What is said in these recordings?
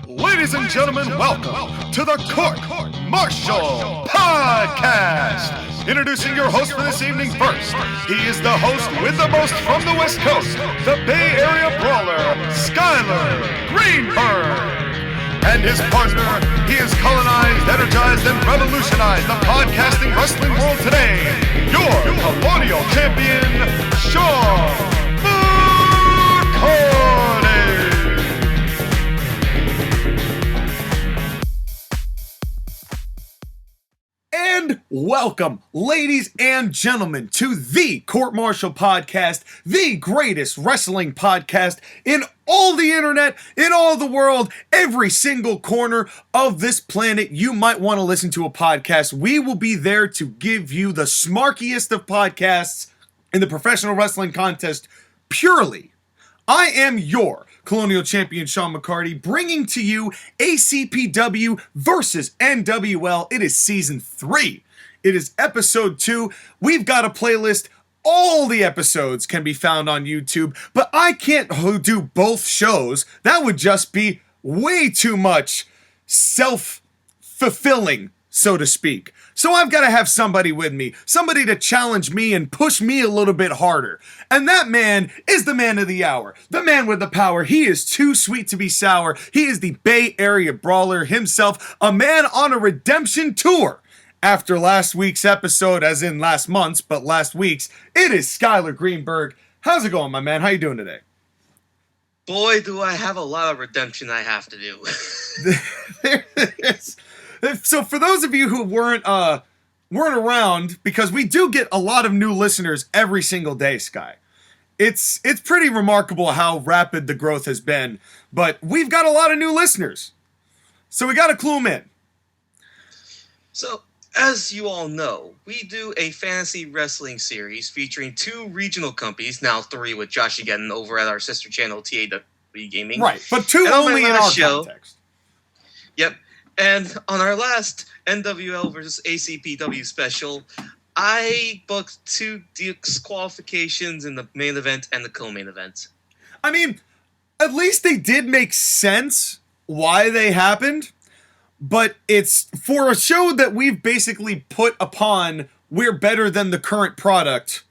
Ladies and gentlemen, welcome to the Court Martial Podcast. Introducing your host for this evening first. He is the host with the most from the West Coast, the Bay Area Brawler, Skylar Greenberg. And his partner, he has colonized, energized, and revolutionized the podcasting wrestling world today. Your Colonial champion, Sean McCarty. And welcome, ladies and gentlemen, to the Court Martial Podcast, the greatest wrestling podcast in all the internet, in all the world, every single corner of this planet. You might want to listen to a podcast. We will be there to give you the smarkiest of podcasts in the professional wrestling contest purely. I am your Colonial champion, Sean McCarty, bringing to you ACPW versus NWL. It is season 3. It is episode 2. We've got a playlist. All the episodes can be found on YouTube, but I can't do both shows. That would just be way too much self-fulfilling, so to speak. So I've got to have somebody with me, somebody to challenge me and push me a little bit harder. And that man is the man of the hour, the man with the power. He is too sweet to be sour. He is the Bay Area Brawler himself, a man on a redemption tour. After last week's episode, as in last month's, but last week's, it is Skylar Greenberg. How's it going, my man? How you doing today? Boy, do I have a lot of redemption I have to do. There it is. So for those of you who weren't around, because we do get a lot of new listeners every single day, Sky. It's pretty remarkable how rapid the growth has been, but we've got a lot of new listeners. So we got to clue them in. So, as you all know, we do a fantasy wrestling series featuring 2 regional companies, now 3 with Josh again over at our sister channel, TAW Gaming. Right, but 2 and only in our context. Yep. And on our last NWL versus ACPW special, I booked 2 disqualifications in the main event and the co-main event. I mean, at least they did make sense why they happened, but it's for a show that we've basically put upon we're better than the current product.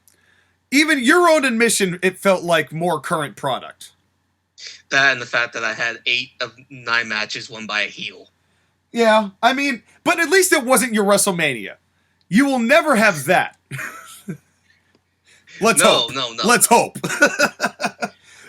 Even your own admission, it felt like more current product. That and the fact that I had 8 of 9 matches won by a heel. Yeah, I mean, but at least it wasn't your WrestleMania. You will never have that. Let's hope. No. Let's hope.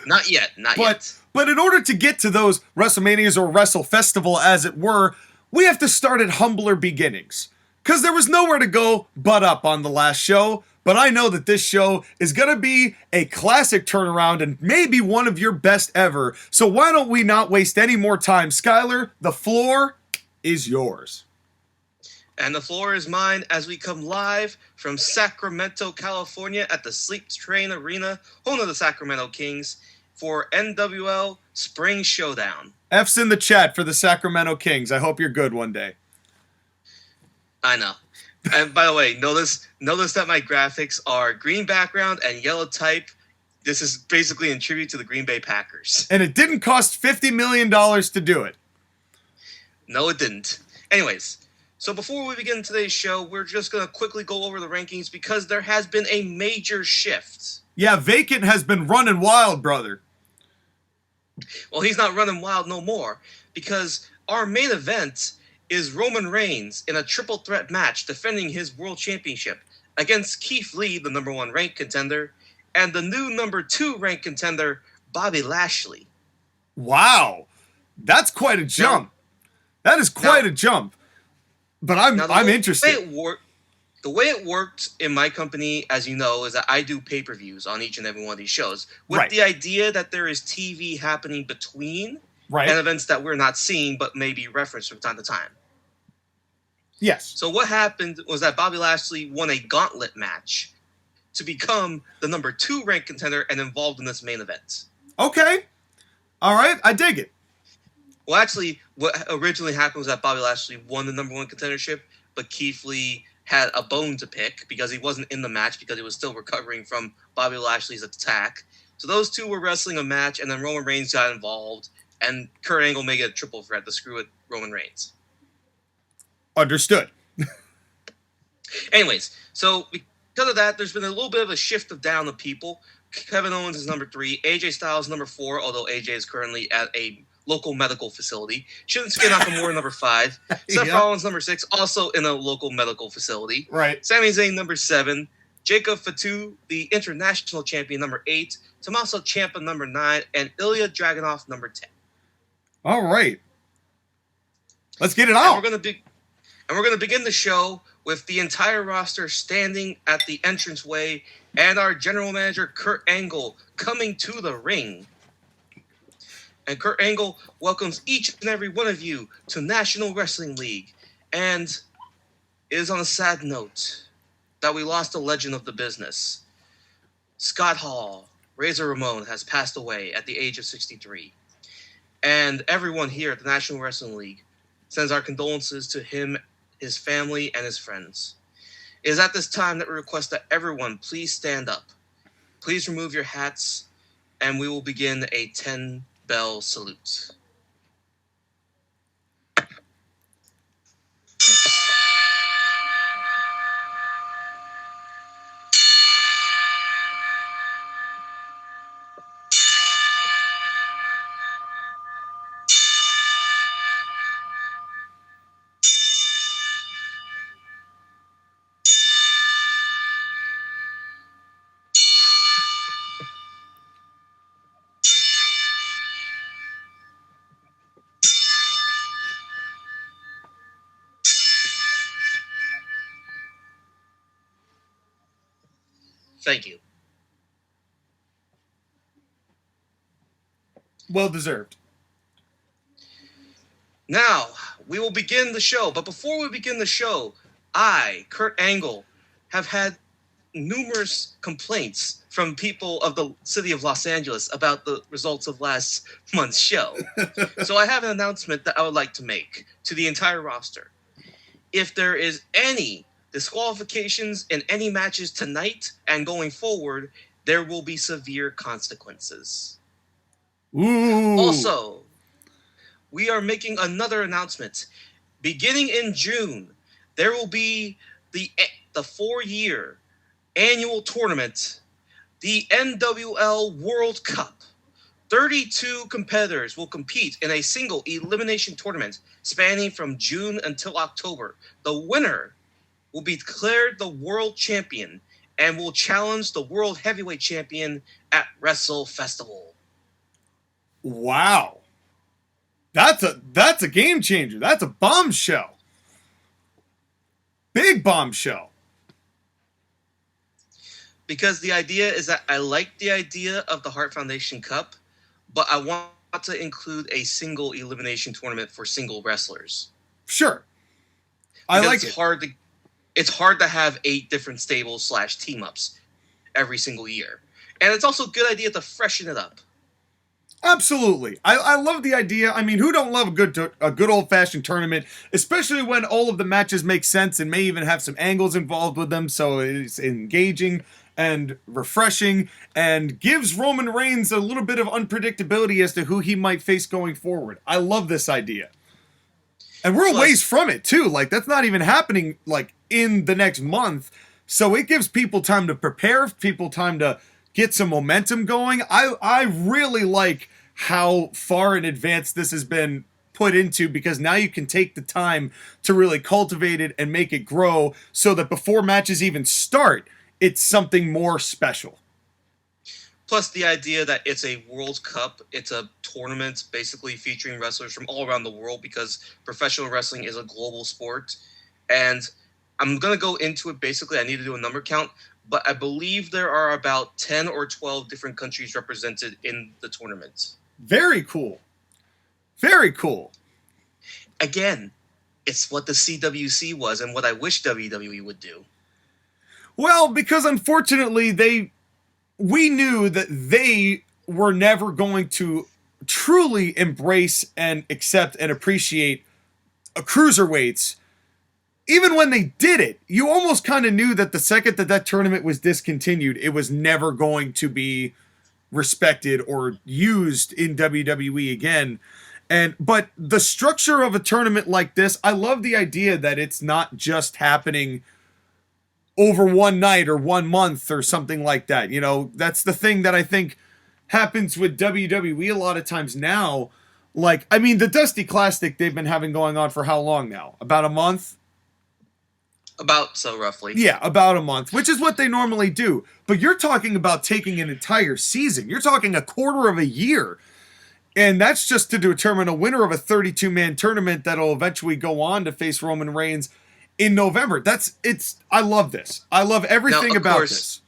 Not yet. But in order to get to those WrestleManias or Wrestle Festival, as it were, we have to start at humbler beginnings. Because there was nowhere to go but up on the last show. But I know that this show is going to be a classic turnaround and maybe one of your best ever. So why don't we not waste any more time? Skylar, the floor is yours. And the floor is mine as we come live from Sacramento, California at the Sleep Train Arena, home of the Sacramento Kings, for NWL Spring Showdown. F's in the chat for the Sacramento Kings. I hope you're good one day. I know. And by the way, notice that my graphics are green background and yellow type. This is basically in tribute to the Green Bay Packers. And it didn't cost $50 million to do it. No, it didn't. Anyways, so before we begin today's show, we're just going to quickly go over the rankings because there has been a major shift. Yeah, Vacant has been running wild, brother. Well, he's not running wild no more because our main event is Roman Reigns in a triple threat match defending his world championship against Keith Lee, the number 1 ranked contender, and the new number 2 ranked contender, Bobby Lashley. Wow. That's quite a jump. That is quite a jump. But I'm interested. The way it worked in my company, as you know, is that I do pay-per-views on each and every one of these shows. With the idea that there is TV happening between and events that we're not seeing but maybe referenced from time to time. Yes. So what happened was that Bobby Lashley won a gauntlet match to become the number 2 ranked contender and involved in this main event. Okay. All right. I dig it. Well, actually, what originally happened was that Bobby Lashley won the number 1 contendership, but Keith Lee had a bone to pick because he wasn't in the match because he was still recovering from Bobby Lashley's attack. So those 2 were wrestling a match, and then Roman Reigns got involved, and Kurt Angle may get a triple threat to screw with Roman Reigns. Understood. Anyways, so because of that, there's been a little bit of a shift of down of people. Kevin Owens is number 3. AJ Styles number 4, although AJ is currently at a local medical facility. Shinsuke Nakamura number 5. Seth Rollins number 6, also in a local medical facility. Right. Sami Zayn number 7. Jacob Fatu, the international champion, number 8. Tommaso Ciampa number 9, and Ilya Dragunov number 10. All right. Let's get it on. And we're gonna begin the show with the entire roster standing at the entranceway and our general manager Kurt Angle coming to the ring. And Kurt Angle welcomes each and every one of you to National Wrestling League. And it is on a sad note that we lost a legend of the business. Scott Hall, Razor Ramon, has passed away at the age of 63. And everyone here at the National Wrestling League sends our condolences to him, his family, and his friends. It is at this time that we request that everyone please stand up. Please remove your hats, and we will begin a 10-bell salute. Thank you. Well deserved. Now, we will begin the show. But before we begin the show, I, Kurt Angle, have had numerous complaints from people of the city of Los Angeles about the results of last month's show. So I have an announcement that I would like to make to the entire roster. If there is any disqualifications in any matches tonight and going forward, there will be severe consequences. Ooh. Also, we are making another announcement. Beginning in June, there will be the 4-year annual tournament, the NWL World Cup. 32 competitors will compete in a single elimination tournament spanning from June until October. The winner will be declared the world champion and will challenge the world heavyweight champion at Wrestle Festival. Wow. That's a game changer. That's a bombshell. Big bombshell. Because the idea is that I like the idea of the Hart Foundation Cup, but I want to include a single elimination tournament for single wrestlers. Sure. I like it. It's hard to have 8 different stables / team-ups every single year. And it's also a good idea to freshen it up. Absolutely. I love the idea. I mean, who don't love a good old-fashioned tournament, especially when all of the matches make sense and may even have some angles involved with them, so it's engaging and refreshing and gives Roman Reigns a little bit of unpredictability as to who he might face going forward. I love this idea. And we're a ways from it, too. Like, that's not even happening, like, in the next month. So it gives people time to prepare, people time to get some momentum going. I really like how far in advance this has been put into, because now you can take the time to really cultivate it and make it grow so that before matches even start, it's something more special. Plus the idea that it's a World Cup, it's a tournament basically featuring wrestlers from all around the world, because professional wrestling is a global sport. And I'm going to go into it basically. I need to do a number count, but I believe there are about 10 or 12 different countries represented in the tournament. Very cool. Very cool. Again, it's what the CWC was and what I wish WWE would do. Well, because unfortunately we knew that they were never going to truly embrace and accept and appreciate cruiserweights. Even when they did it, you almost kind of knew that the second that tournament was discontinued, it was never going to be respected or used in WWE again. But the structure of a tournament like this, I love the idea that it's not just happening over one night or 1 month or something like that. You know, that's the thing that I think happens with WWE a lot of times now. Like, I mean, the Dusty Classic they've been having going on for how long now? About a month? About so, roughly. Yeah, about a month, which is what they normally do. But you're talking about taking an entire season. You're talking a quarter of a year. And that's just to determine a winner of a 32-man tournament that'll eventually go on to face Roman Reigns in November. I love this. I love everything about this.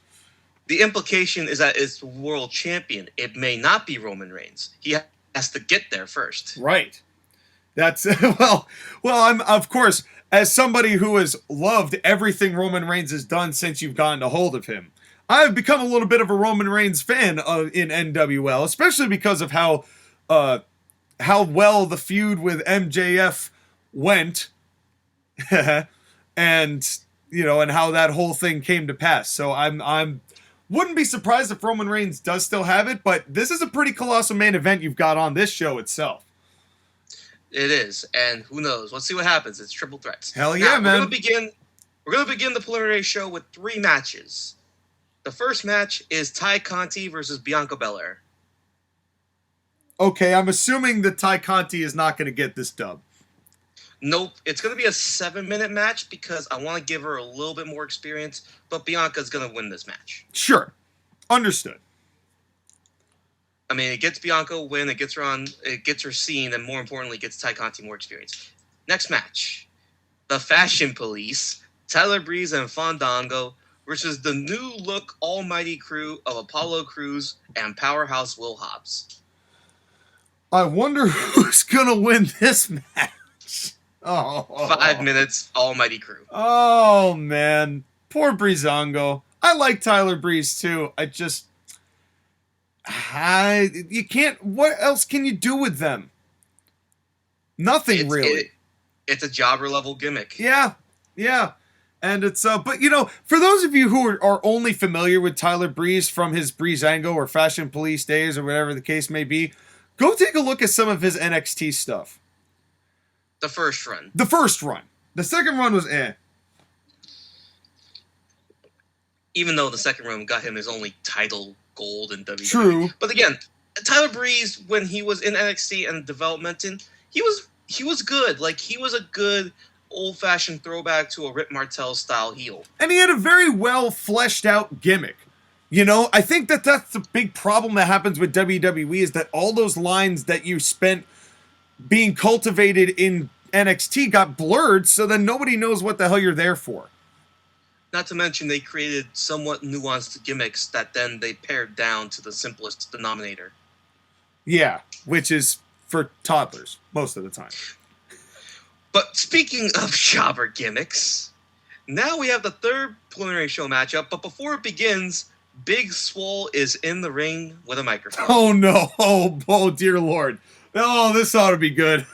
The implication is that it's world champion. It may not be Roman Reigns. He has to get there first. Right. That's, well, I'm, of course, as somebody who has loved everything Roman Reigns has done since you've gotten a hold of him, I've become a little bit of a Roman Reigns fan in NWL, especially because of how well the feud with MJF went. And, you know, and how that whole thing came to pass. So I'm wouldn't be surprised if Roman Reigns does still have it, but this is a pretty colossal main event you've got on this show itself. It is, and who knows? Let's see what happens. It's triple threats. Hell yeah, man. We're gonna begin the preliminary show with 3 matches. The first match is Ty Conti versus Bianca Belair. Okay, I'm assuming that Ty Conti is not going to get this dub. Nope, it's going to be a 7-minute match because I want to give her a little bit more experience, but Bianca's going to win this match. Sure. Understood. I mean, it gets Bianca a win, it gets her seen, and more importantly, gets Ty Conti more experience. Next match, the Fashion Police, Tyler Breeze and Fandango versus the new look almighty crew of Apollo Crews and Powerhouse Will Hobbs. I wonder who's going to win this match. Oh, 5 minutes, almighty crew. Oh, man. Poor Breezango. I like Tyler Breeze, too. You can't... What else can you do with them? Nothing, really. It's a jobber-level gimmick. Yeah. And it's... But, you know, for those of you who are only familiar with Tyler Breeze from his Breezango or Fashion Police days or whatever the case may be, go take a look at some of his NXT stuff. The first run. The second run was eh. Even though the second run got him his only title gold in WWE. True. But again, Tyler Breeze, when he was in NXT and developmenting, he was good. Like, he was a good old-fashioned throwback to a Rip Martel style heel. And he had a very well fleshed out gimmick. You know, I think that's the big problem that happens with WWE is that all those lines that you spent being cultivated in NXT got blurred, so then nobody knows what the hell you're there for. Not to mention they created somewhat nuanced gimmicks that then they pared down to the simplest denominator. Yeah, which is for toddlers most of the time. But speaking of jobber gimmicks, now we have the third preliminary show matchup, but before it begins, Big Swole is in the ring with a microphone. Oh no, oh dear Lord. Oh, this ought to be good.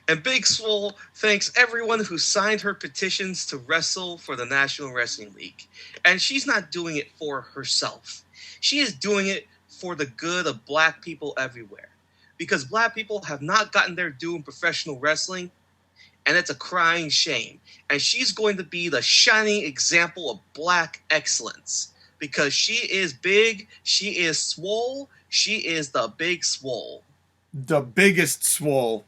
And Big Swole thanks everyone who signed her petitions to wrestle for the National Wrestling League. And she's not doing it for herself. She is doing it for the good of black people everywhere. Because black people have not gotten their due in professional wrestling, and it's a crying shame. And she's going to be the shining example of black excellence. Because she is big, she is swole, she is the big swole. The biggest swole.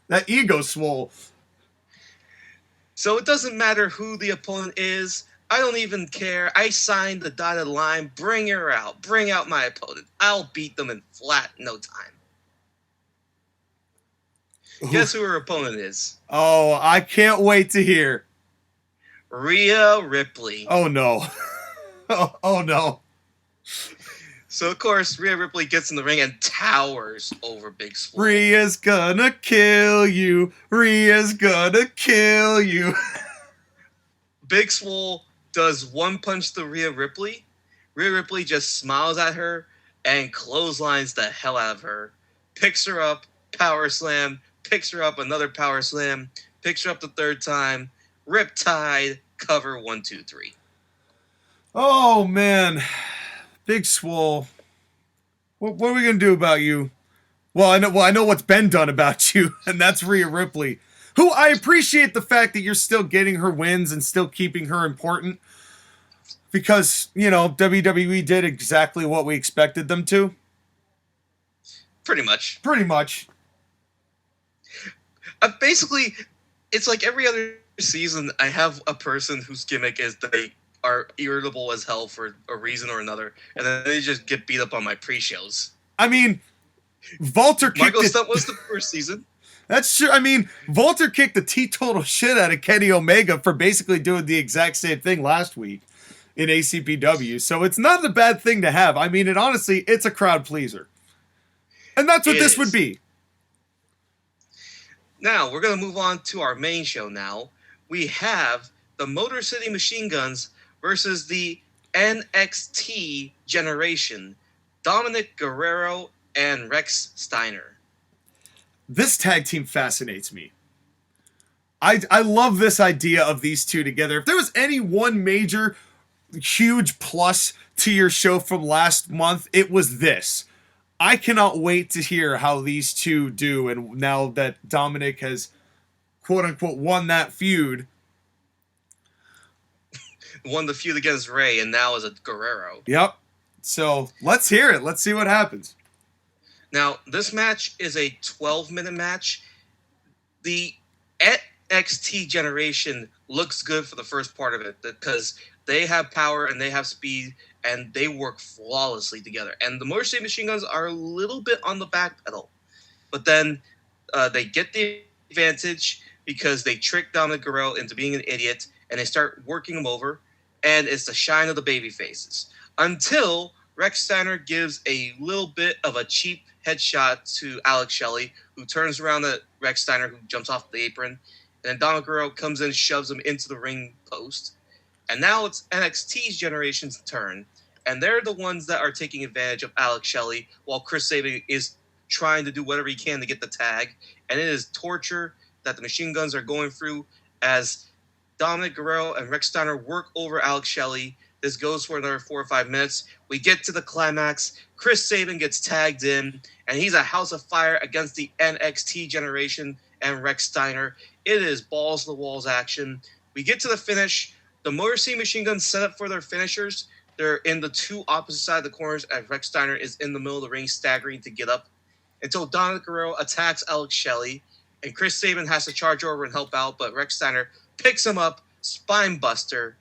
That ego swole. So it doesn't matter who the opponent is. I don't even care. I signed the dotted line. Bring her out. Bring out my opponent. I'll beat them in flat no time. Guess who her opponent is? Oh, I can't wait to hear. Rhea Ripley. Oh no. Oh no. So, of course, Rhea Ripley gets in the ring and towers over Big Swole. Rhea's gonna kill you. Rhea's gonna kill you. Big Swole does one punch to Rhea Ripley. Rhea Ripley just smiles at her and clotheslines the hell out of her. Picks her up, power slam, picks her up, another power slam, picks her up the third time, Riptide, cover 1, 2, 3. Oh man. Big Swole. What are we gonna do about you? Well, I know what's been done about you, and that's Rhea Ripley, who I appreciate the fact that you're still getting her wins and still keeping her important, because WWE did exactly what we expected them to. Pretty much. Pretty much. Basically, it's like every other season, I have a person whose gimmick is they are irritable as hell for a reason or another, and then they just get beat up on my pre-shows. I mean, Walter kicked Michael Stunt was the first season. That's true. I mean, Walter kicked the teetotal shit out of Kenny Omega for basically doing the exact same thing last week in ACPW. So it's not a bad thing to have. I mean, it's a crowd pleaser. And that's what this would be. Now, we're going to move on to our main show now. We have the Motor City Machine Guns versus the NXT Generation, Dominik Guerrero and Rex Steiner. This tag team fascinates me. I love this idea of these two together. If there was any one major, huge plus to your show from last month, it was this. I cannot wait to hear how these two do, and now that Dominik has, quote-unquote, won that feud. Won the feud against Ray, and now is a Guerrero. Yep. So, let's hear it. Let's see what happens. Now, this match is a 12-minute match. The NXT Generation looks good for the first part of it because they have power and they have speed and they work flawlessly together. And the Motor City Machine Guns are a little bit on the back pedal. But then they get the advantage because they trick Dominik Guerrero into being an idiot and they start working him over. And it's the shine of the baby faces. Until Rex Steiner gives a little bit of a cheap headshot to Alex Shelley, who turns around at Rex Steiner, who jumps off the apron. And then Dominik Guerrero comes in, shoves him into the ring post. And now it's NXT's Generation's turn. And they're the ones that are taking advantage of Alex Shelley, while Chris Sabin is trying to do whatever he can to get the tag. And it is torture that the Machine Guns are going through as Dominik Guerrero and Rex Steiner work over Alex Shelley. This goes for another 4 or 5 minutes. We get to the climax. Chris Sabin gets tagged in, and he's a house of fire against the NXT Generation and Rex Steiner. It is balls to the walls action. We get to the finish. The Motor City Machine Guns set up for their finishers. They're in the two opposite sides of the corners, and Rex Steiner is in the middle of the ring staggering to get up until Dominik Guerrero attacks Alex Shelley, and Chris Sabin has to charge over and help out, but Rex Steiner picks him up, spine buster,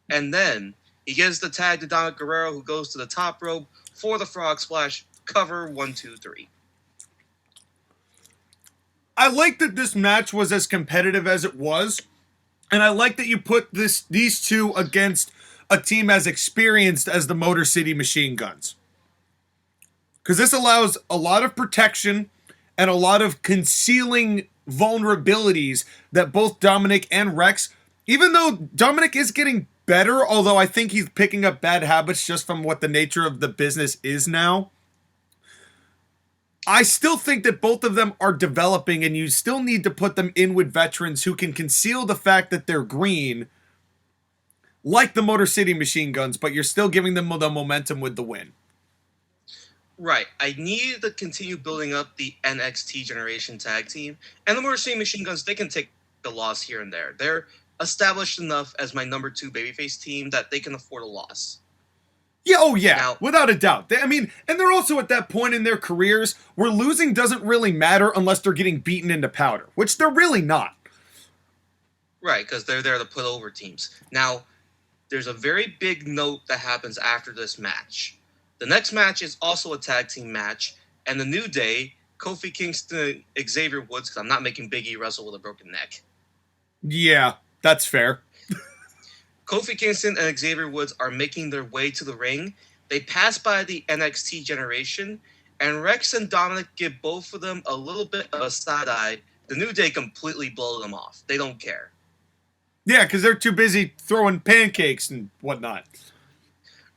and then he gives the tag to Dominik Guerrero, who goes to the top rope for the frog splash. Cover 1, 2, 3. I like that this match was as competitive as it was, and I like that you put these two against a team as experienced as the Motor City Machine Guns. Because this allows a lot of protection and a lot of concealing vulnerabilities that both Dominik and Rex, even though Dominik is getting better, although I think he's picking up bad habits just from what the nature of the business is now, I still think that both of them are developing, and you still need to put them in with veterans who can conceal the fact that they're green, like the Motor City Machine Guns, but you're still giving them the momentum with the win. Right. I needed to continue building up the NXT Generation tag team, and the Motor City Machine Guns, they can take the loss here and there. They're established enough as my number 2 babyface team that they can afford a loss. Yeah, oh yeah, now, without a doubt. And they're also at that point in their careers where losing doesn't really matter unless they're getting beaten into powder, which they're really not. Right, because they're there to put over teams. Now, there's a very big note that happens after this match. The next match is also a tag team match, and the New Day, Kofi Kingston and Xavier Woods, because I'm not making Big E wrestle with a broken neck. Yeah, that's fair. Kofi Kingston and Xavier Woods are making their way to the ring. They pass by the NXT Generation, and Rex and Dominik give both of them a little bit of a side-eye. The New Day completely blow them off. They don't care. Yeah, because they're too busy throwing pancakes and whatnot.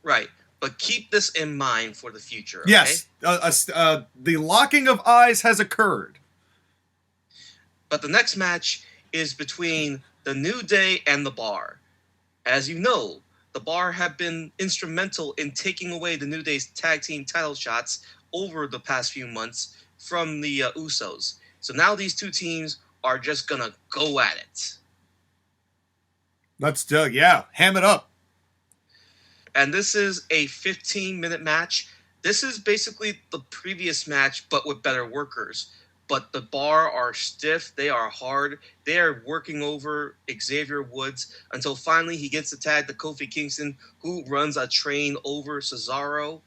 Right, but keep this in mind for the future, okay? Yes, the locking of eyes has occurred. But the next match is between the New Day and The Bar. As you know, the Bar have been instrumental in taking away the New Day's tag team title shots over the past few months from the Usos. So now these two teams are just going to go at it. Let's do it. Yeah, ham it up. And this is a 15-minute match. This is basically the previous match, but with better workers. But the Bar are stiff. They are hard. They are working over Xavier Woods until finally he gets the tag to Kofi Kingston, who runs a train over Cesaro.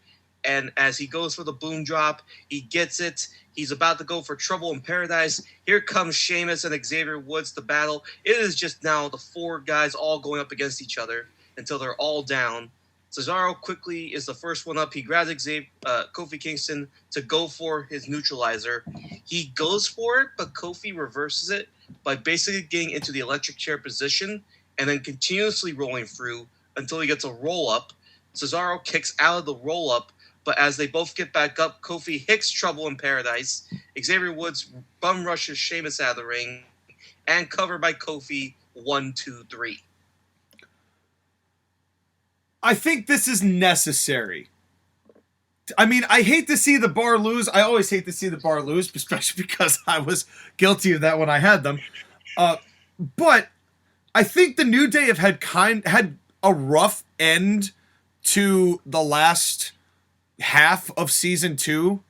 And as he goes for the boom drop, he gets it. He's about to go for Trouble in Paradise. Here comes Sheamus and Xavier Woods to battle. It is just now the four guys all going up against each other until they're all down. Cesaro quickly is the first one up. He grabs Kofi Kingston to go for his neutralizer. He goes for it, but Kofi reverses it by basically getting into the electric chair position and then continuously rolling through until he gets a roll-up. Cesaro kicks out of the roll-up, but as they both get back up, Kofi hits Trouble in Paradise. Xavier Woods bum rushes Sheamus out of the ring, and covered by Kofi, 1, 2, 3. I think this is necessary. I mean, I hate to see the Bar lose. I always hate to see the Bar lose, especially because I was guilty of that when I had them. But I think the New Day have had a rough end to the last half of season 2.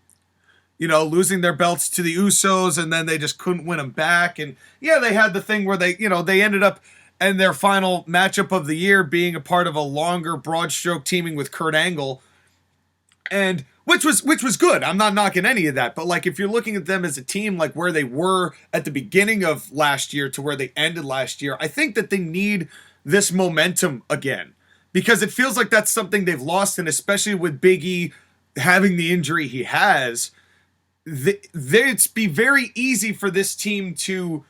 You know, losing their belts to the Usos, and then they just couldn't win them back. And yeah, they had the thing where they ended up in their final matchup of the year being a part of a longer broad stroke teaming with Kurt Angle, and which was good. I'm not knocking any of that, but like if you're looking at them as a team, like where they were at the beginning of last year to where they ended last year, I think that they need this momentum again, because it feels like that's something they've lost, and especially with Big E having the injury he has, it'd be very easy for this team to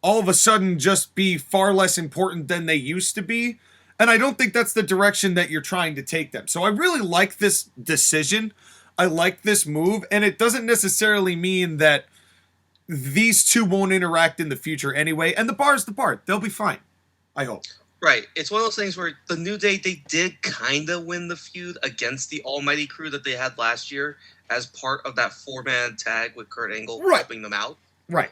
all of a sudden just be far less important than they used to be. And I don't think that's the direction that you're trying to take them. So I really like this decision. I like this move. And it doesn't necessarily mean that these two won't interact in the future anyway. And the Bar's the Bar. They'll be fine, I hope. Right. It's one of those things where the New Day, they did kind of win the feud against the Almighty Crew that they had last year as part of that 4-man tag with Kurt Angle helping them out. Right.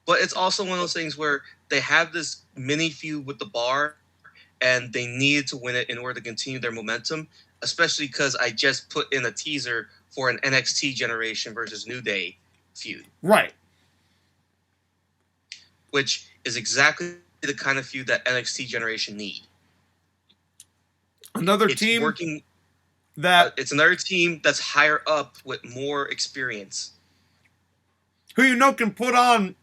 But it's also one of those things where they have this mini feud with the Bar, and they needed to win it in order to continue their momentum, especially because I just put in a teaser for an NXT Generation versus New Day feud. Right. Which is exactly the kind of feud that NXT Generation need. Another team it's another team that's higher up with more experience. Who can put on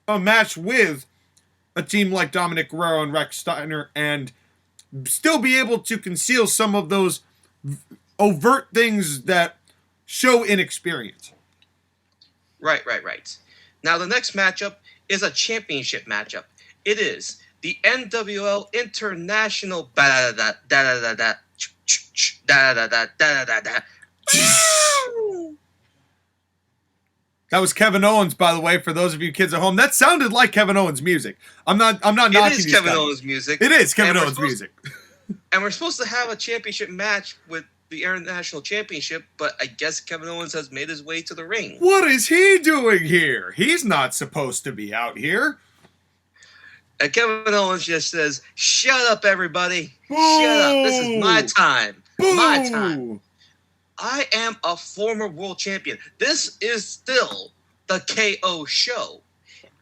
a match with a team like Dominik Guerrero and Rex Steiner and still be able to conceal some of those overt things that show inexperience. Right. Now the next matchup is a championship matchup. It is the NWL International That was Kevin Owens, by the way, for those of you kids at home. That sounded like Kevin Owens music. I'm not knocking It is Kevin Owens music. It is Kevin Owens music. And we're supposed to have a championship match with the International Championship, but I guess Kevin Owens has made his way to the ring. What is he doing here? He's not supposed to be out here. And Kevin Owens just says, "Shut up, everybody. Boo! Shut up. This is my time. Boo! My time. I am a former world champion. This is still the KO show.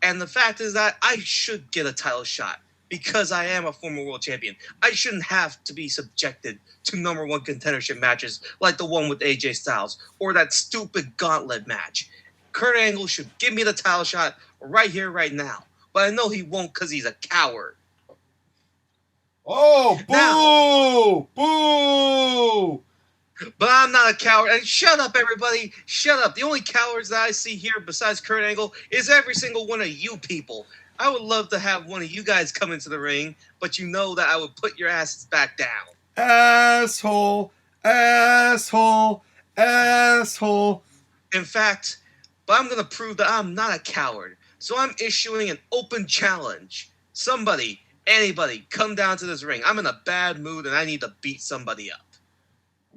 And the fact is that I should get a title shot because I am a former world champion. I shouldn't have to be subjected to number one contendership matches like the one with AJ Styles or that stupid gauntlet match. Kurt Angle should give me the title shot right here, right now. But I know he won't because he's a coward." Oh, boo! Boo! But I'm not a coward. And shut up, everybody. Shut up. The only cowards that I see here besides Kurt Angle is every single one of you people. I would love to have one of you guys come into the ring, but you know that I would put your asses back down. Asshole. Asshole. Asshole. In fact, but I'm going to prove that I'm not a coward. So I'm issuing an open challenge. Somebody, Anybody, come down to this ring. I'm in a bad mood and I need to beat somebody up.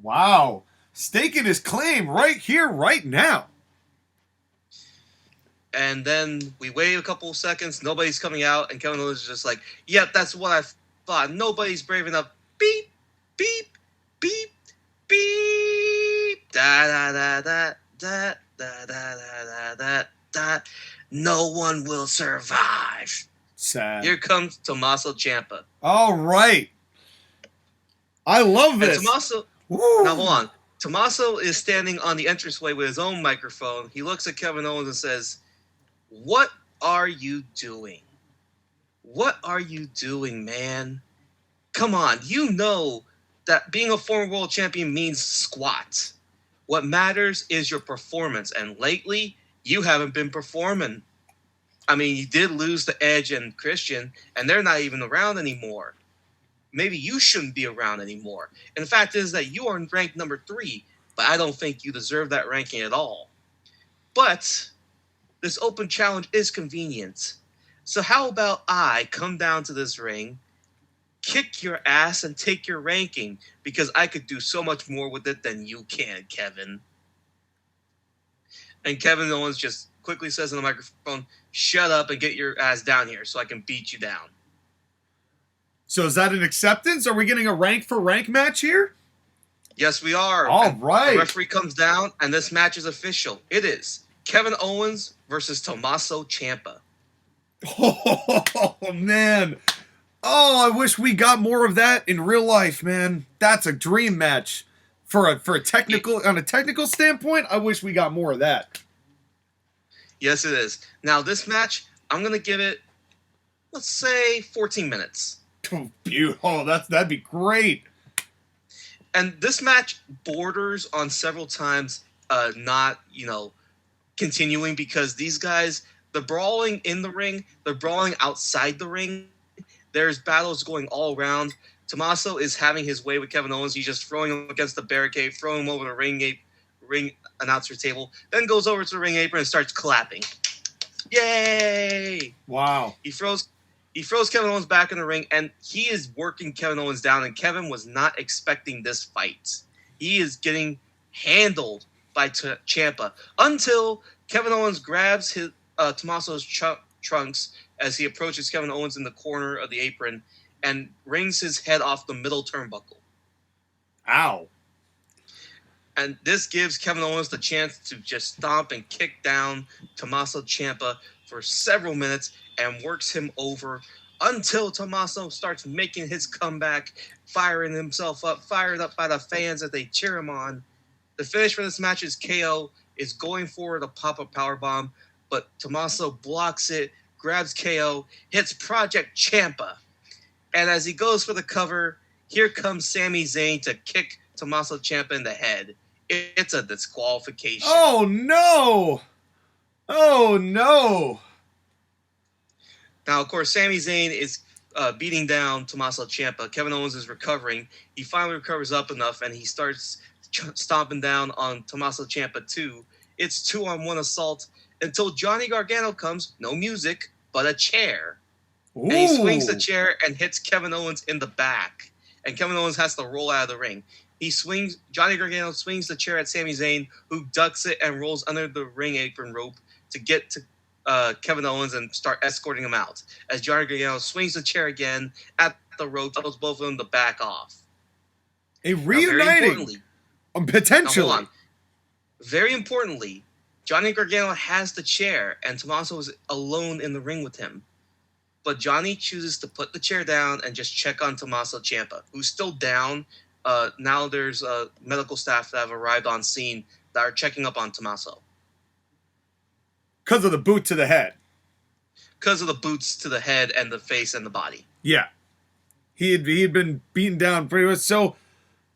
Wow. Staking his claim right here, right now. And then we wait a couple seconds. Nobody's coming out. And Kevin Owens is just like, yep, that's what I thought. Nobody's brave enough. Beep, beep, beep, beep. Da-da-da-da, da-da-da-da-da-da. No one will survive. Sad. Here comes Tommaso Ciampa. All right. I love this. And Tommaso... Woo. Now, hold on. Tommaso is standing on the entranceway with his own microphone. He looks at Kevin Owens and says, "What are you doing? What are you doing, man? Come on. You know that being a former world champion means squat. What matters is your performance. And lately, you haven't been performing. I mean, you did lose to Edge and Christian, and they're not even around anymore. Maybe you shouldn't be around anymore. And the fact is that you are ranked number 3, but I don't think you deserve that ranking at all. But this open challenge is convenient. So how about I come down to this ring, kick your ass, and take your ranking, because I could do so much more with it than you can, Kevin." And Kevin Owens just quickly says in the microphone, "Shut up and get your ass down here so I can beat you down." So is that an acceptance? Are we getting a rank for rank match here? Yes, we are. All right. The referee comes down, and this match is official. It is Kevin Owens versus Tommaso Ciampa. Oh, man. Oh, I wish we got more of that in real life, man. That's a dream match. For a technical, on a technical standpoint, I wish we got more of that. Yes, it is. Now, this match, I'm going to give it, let's say, 14 minutes. Oh, that'd be great. And this match borders on several times not, continuing, because these guys, they're brawling in the ring, they're brawling outside the ring. There's battles going all around. Tommaso is having his way with Kevin Owens. He's just throwing him against the barricade, throwing him over the ring announcer table, then goes over to the ring apron and starts clapping. Yay! Wow. He throws Kevin Owens back in the ring, and he is working Kevin Owens down, and Kevin was not expecting this fight. He is getting handled by Ciampa until Kevin Owens grabs his Tommaso's trunks as he approaches Kevin Owens in the corner of the apron and wrings his head off the middle turnbuckle. Ow. And this gives Kevin Owens the chance to just stomp and kick down Tommaso Ciampa for several minutes and works him over until Tommaso starts making his comeback, firing himself up, fired up by the fans as they cheer him on. The finish for this match is KO, is going forward to pop a powerbomb, but Tommaso blocks it, grabs KO, hits Project Ciampa. And as he goes for the cover, here comes Sami Zayn to kick Tommaso Ciampa in the head. It's a disqualification. Oh, no! Oh, no! Now, of course, Sami Zayn is beating down Tommaso Ciampa. Kevin Owens is recovering. He finally recovers up enough, and he starts stomping down on Tommaso Ciampa, too. It's 2-on-1 assault until Johnny Gargano comes. No music, but a chair. Ooh. And he swings the chair and hits Kevin Owens in the back. And Kevin Owens has to roll out of the ring. Johnny Gargano swings the chair at Sami Zayn, who ducks it and rolls under the ring apron rope to get to Kevin Owens and start escorting him out. As Johnny Gargano swings the chair again at the rope, tells both of them to back off. A reuniting. Potentially. Now, hold on. Very importantly, Johnny Gargano has the chair, and Tommaso is alone in the ring with him. But Johnny chooses to put the chair down and just check on Tommaso Ciampa, who's still down. Now there's medical staff that have arrived on scene that are checking up on Tommaso. Because of the boot to the head. Because of the boots to the head and the face and the body. Yeah. He had been beaten down pretty much. So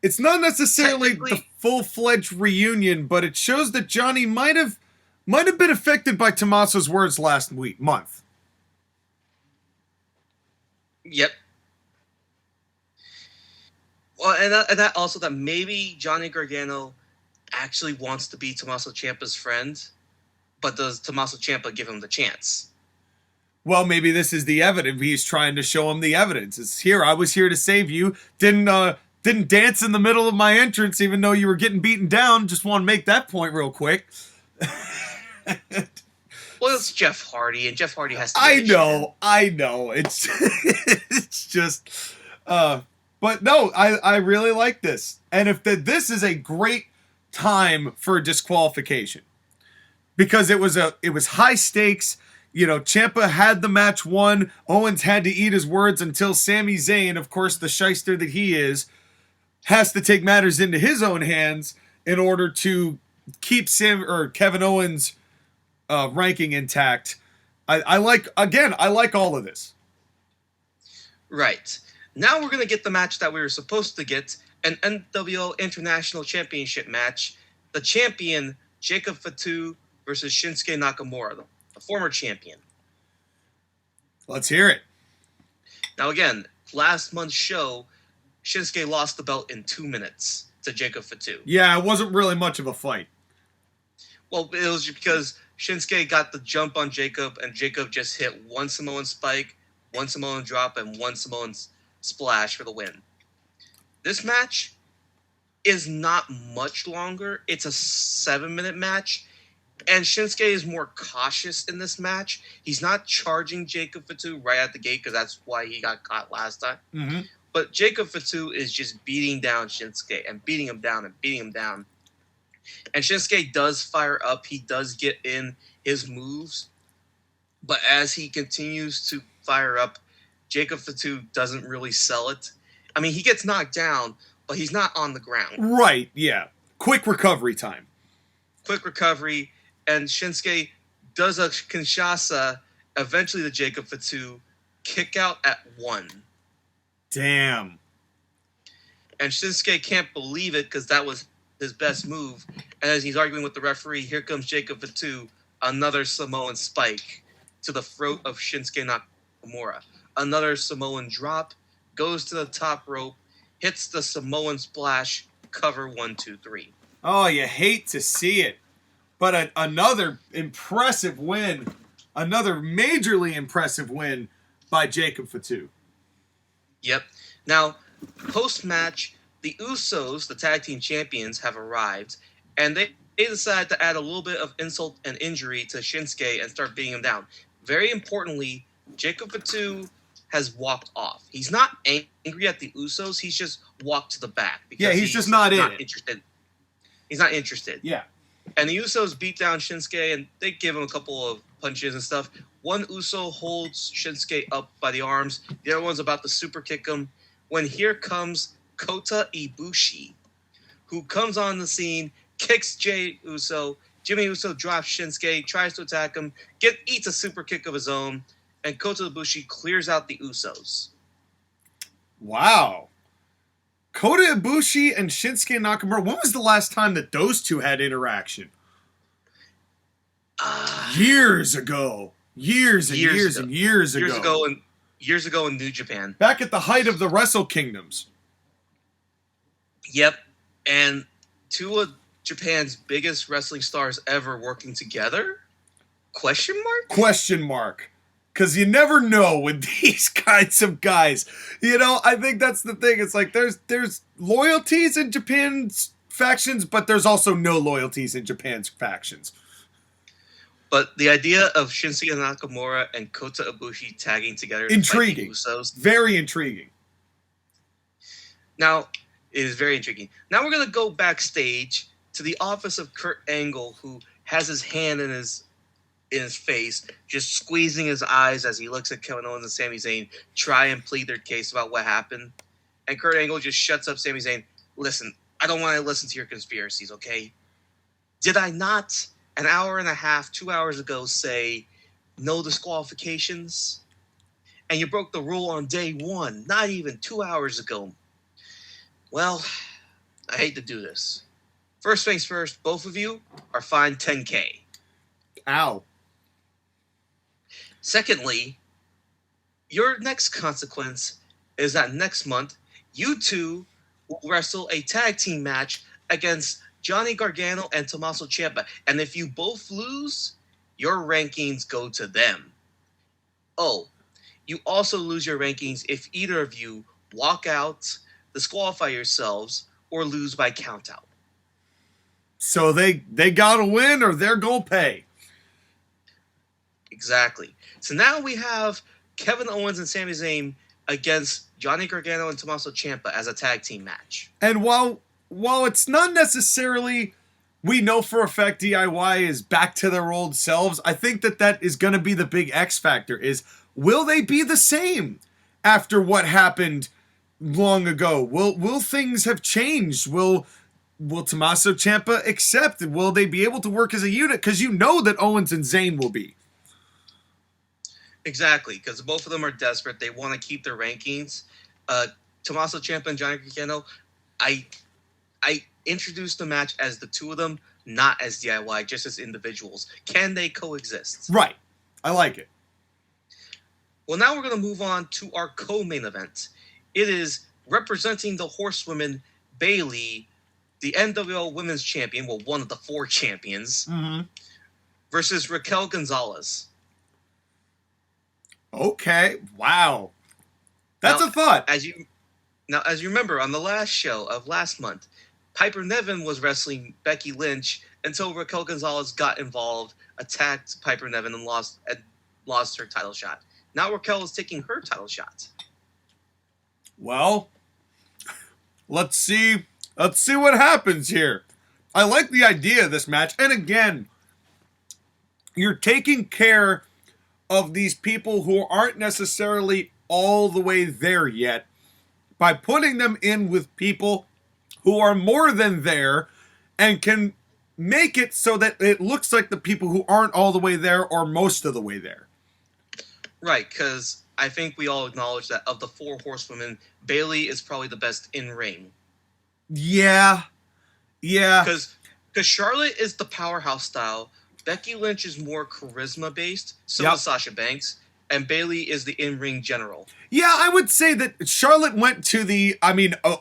it's not necessarily the full-fledged reunion, but it shows that Johnny might have been affected by Tommaso's words last month. Yep. Well, and that also that maybe Johnny Gargano actually wants to be Tommaso Ciampa's friend, but does Tommaso Ciampa give him the chance? Well, maybe this is the evidence. He's trying to show him the evidence. It's here. I was here to save you. Didn't dance in the middle of my entrance, even though you were getting beaten down. Just want to make that point real quick. Well, it's Jeff Hardy, and Jeff Hardy has to. I know. It's it's just, but no, I really like this, and if this is a great time for disqualification, because it was high stakes. You know, Ciampa had the match won. Owens had to eat his words until Sami Zayn, of course, the shyster that he is, has to take matters into his own hands in order to keep Kevin Owens' ranking intact. I like all of this. Right. Now we're going to get the match that we were supposed to get, an NWL International Championship match. The champion, Jacob Fatu versus Shinsuke Nakamura, the former champion. Let's hear it. Now again, last month's show, Shinsuke lost the belt in 2 minutes to Jacob Fatu. Yeah, it wasn't really much of a fight. Well, it was because Shinsuke got the jump on Jacob, and Jacob just hit one Samoan spike, one Samoan drop, and one Samoan splash for the win. This match is not much longer. It's a 7-minute match, and Shinsuke is more cautious in this match. He's not charging Jacob Fatu right at the gate, because that's why he got caught last time. Mm-hmm. But Jacob Fatu is just beating down Shinsuke and beating him down and beating him down. And Shinsuke does fire up. He does get in his moves. But as he continues to fire up, Jacob Fatu doesn't really sell it. I mean, he gets knocked down, but he's not on the ground. Right, yeah. Quick recovery time. Quick recovery. And Shinsuke does a Kinshasa, eventually the Jacob Fatu kick out at 1. Damn. And Shinsuke can't believe it because that was his best move. And as he's arguing with the referee, here comes Jacob Fatu, another Samoan spike to the throat of Shinsuke Nakamura. Another Samoan drop, goes to the top rope, hits the Samoan splash, cover 1, 2, 3. Oh, you hate to see it. But another impressive win, another majorly impressive win by Jacob Fatu. Yep. Now, post-match, the Usos, the tag team champions, have arrived, and they decide to add a little bit of insult and injury to Shinsuke and start beating him down. Very importantly, Jacob Fatu has walked off. He's not angry at the Usos. He's just walked to the back. Because he's just not interested. He's not interested. Yeah. And the Usos beat down Shinsuke, and they give him a couple of punches and stuff. One Uso holds Shinsuke up by the arms. The other one's about to super kick him. When here comes Kota Ibushi, who comes on the scene, kicks Jimmy Uso drops Shinsuke, tries to attack him, eats a super kick of his own, and Kota Ibushi clears out the Usos. Wow. Kota Ibushi and Shinsuke Nakamura, when was the last time that those two had interaction? Years ago. Years ago in New Japan. Back at the height of the Wrestle Kingdoms. Yep. And two of Japan's biggest wrestling stars ever working together? Question mark? Because you never know with these kinds of guys. You know, I think that's the thing. It's like there's loyalties in Japan's factions, but there's also no loyalties in Japan's factions. But the idea of Shinsuke Nakamura and Kota Ibushi tagging together, intriguing, Usos, very intriguing. Now, it is very intriguing. Now we're going to go backstage to the office of Kurt Angle, who has his hand in his face, just squeezing his eyes as he looks at Kevin Owens and Sami Zayn try and plead their case about what happened. And Kurt Angle just shuts up Sami Zayn. Listen, I don't want to listen to your conspiracies, okay? Did I not, an hour and a half, 2 hours ago, say no disqualifications? And you broke the rule on day 1, not even 2 hours ago. Well, I hate to do this. First things first, both of you are fined $10,000. Ow. Secondly, your next consequence is that next month, you two will wrestle a tag team match against Johnny Gargano and Tommaso Ciampa. And if you both lose, your rankings go to them. Oh, you also lose your rankings if either of you walk out, disqualify yourselves, or lose by countout. So they gotta win or they're gonna pay. Exactly. So now we have Kevin Owens and Sami Zayn against Johnny Gargano and Tommaso Ciampa as a tag team match. And while it's not necessarily, we know for a fact DIY is back to their old selves, I think that is going to be the big X factor is, will they be the same after what happened long ago? Will things have changed? Will Tommaso Ciampa accept? Will they be able to work as a unit? Because you know that Owens and Zayn will be. Exactly, because both of them are desperate. They want to keep their rankings. Tommaso Ciampa and Johnny Gargano, I introduced the match as the two of them, not as DIY, just as individuals. Can they coexist? Right. I like it. Well, now we're going to move on to our co-main event. It is representing the Horsewomen, Bayley, the NWL Women's Champion, well, one of the 4 champions, versus Raquel Gonzalez. Okay. Wow. That's a thought. As you remember, on the last show of last month, Piper Niven was wrestling Becky Lynch until Raquel Gonzalez got involved, attacked Piper Niven, and lost her title shot. Now Raquel is taking her title shot. Well, let's see what happens here. I like the idea of this match. And again, you're taking care of these people who aren't necessarily all the way there yet by putting them in with people who are more than there and can make it so that it looks like the people who aren't all the way there are most of the way there. Right, because I think we all acknowledge that of the 4 horsewomen, Bayley is probably the best in ring. Yeah. Because Charlotte is the powerhouse style, Becky Lynch is more charisma based, so is Sasha Banks, and Bayley is the in-ring general. Yeah, I would say that Charlotte went to the,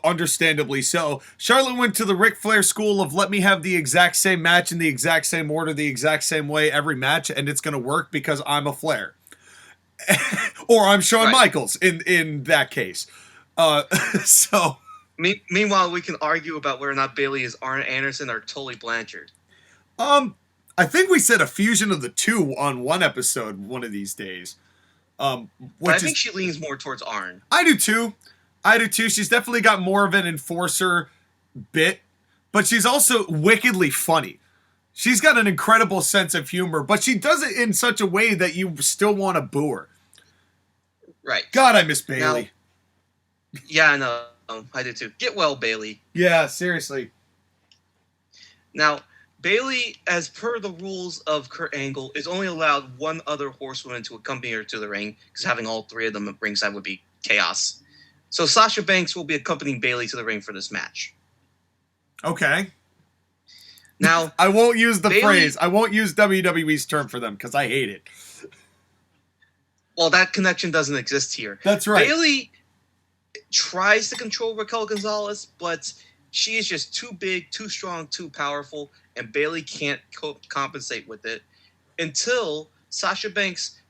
understandably so, Charlotte went to the Ric Flair school of let me have the exact same match in the exact same order, the exact same way every match, and it's going to work because I'm a Flair. Or I'm Shawn Michaels in that case. So... Meanwhile, we can argue about whether or not Bayley is Arn Anderson or Tully Blanchard. I think we said a fusion of the two on one episode one of these days. But I think she leans more towards Arn. I do too. She's definitely got more of an enforcer bit, but she's also wickedly funny. She's got an incredible sense of humor, but she does it in such a way that you still want to boo her. Right. God, I miss Bayley. Yeah, I know. I do too. Get well, Bayley. Yeah, seriously. Now, Bayley, as per the rules of Kurt Angle, is only allowed one other horsewoman to accompany her to the ring, because having all 3 of them at ringside would be chaos. So Sasha Banks will be accompanying Bayley to the ring for this match. Okay. Now, I won't use the phrase. I won't use WWE's term for them, because I hate it. Well, that connection doesn't exist here. That's right. Bayley tries to control Raquel Gonzalez, but she is just too big, too strong, too powerful, and Bayley can't compensate with it until Sasha Banks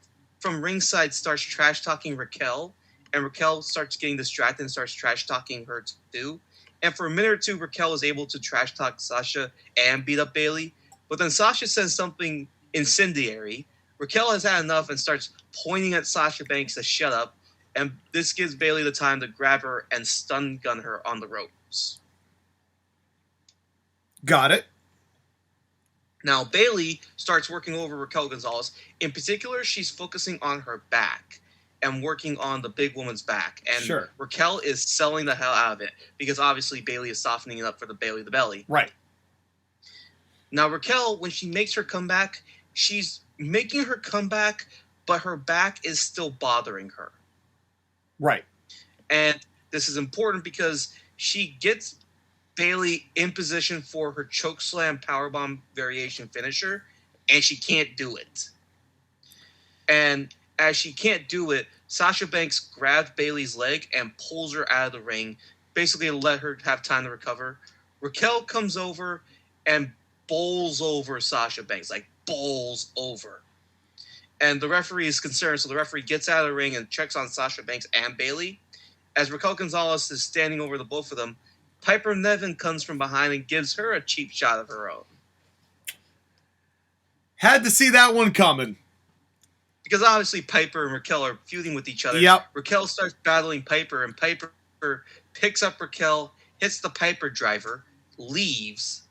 from ringside starts trash-talking Raquel, and Raquel starts getting distracted and starts trash-talking her too. And for a minute or two, Raquel is able to trash-talk Sasha and beat up Bayley, but then Sasha says something incendiary. Raquel has had enough and starts pointing at Sasha Banks to shut up, and this gives Bayley the time to grab her and stun gun her on the ropes. Got it. Now, Bayley starts working over Raquel Gonzalez. In particular, she's focusing on her back and working on the big woman's back. And Raquel is selling the hell out of it because obviously Bayley is softening it up for the Bayley the Belly. Right. Now, Raquel, when she makes her comeback, she's making her comeback, but her back is still bothering her. Right. And this is important because she gets Bayley in position for her chokeslam powerbomb variation finisher, and she can't do it. And as she can't do it, Sasha Banks grabs Bayley's leg and pulls her out of the ring, basically to let her have time to recover. Raquel comes over and bowls over Sasha Banks, like bowls over. And the referee is concerned, so the referee gets out of the ring and checks on Sasha Banks and Bayley. As Raquel Gonzalez is standing over the both of them, Piper Niven comes from behind and gives her a cheap shot of her own. Had to see that one coming. Because obviously Piper and Raquel are feuding with each other. Yep. Raquel starts battling Piper, and Piper picks up Raquel, hits the Piper driver, leaves.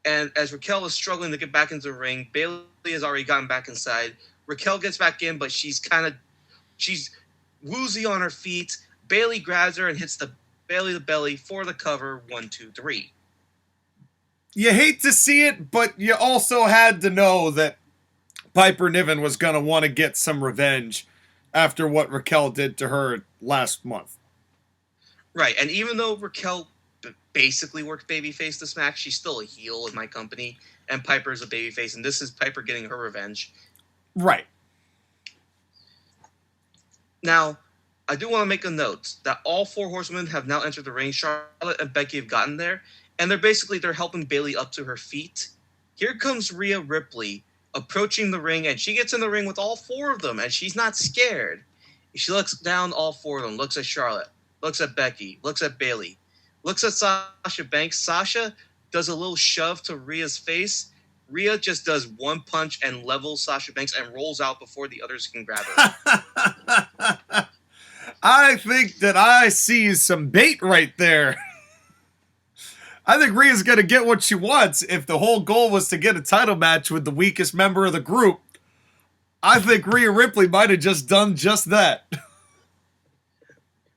And as Raquel is struggling to get back into the ring, Bayley has already gotten back inside. Raquel gets back in, but she's woozy on her feet. Bayley grabs her and hits the Bayley the belly for the cover. 1, 2, 3. You hate to see it, but you also had to know that Piper Niven was going to want to get some revenge after what Raquel did to her last month. Right, and even though Raquel basically worked babyface this match, she's still a heel in my company, and Piper's a babyface, and this is Piper getting her revenge. Right. Now, I do want to make a note that all 4 horsemen have now entered the ring. Charlotte and Becky have gotten there, and they're helping Bayley up to her feet. Here comes Rhea Ripley approaching the ring, and she gets in the ring with all 4 of them, and she's not scared. She looks down all 4 of them, looks at Charlotte, looks at Becky, looks at Bayley, looks at Sasha Banks. Sasha does a little shove to Rhea's face. Rhea just does one punch and levels Sasha Banks and rolls out before the others can grab her. I think that I see some bait right there. I think Rhea's going to get what she wants. If the whole goal was to get a title match with the weakest member of the group, I think Rhea Ripley might have just done just that.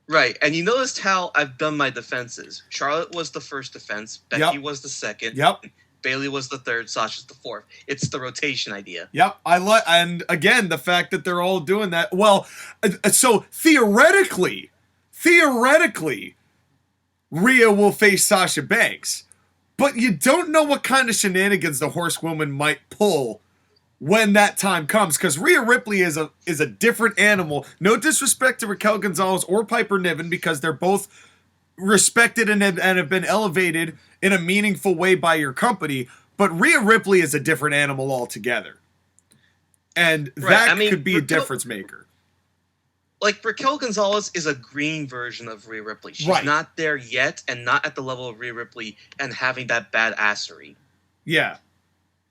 Right, and you noticed how I've done my defenses. Charlotte was the first defense, Becky was the second, Bayley was the third, Sasha's the fourth. It's the rotation idea. Yep, and again, the fact that they're all doing that. Well, so theoretically, Rhea will face Sasha Banks, but you don't know what kind of shenanigans the horsewoman might pull when that time comes, because Rhea Ripley is a different animal. No disrespect to Raquel Gonzalez or Piper Niven, because they're both respected and have been elevated in a meaningful way by your company, but Rhea Ripley is a different animal altogether. And that could be a difference maker. Like, Raquel Gonzalez is a green version of Rhea Ripley. She's not there yet, and not at the level of Rhea Ripley and having that badassery. Yeah.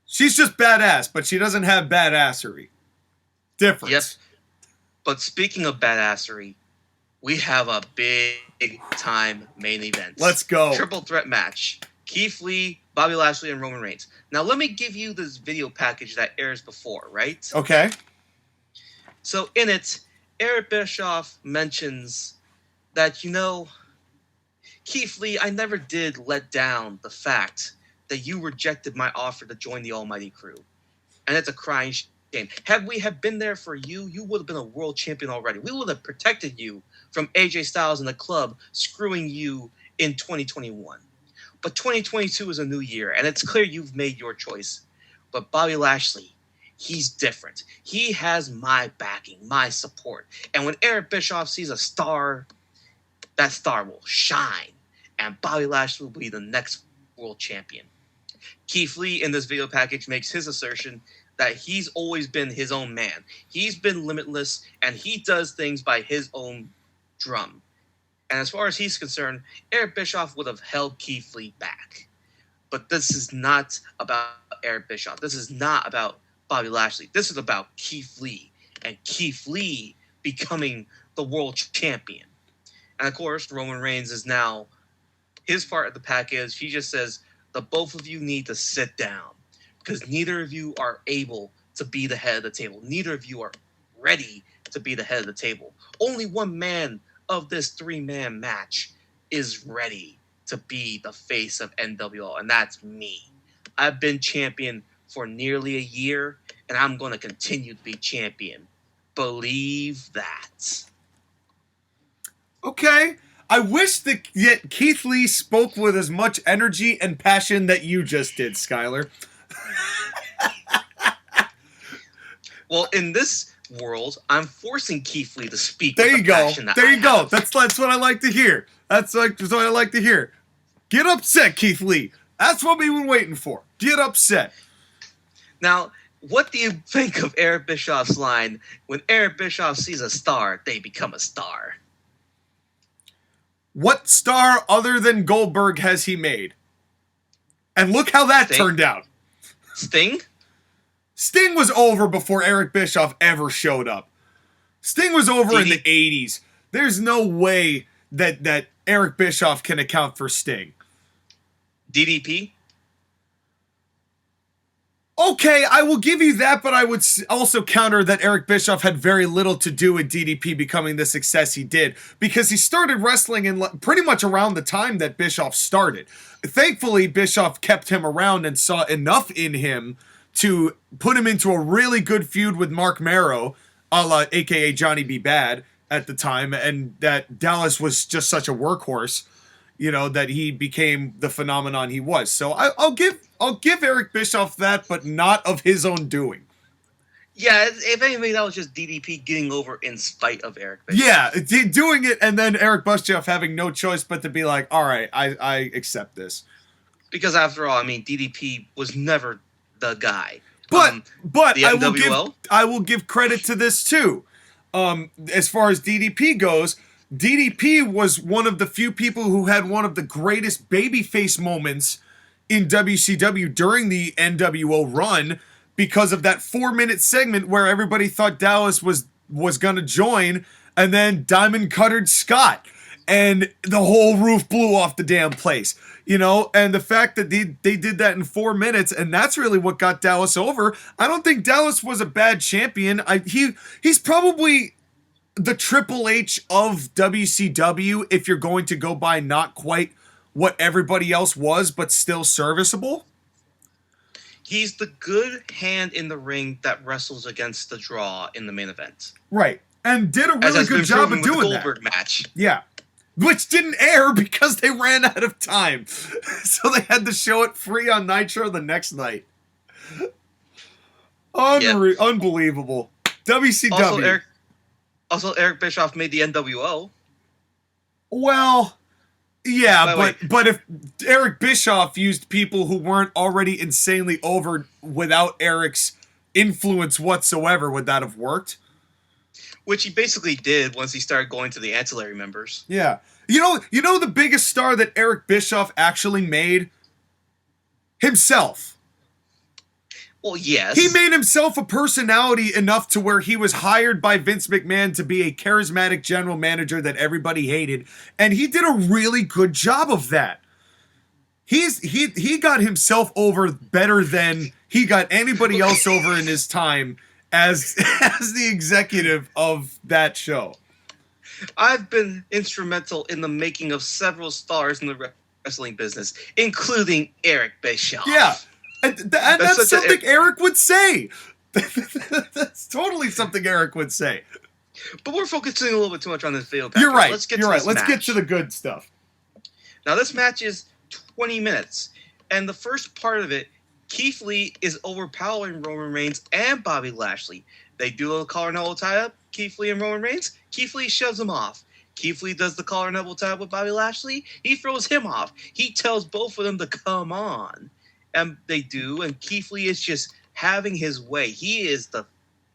She's just badass, but she doesn't have badassery. Difference. Yep. But speaking of badassery, we have a big-time main event. Let's go. Triple threat match. Keith Lee, Bobby Lashley, and Roman Reigns. Now, let me give you this video package that airs before, right? Okay. So, in it, Eric Bischoff mentions that, Keith Lee, I never did let down the fact that you rejected my offer to join the Almighty Crew. And it's a crying shame. Had we been there for you, you would have been a world champion already. We would have protected you from AJ Styles and the club screwing you in 2021. But 2022 is a new year, and it's clear you've made your choice. But Bobby Lashley, he's different. He has my backing, my support. And when Eric Bischoff sees a star, that star will shine. And Bobby Lashley will be the next world champion. Keith Lee in this video package makes his assertion that he's always been his own man. He's been limitless, and he does things by his own drum. And as far as he's concerned, Eric Bischoff would have held Keith Lee back. But this is not about Eric Bischoff. This is not about Bobby Lashley. This is about Keith Lee, and Keith Lee becoming the world champion. And of course, Roman Reigns is now, his part of the package, he just says, the both of you need to sit down, because neither of you are able to be the head of the table. Neither of you are ready to be the head of the table. Only one man of this 3-man match is ready to be the face of NWL, and that's me. I've been champion for nearly a year, and I'm going to continue to be champion. Believe that. Okay. I wish that Keith Lee spoke with as much energy and passion that you just did, Skylar. Well, in this world, I'm forcing Keith Lee to speak there with you the go. passion that There I you go. have. That's what I like to hear. That's what I like to hear. Get upset, Keith Lee. That's what we've been waiting for. Get upset. Now, What do you think of Eric Bischoff's line, when Eric Bischoff sees a star, they become a star? What star other than Goldberg has he made? And look how that turned out. Sting? Sting was over before Eric Bischoff ever showed up. Sting was over in the 80s. There's no way that Eric Bischoff can account for Sting. DDP? Okay, I will give you that, but I would also counter that Eric Bischoff had very little to do with DDP becoming the success he did, because he started wrestling in pretty much around the time that Bischoff started. Thankfully, Bischoff kept him around and saw enough in him to put him into a really good feud with Mark Marrow, aka Johnny B. Bad at the time, and that Dallas was just such a workhorse, that he became the phenomenon he was. So I'll give Eric Bischoff that, but not of his own doing. Yeah, if anything, that was just DDP getting over in spite of Eric Bischoff. Yeah, doing it, and then Eric Bischoff having no choice but to be like, all right, I accept this. Because after all, DDP was never the guy. But the NWL? I will give credit to this too. As far as DDP goes, DDP was one of the few people who had one of the greatest babyface moments in WCW during the NWO run, because of that 4-minute segment where everybody thought Dallas was going to join, and then Diamond Cuttered Scott, and the whole roof blew off the damn place. And the fact that they did that in 4 minutes, and that's really what got Dallas over. I don't think Dallas was a bad champion. He's probably the Triple H of WCW, if you're going to go by not quite what everybody else was, but still serviceable. He's the good hand in the ring that wrestles against the draw in the main event. Right. And did a really good job of doing that. Goldberg match. Yeah. Which didn't air because they ran out of time. So they had to show it free on Nitro the next night. Unbelievable. WCW. Also, Eric Bischoff made the NWO. Well, yeah, but if Eric Bischoff used people who weren't already insanely over without Eric's influence whatsoever, would that have worked? Which he basically did once he started going to the ancillary members. Yeah. You know the biggest star that Eric Bischoff actually made? Himself. Well, yes. He made himself a personality enough to where he was hired by Vince McMahon to be a charismatic general manager that everybody hated, and he did a really good job of that. He got himself over better than he got anybody else over in his time as the executive of that show. I've been instrumental in the making of several stars in the wrestling business, including Eric Bischoff. Yeah. And that's something Eric would say. That's totally something Eric would say. But we're focusing a little bit too much on this video package. You're right. Let's get to the good stuff. Now, this match is 20 minutes. And the first part of it, Keith Lee is overpowering Roman Reigns and Bobby Lashley. They do a little collar and elbow tie-up, Keith Lee and Roman Reigns. Keith Lee shoves him off. Keith Lee does the collar and elbow tie-up with Bobby Lashley. He throws him off. He tells both of them to come on. And they do, and Keith Lee is just having his way. He is the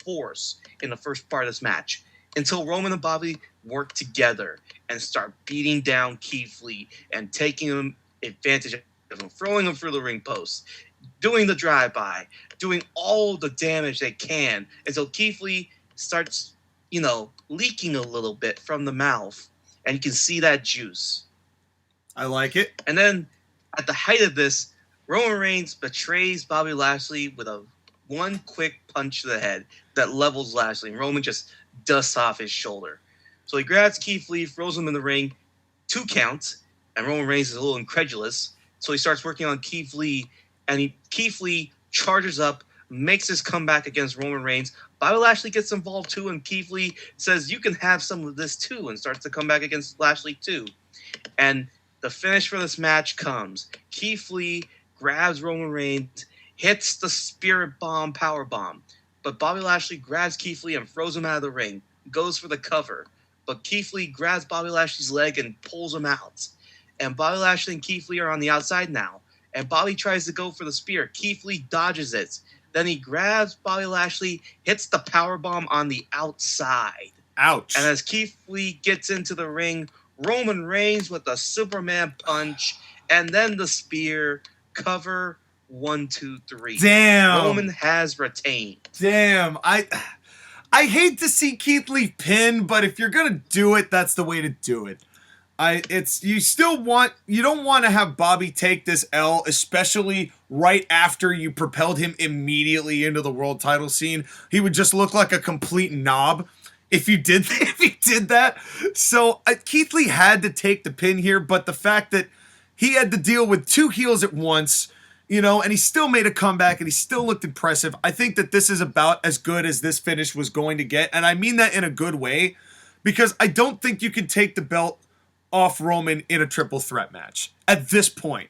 force in the first part of this match until Roman and Bobby work together and start beating down Keith Lee and taking him advantage of him, throwing him through the ring post, doing the drive-by, doing all the damage they can until Keith Lee starts, leaking a little bit from the mouth, and you can see that juice. I like it. And then at the height of this, Roman Reigns betrays Bobby Lashley with one quick punch to the head that levels Lashley, and Roman just dusts off his shoulder. So he grabs Keith Lee, throws him in the ring, 2 counts, and Roman Reigns is a little incredulous. So he starts working on Keith Lee, and Keith Lee charges up, makes his comeback against Roman Reigns. Bobby Lashley gets involved too, and Keith Lee says, "You can have some of this too," and starts to come back against Lashley too. And the finish for this match comes. Keith Lee grabs Roman Reigns, hits the Spirit Bomb power bomb. But Bobby Lashley grabs Keith Lee and throws him out of the ring, goes for the cover. But Keith Lee grabs Bobby Lashley's leg and pulls him out. And Bobby Lashley and Keith Lee are on the outside now. And Bobby tries to go for the spear. Keith Lee dodges it. Then he grabs Bobby Lashley, hits the powerbomb on the outside. Ouch. And as Keith Lee gets into the ring, Roman Reigns with the Superman punch, and then the spear. Cover 1, 2, 3. Damn. Roman has retained. Damn. I hate to see Keith Lee pin, but if you're gonna do it, that's the way to do it. You don't want to have Bobby take this L, especially right after you propelled him immediately into the world title scene. He would just look like a complete knob if you did that. So Keith Lee had to take the pin here, but the fact that he had to deal with two heels at once, and he still made a comeback and he still looked impressive. I think that this is about as good as this finish was going to get, and I mean that in a good way, because I don't think you can take the belt off Roman in a triple threat match at this point.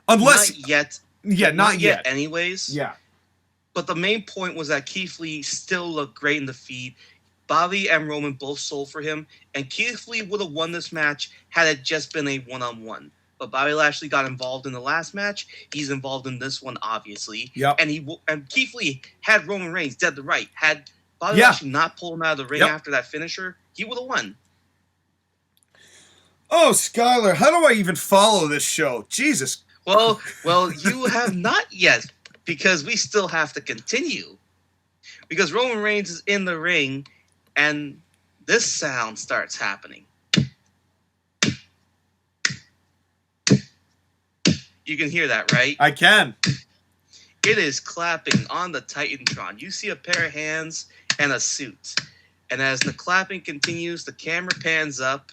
Unless... Not yet. Yeah, not yet. Anyways. Yeah. But the main point was that Keith Lee still looked great in the feed. Bobby and Roman both sold for him, and Keith Lee would have won this match had it just been a one-on-one. But Bobby Lashley got involved in the last match. He's involved in this one, obviously. Yep. And Keith Lee had Roman Reigns dead to right. Had Bobby Lashley not pulled him out of the ring after that finisher, he would have won. Oh, Skylar, how do I even follow this show? Jesus. Well, you have not yet, because we still have to continue. Because Roman Reigns is in the ring, and this sound starts happening. You can hear that, right? I can. It is clapping on the Titantron. You see a pair of hands and a suit. And as the clapping continues, the camera pans up,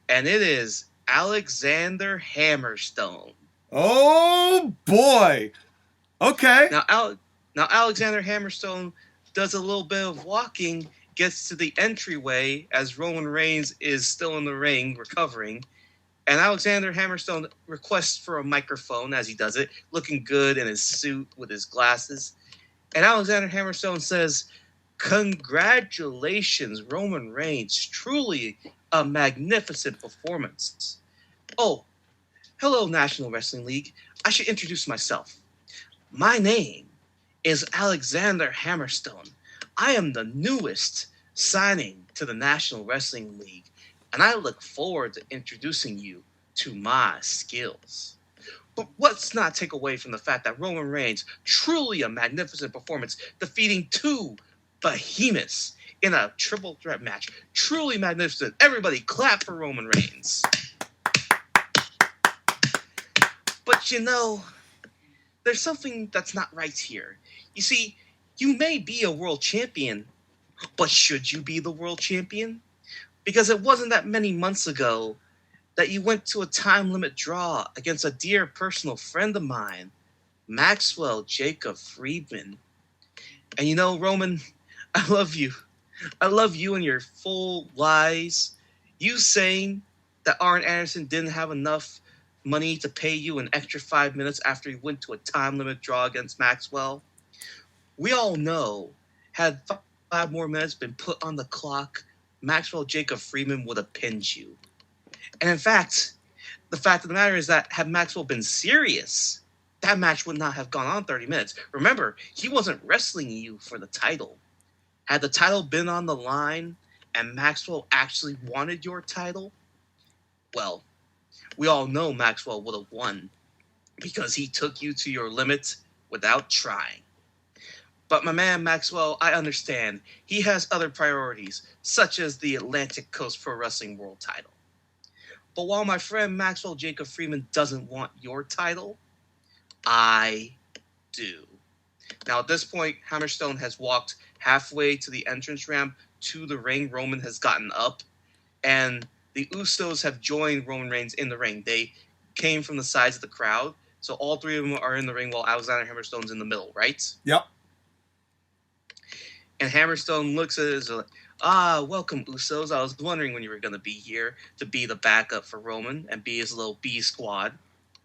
and it is Alexander Hammerstone. Oh, boy. Okay. Now Alexander Hammerstone does a little bit of walking, gets to the entryway as Roman Reigns is still in the ring recovering. And Alexander Hammerstone requests for a microphone as he does it, looking good in his suit with his glasses. And Alexander Hammerstone says, "Congratulations, Roman Reigns. Truly a magnificent performance. Oh, hello, National Wrestling League. I should introduce myself. My name is Alexander Hammerstone. I am the newest signing to the National Wrestling League, and I look forward to introducing you to my skills." But let's not take away from the fact that Roman Reigns, truly a magnificent performance, defeating two behemoths in a triple threat match. Truly magnificent. Everybody clap for Roman Reigns. But there's something that's not right here. You see, you may be a world champion, but should you be the world champion? Because it wasn't that many months ago that you went to a time limit draw against a dear personal friend of mine, Maxwell Jacob Friedman. And Roman, I love you. I love you and your full lies. You saying that Arn Anderson didn't have enough money to pay you an extra 5 minutes after he went to a time limit draw against Maxwell. We all know, had 5 more minutes been put on the clock, Maxwell Jacob Friedman would have pinned you. And in fact, the fact of the matter is that had Maxwell been serious, that match would not have gone on 30 minutes. Remember, he wasn't wrestling you for the title. Had the title been on the line and Maxwell actually wanted your title, well, we all know Maxwell would have won because he took you to your limit without trying. But my man Maxwell, I understand. He has other priorities, such as the Atlantic Coast Pro Wrestling World title. But while my friend Maxwell Jacob Friedman doesn't want your title, I do. Now, at this point, Hammerstone has walked halfway to the entrance ramp to the ring. Roman has gotten up, and the Usos have joined Roman Reigns in the ring. They came from the sides of the crowd, so all three of them are in the ring while Alexander Hammerstone's in the middle, right? Yep. And Hammerstone looks at it as welcome, Usos. I was wondering when you were going to be here to be the backup for Roman and be his little B squad.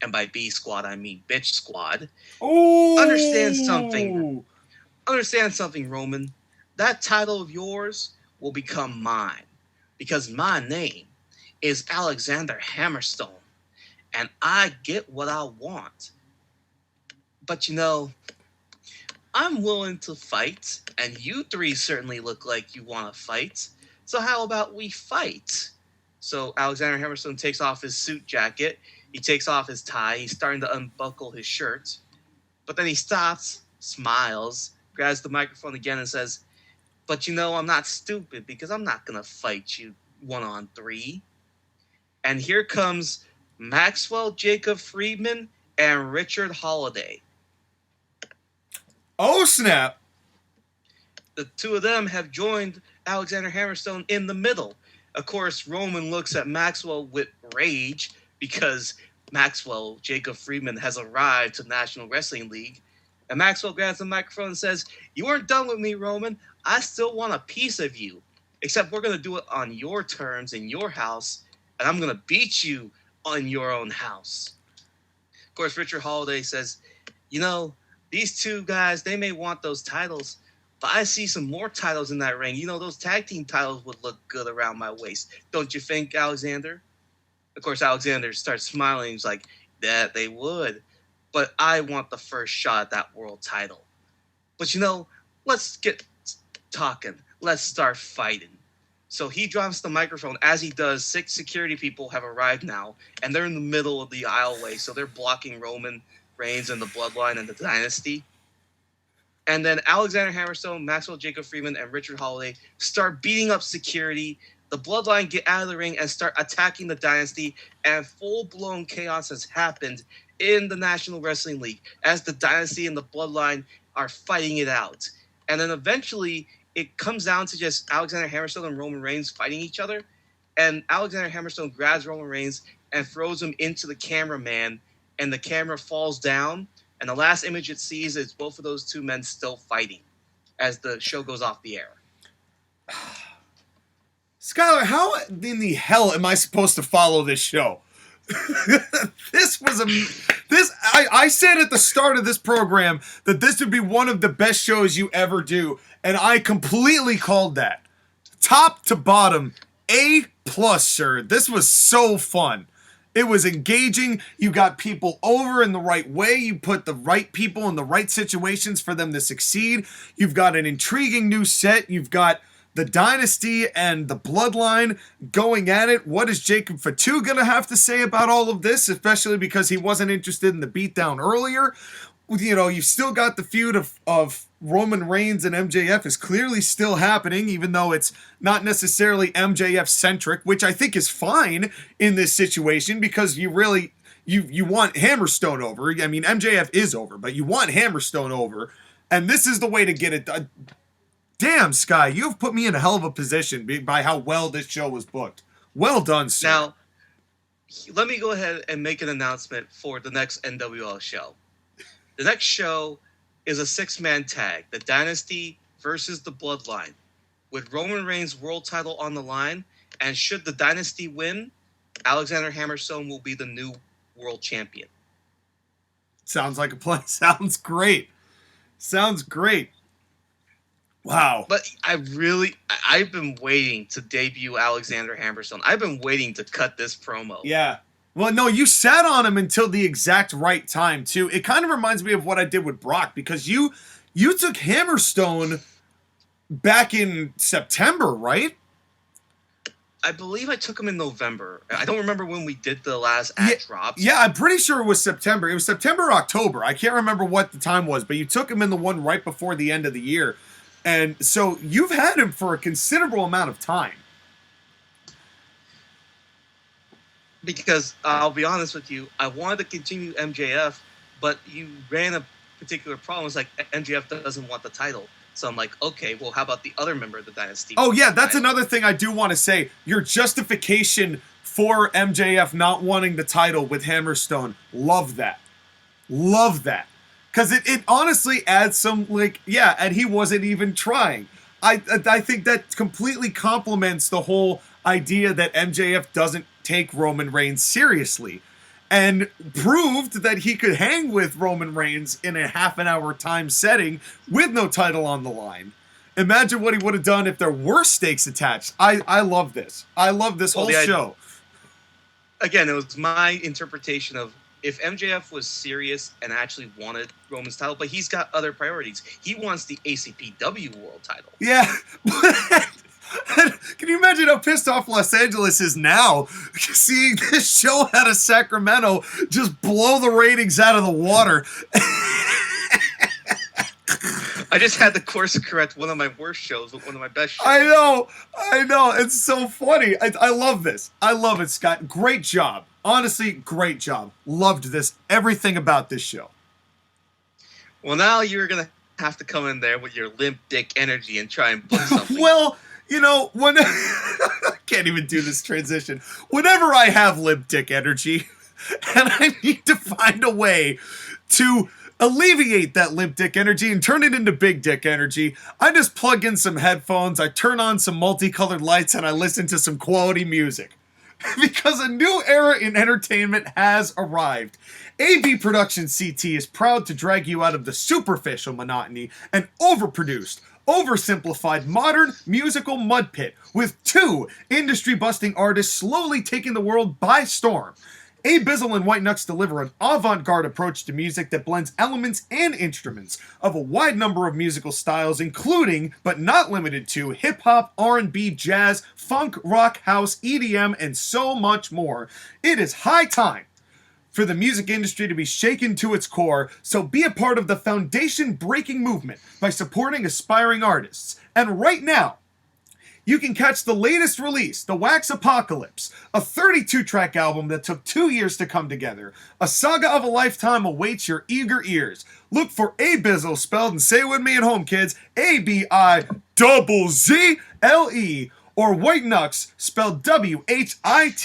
And by B squad, I mean bitch squad. Ooh. Understand something, Roman. That title of yours will become mine because my name is Alexander Hammerstone, and I get what I want. But I'm willing to fight, and you three certainly look like you want to fight. So how about we fight? So Alexander Hammerstone takes off his suit jacket. He takes off his tie. He's starting to unbuckle his shirt. But then he stops, smiles, grabs the microphone again and says, "But I'm not stupid because I'm not going to fight you 1-on-3. And here comes Maxwell Jacob Friedman and Richard Holiday. Oh, snap. The two of them have joined Alexander Hammerstone in the middle. Of course, Roman looks at Maxwell with rage because Maxwell Jacob Friedman has arrived to National Wrestling League. And Maxwell grabs the microphone and says, "You weren't done with me, Roman. I still want a piece of you. Except we're going to do it on your terms in your house, and I'm going to beat you on your own house." Of course, Richard Holiday says, these two guys, they may want those titles, but I see some more titles in that ring. Those tag team titles would look good around my waist. Don't you think, Alexander? Of course, Alexander starts smiling. He's like, "That they would. But I want the first shot at that world title. But let's get talking. Let's start fighting." So he drops the microphone. As he does, 6 security people have arrived now, and they're in the middle of the aisleway, so they're blocking Roman Reigns and the Bloodline and the Dynasty. And then Alexander Hammerstone, Maxwell Jacob Friedman, and Richard Holiday start beating up security. The Bloodline get out of the ring and start attacking the Dynasty, and full-blown chaos has happened in the National Wrestling League as the Dynasty and the Bloodline are fighting it out. And then eventually it comes down to just Alexander Hammerstone and Roman Reigns fighting each other. And Alexander Hammerstone grabs Roman Reigns and throws him into the cameraman, and the camera falls down. And the last image it sees is both of those two men still fighting as the show goes off the air. Skylar, how in the hell am I supposed to follow this show? I said at the start of this program that this would be one of the best shows you ever do, and I completely called that. Top to bottom, A+, sir. This was so fun. It was engaging. You got people over in the right way. You put the right people in the right situations for them to succeed. You've got an intriguing new set. You've got the Dynasty and the Bloodline going at it. What is Jacob Fatu going to have to say about all of this, especially because he wasn't interested in the beatdown earlier? You've still got the feud of Roman Reigns and MJF is clearly still happening, even though it's not necessarily MJF-centric, which I think is fine in this situation because you want Hammerstone over. I mean, MJF is over, but you want Hammerstone over, and this is the way to get it done. Damn, Sky, you've put me in a hell of a position by how well this show was booked. Well done, sir. Now, let me go ahead and make an announcement for the next NWL show. The next show is a 6-man tag, the Dynasty versus the Bloodline, with Roman Reigns' world title on the line, and should the Dynasty win, Alexander Hammerstone will be the new world champion. Sounds like a plan. Sounds great. Wow. But I've been waiting to debut Alexander Hammerstone. I've been waiting to cut this promo. Yeah. Well, no, you sat on him until the exact right time, too. It kind of reminds me of what I did with Brock, because you took Hammerstone back in September, right? I believe I took him in November. I don't remember when we did the last drops. Yeah, I'm pretty sure it was September. It was September or October. I can't remember what the time was, but you took him in the one right before the end of the year. And so you've had him for a considerable amount of time. Because I'll be honest with you, I wanted to continue MJF, but you ran a particular problem. It's like MJF doesn't want the title. So I'm like, okay, well, how about the other member of the Dynasty? Oh, yeah, that's another thing I do want to say. Your justification for MJF not wanting the title with Hammerstone, love that. Love that. Because it honestly adds some, and he wasn't even trying. I think that completely complements the whole idea that MJF doesn't take Roman Reigns seriously, and proved that he could hang with Roman Reigns in a half-an-hour time setting with no title on the line. Imagine what he would have done if there were stakes attached. I love this. I love this whole show. Again, it was my interpretation of if MJF was serious and actually wanted Roman's title, but he's got other priorities. He wants the ACPW world title. Yeah. Can you imagine how pissed off Los Angeles is now seeing this show out of Sacramento just blow the ratings out of the water? I just had to course correct one of my worst shows with one of my best shows. I know. It's so funny. I love this. I love it, Scott. Great job. Honestly, great job. Loved this. Everything about this show. Well, now you're going to have to come in there with your limp dick energy and try and book something. Well, you know, when I can't even do this transition. Whenever I have limp dick energy and I need to find a way to alleviate that limp dick energy and turn it into big dick energy, I just plug in some headphones, I turn on some multicolored lights, and I listen to some quality music. Because a new era in entertainment has arrived. AB Production CT is proud to drag you out of the superficial monotony and overproduced, oversimplified modern musical mud pit with two industry-busting artists slowly taking the world by storm. Abizzle and Knux deliver an avant-garde approach to music that blends elements and instruments of a wide number of musical styles, including, but not limited to, hip-hop, R&B, jazz, funk, rock, house, EDM, and so much more. It is high time for the music industry to be shaken to its core, so be a part of the foundation-breaking movement by supporting aspiring artists. And right now, you can catch the latest release, The Wax Apocalypse, a 32-track album that took 2 years to come together. A saga of a lifetime awaits your eager ears. Look for Abizzle, spelled, and say it with me at home, kids, Abizzle, or Knux, spelled White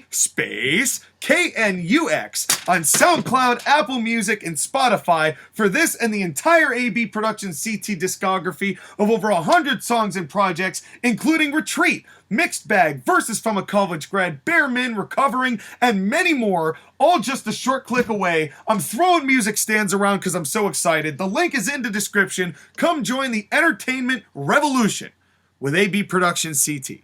space Knux, on SoundCloud, Apple Music, and Spotify for this and the entire AB Production CT discography of over 100 songs and projects, including Retreat, Mixed Bag, Verses from a College Grad, Bare Min, Recovering, and many more, all just a short click away. I'm throwing music stands around because I'm so excited. The link is in the description. Come join the entertainment revolution with AB Production CT.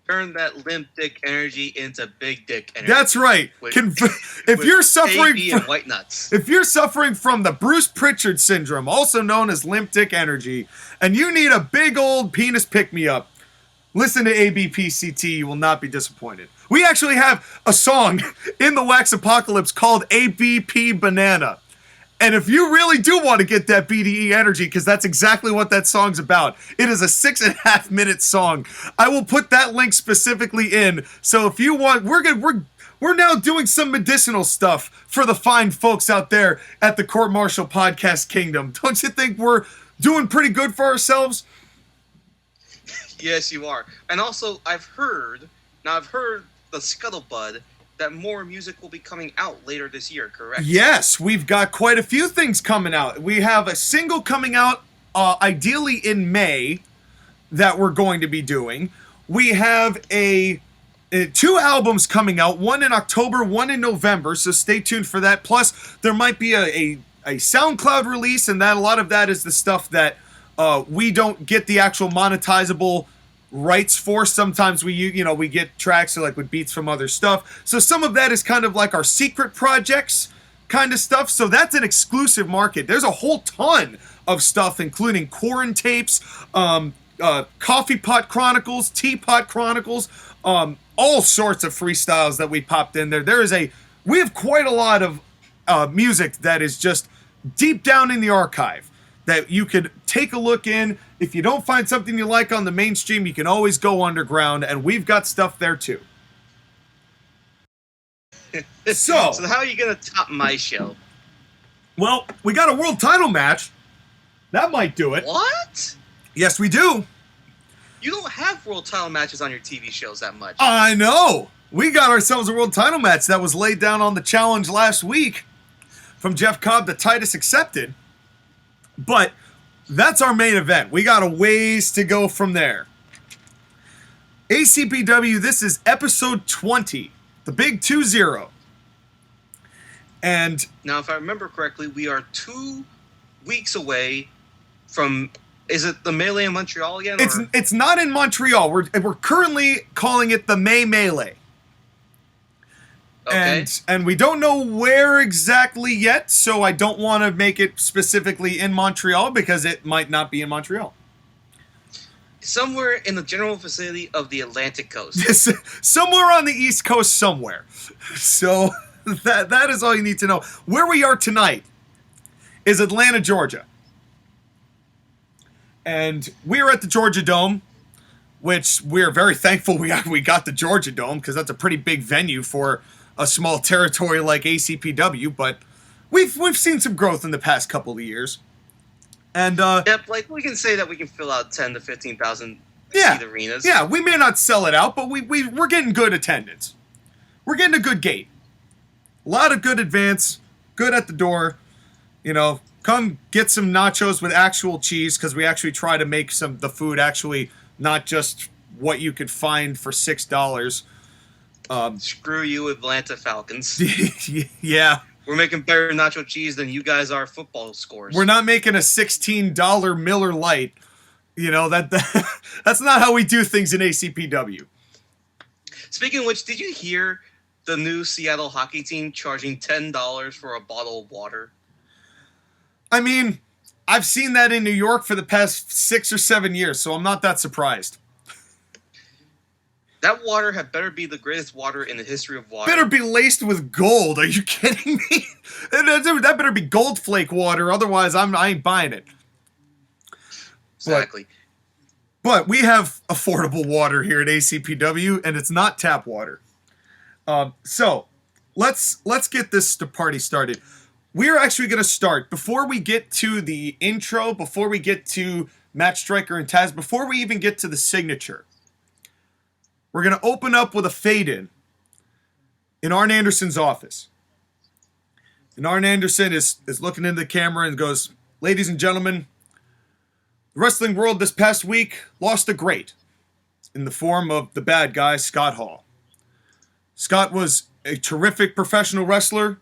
Turn that limp dick energy into big dick energy. That's right. If you're suffering and White Nuts. If you're suffering from the Bruce Pritchard syndrome, also known as limp dick energy, and you need a big old penis pick-me-up, listen to ABPCT. You will not be disappointed. We actually have a song in the Wax Apocalypse called ABP Banana. And if you really do want to get that BDE energy, because that's exactly what that song's about, it is a 6.5 minute song. I will put that link specifically in. So if you want, we're now doing some medicinal stuff for the fine folks out there at the Court Martial Podcast Kingdom. Don't you think we're doing pretty good for ourselves? Yes, you are. And also, I've heard the scuttlebutt that more music will be coming out later this year, correct? Yes, we've got quite a few things coming out. We have a single coming out, ideally in May, that we're going to be doing. We have two albums coming out, one in October, one in November, so stay tuned for that. Plus, there might be a SoundCloud release, and that a lot of that is the stuff that we don't get the actual monetizable rights for. Sometimes we get tracks like with beats from other stuff, so some of that is kind of like our secret projects kind of stuff, so that's an exclusive market. There's a whole ton of stuff, including Quarantapes, Coffee Pot Chronicles, Teapot Chronicles, all sorts of freestyles that we popped in there. We have quite a lot of music that is just deep down in the archive that you could take a look in. If you don't find something you like on the mainstream, you can always go underground, and we've got stuff there too. So how are you going to top my show? Well, we got a world title match. That might do it. What? Yes, we do. You don't have world title matches on your TV shows that much. I know. We got ourselves a world title match that was laid down on the challenge last week from Jeff Cobb that Titus accepted. But that's our main event. We got a ways to go from there. ACPW, this is episode 20, the big 2-0. And now, if I remember correctly, we are 2 weeks away from, is it the Melee in Montreal again? It's not in Montreal. We're currently calling it the May Melee. Okay. And we don't know where exactly yet, so I don't want to make it specifically in Montreal because it might not be in Montreal. Somewhere in the general vicinity of the Atlantic coast. Somewhere on the East Coast somewhere. So that is all you need to know. Where we are tonight is Atlanta, Georgia. And we're at the Georgia Dome, which we're very thankful we got the Georgia Dome because that's a pretty big venue for a small territory like ACPW, but we've seen some growth in the past couple of years. And yep, like we can say that we can fill out 10 to 15,000 seat arenas. Yeah, we may not sell it out, but we're getting good attendance. We're getting a good gate. A lot of good advance, good at the door. You know, come get some nachos with actual cheese because we actually try to make the food actually not just what you could find for $6. Screw you, Atlanta Falcons. Yeah. We're making better nacho cheese than you guys are football scores. We're not making a $16 Miller Lite. You know, that's not how we do things in ACPW. Speaking of which, did you hear the new Seattle hockey team charging $10 for a bottle of water? I mean, I've seen that in New York for the past 6 or 7 years, so I'm not that surprised. That water had better be the greatest water in the history of water. Better be laced with gold. Are you kidding me? That better be gold flake water. Otherwise, I ain't buying it. Exactly. But we have affordable water here at ACPW, and it's not tap water. So let's get this party started. We're actually going to start before we get to the intro, before we get to Matt Striker and Taz, before we even get to the signature. We're going to open up with a fade-in Arn Anderson's office. And Arn Anderson is looking into the camera and goes, "Ladies and gentlemen, the wrestling world this past week lost a great in the form of the bad guy, Scott Hall. Scott was a terrific professional wrestler,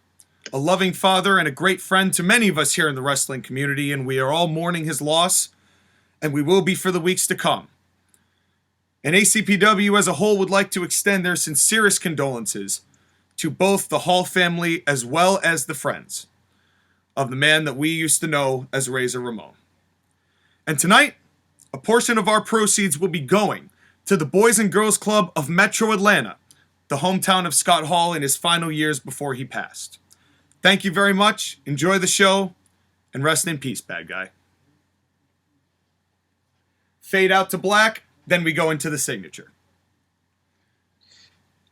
a loving father, and a great friend to many of us here in the wrestling community, and we are all mourning his loss, and we will be for the weeks to come. And ACPW as a whole would like to extend their sincerest condolences to both the Hall family as well as the friends of the man that we used to know as Razor Ramon. And tonight, a portion of our proceeds will be going to the Boys and Girls Club of Metro Atlanta, the hometown of Scott Hall in his final years before he passed. Thank you very much. Enjoy the show, and rest in peace, bad guy." Fade out to black. Then we go into the signature.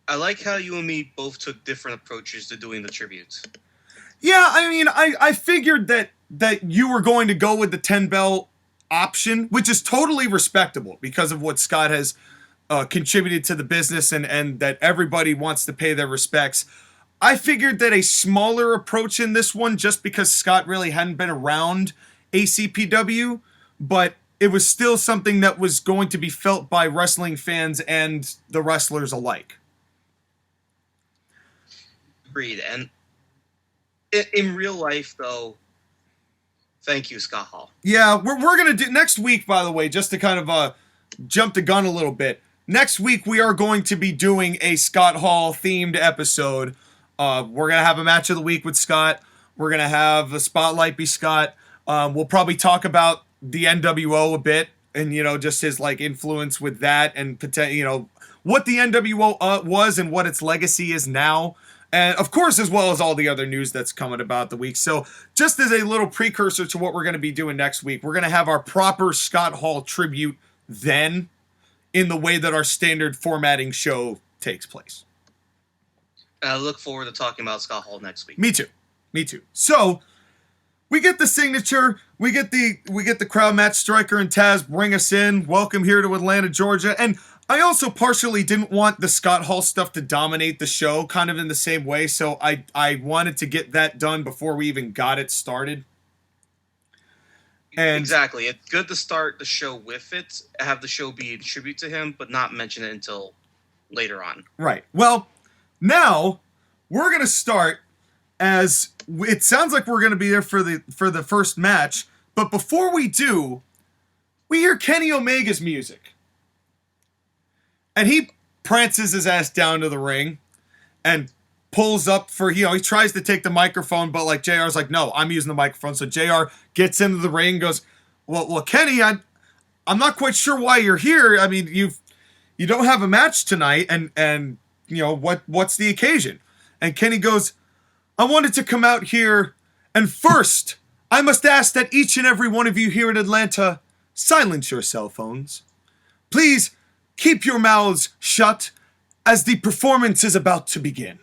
I like how you and me both took different approaches to doing the tributes. Yeah, I mean, I figured that you were going to go with the 10 bell option, which is totally respectable because of what Scott has contributed to the business and that everybody wants to pay their respects. I figured that a smaller approach in this one, just because Scott really hadn't been around ACPW, but it was still something that was going to be felt by wrestling fans and the wrestlers alike. Agreed. And in real life, though, thank you, Scott Hall. Yeah, we're going to do next week, by the way, just to kind of jump the gun a little bit. Next week, we are going to be doing a Scott Hall themed episode. We're going to have a match of the week with Scott. We're going to have a spotlight be Scott. We'll probably talk about the NWO a bit and, you know, just his like influence with that and, you know, what the NWO was and what its legacy is now. And of course, as well as all the other news that's coming about the week. So just as a little precursor to what we're going to be doing next week, we're going to have our proper Scott Hall tribute then in the way that our standard formatting show takes place. I look forward to talking about Scott Hall next week. Me too. So we get the signature, we get the crowd. Matt Striker and Taz bring us in. Welcome here to Atlanta, Georgia. And I also partially didn't want the Scott Hall stuff to dominate the show, kind of in the same way. So I wanted to get that done before we even got it started. And exactly. It's good to start the show with it, have the show be a tribute to him, but not mention it until later on. Right. Well, now we're going to start as it sounds like we're going to be there for the first match. But before we do, we hear Kenny Omega's music. And he prances his ass down to the ring and pulls up for, he tries to take the microphone, but like JR's like, no, I'm using the microphone. So JR gets into the ring and goes, well, Kenny, I'm not quite sure why you're here. I mean, you don't have a match tonight, and what's the occasion? And Kenny goes, I wanted to come out here, and first, I must ask that each and every one of you here in Atlanta silence your cell phones. Please keep your mouths shut as the performance is about to begin.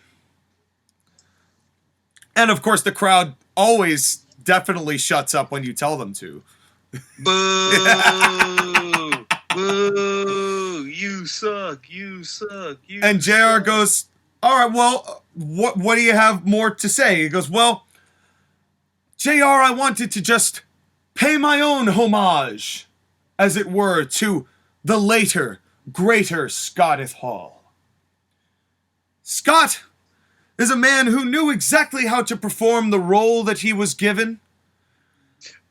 And of course, the crowd always definitely shuts up when you tell them to. Boo! Boo! You suck! You suck! And JR goes, all right, well, what do you have more to say? He goes, well, JR, I wanted to just pay my own homage, as it were, to the later, greater Scotteth Hall. Scott is a man who knew exactly how to perform the role that he was given.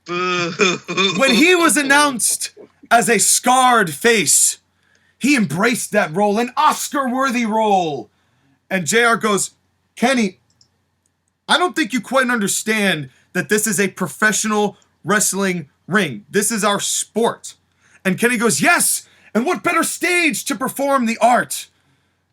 Boo! When he was announced as a scarred face, he embraced that role, an Oscar-worthy role. And JR goes, Kenny, I don't think you quite understand that this is a professional wrestling ring. This is our sport. And Kenny goes, yes, and what better stage to perform the art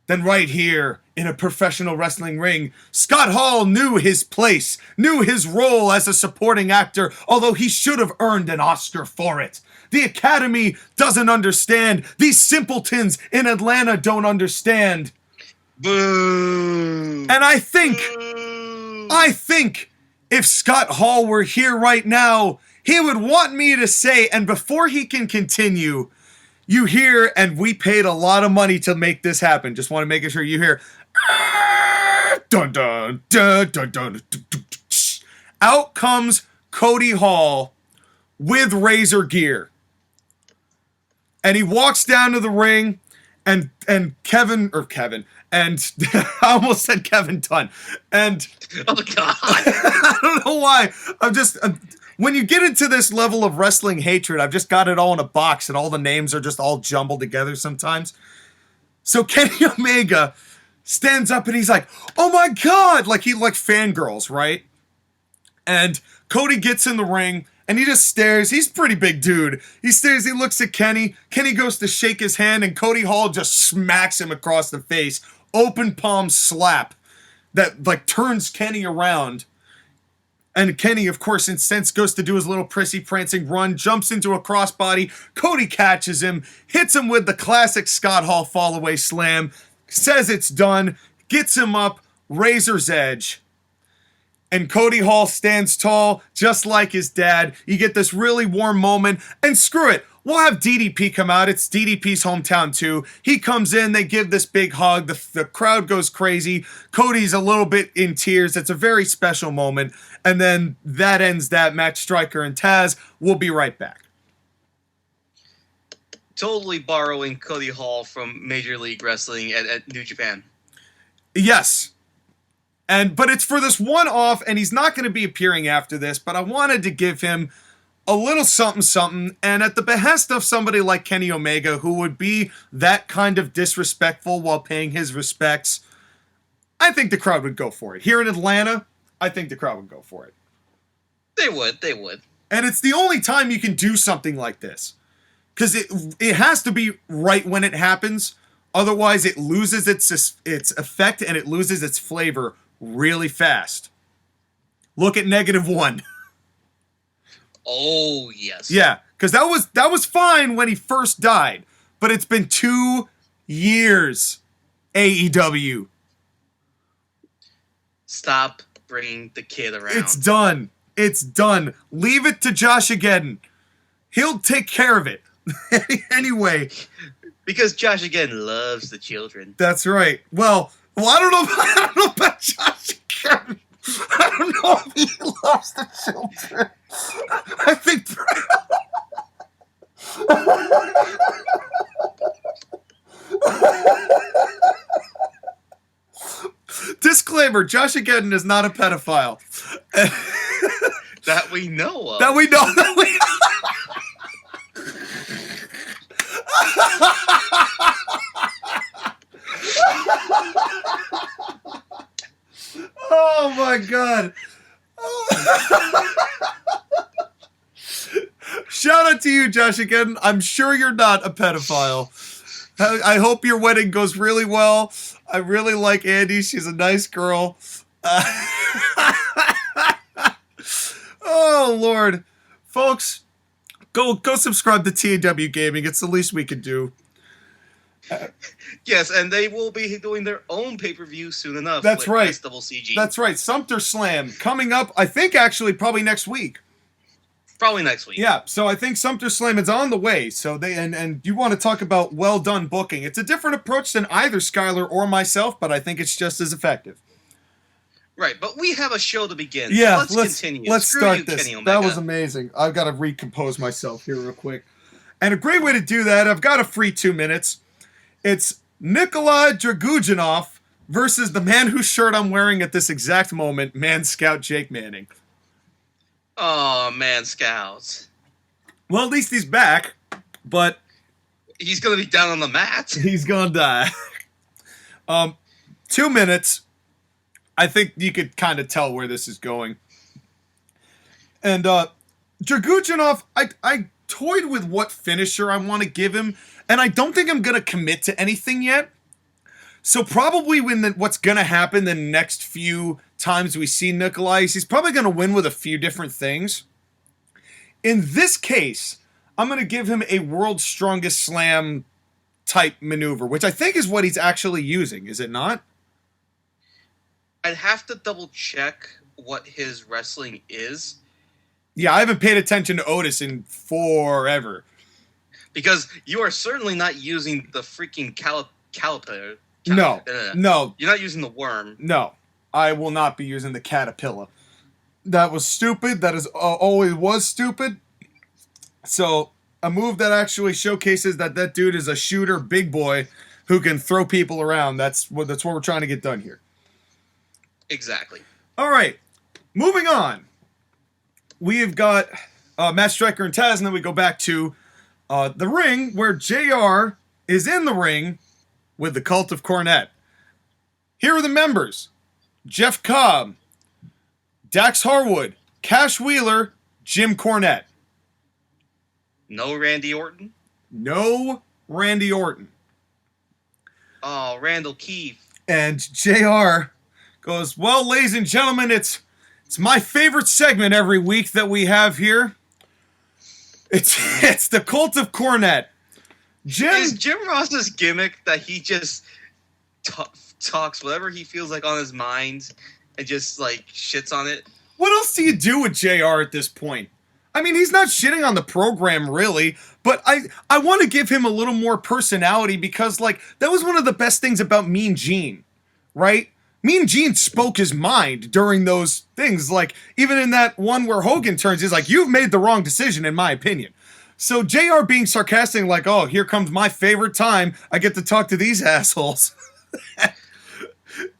than right here in a professional wrestling ring? Scott Hall knew his place, knew his role as a supporting actor, although he should have earned an Oscar for it. The Academy doesn't understand. These simpletons in Atlanta don't understand. Boo! And I think if Scott Hall were here right now, he would want me to say, and before he can continue, you hear, and we paid a lot of money to make this happen. Just want to make sure you hear, dun dun dun dun dun. Out comes Cody Hall with razor gear. And he walks down to the ring, and Kevin, and I almost said Kevin Dunn. And oh God, I don't know why. When you get into this level of wrestling hatred, I've just got it all in a box, and all the names are just all jumbled together sometimes. So Kenny Omega stands up and he's like, oh my God, like he fangirls, right? And Cody gets in the ring and he just stares. He's a pretty big dude. He stares, he looks at Kenny. Kenny goes to shake his hand and Cody Hall just smacks him across the face. Open palm slap that like turns Kenny around. And Kenny, of course, in sense, goes to do his little prissy prancing run, jumps into a crossbody. Cody catches him, hits him with the classic Scott Hall fallaway slam, says it's done, gets him up, razor's edge. And Cody Hall stands tall, just like his dad. You get this really warm moment, and screw it. We'll have DDP come out. It's DDP's hometown, too. He comes in. They give this big hug. The crowd goes crazy. Cody's a little bit in tears. It's a very special moment. And then that ends that match. Stryker and Taz. We'll be right back. Totally borrowing Cody Hall from Major League Wrestling at New Japan. Yes. But it's for this one-off, and he's not going to be appearing after this, but I wanted to give him a little something, and at the behest of somebody like Kenny Omega, who would be that kind of disrespectful while paying his respects, I think the crowd would go for it. Here in Atlanta, I think the crowd would go for it. They would. And it's the only time you can do something like this. Because it has to be right when it happens, otherwise it loses its effect and it loses its flavor really fast. Look at -1. Oh, yes. Yeah, because that was fine when he first died, but it's been 2 years, AEW. Stop bringing the kid around. It's done. It's done. Leave it to Josh again. He'll take care of it. Anyway. Because Josh again loves the children. That's right. Well, I don't know about Josh again. I don't know if he loves the children. I think. Disclaimer: Josh Again is not a pedophile. That we know of. That we know. my God. Shout out to you, Josh, again. I'm sure you're not a pedophile. I hope your wedding goes really well. I really like Andy. She's a nice girl. Oh, Lord. Folks, go subscribe to TAW Gaming. It's the least we can do. Yes, and they will be doing their own pay-per-view soon enough. That's right. SCCG. That's right. Sumter Slam coming up, I think, actually, probably next week. Probably next week. Yeah, so I think Sumter Slam is on the way. So they and you want to talk about well done booking. It's a different approach than either Skylar or myself, but I think it's just as effective. Right, but we have a show to begin. Yeah, so let's continue. Let's Screw start you, this. Kenny Omega. That was amazing. I've got to recompose myself here real quick. And a great way to do that, I've got a free 2 minutes. It's Nikolai Dragunov versus the man whose shirt I'm wearing at this exact moment, Man Scout Jake Manning. Oh, Man Scouts. Well, at least he's back, but He's going to be down on the mat. he's gonna die. 2 minutes. I think you could kind of tell where this is going. And Dragunov, I toyed with what finisher I want to give him, and I don't think I'm gonna commit to anything yet. So probably what's gonna happen the next few times we see Nikolai, he's probably gonna win with a few different things. In this case, I'm gonna give him a World's Strongest Slam type maneuver, which I think is what he's actually using, is it not? I'd have to double check what his wrestling is. Yeah, I haven't paid attention to Otis in forever. Because you are certainly not using the freaking caliper. No. You're not using the worm. No, I will not be using the caterpillar. That was stupid. That is always was stupid. So, a move that actually showcases that dude is a shooter big boy who can throw people around. That's what we're trying to get done here. Exactly. All right, moving on. We've got Matt Striker and Taz, and then we go back to the ring where JR is in the ring with the Cult of Cornette. Here are the members: Jeff Cobb, Dax Harwood, Cash Wheeler, Jim Cornette. No Randy Orton? No Randy Orton. Oh, Randall Keefe. And JR goes, well, ladies and gentlemen, it's my favorite segment every week that we have here. It's the Cult of Cornette. Is Jim Ross's gimmick that he just talks whatever he feels like on his mind and just like shits on it? What else do you do with JR at this point? I mean, he's not shitting on the program really, but I want to give him a little more personality because like that was one of the best things about Mean Gene, right? Mean Gene spoke his mind during those things. Like, even in that one where Hogan turns, he's like, you've made the wrong decision, in my opinion. So JR being sarcastic, like, oh, here comes my favorite time. I get to talk to these assholes.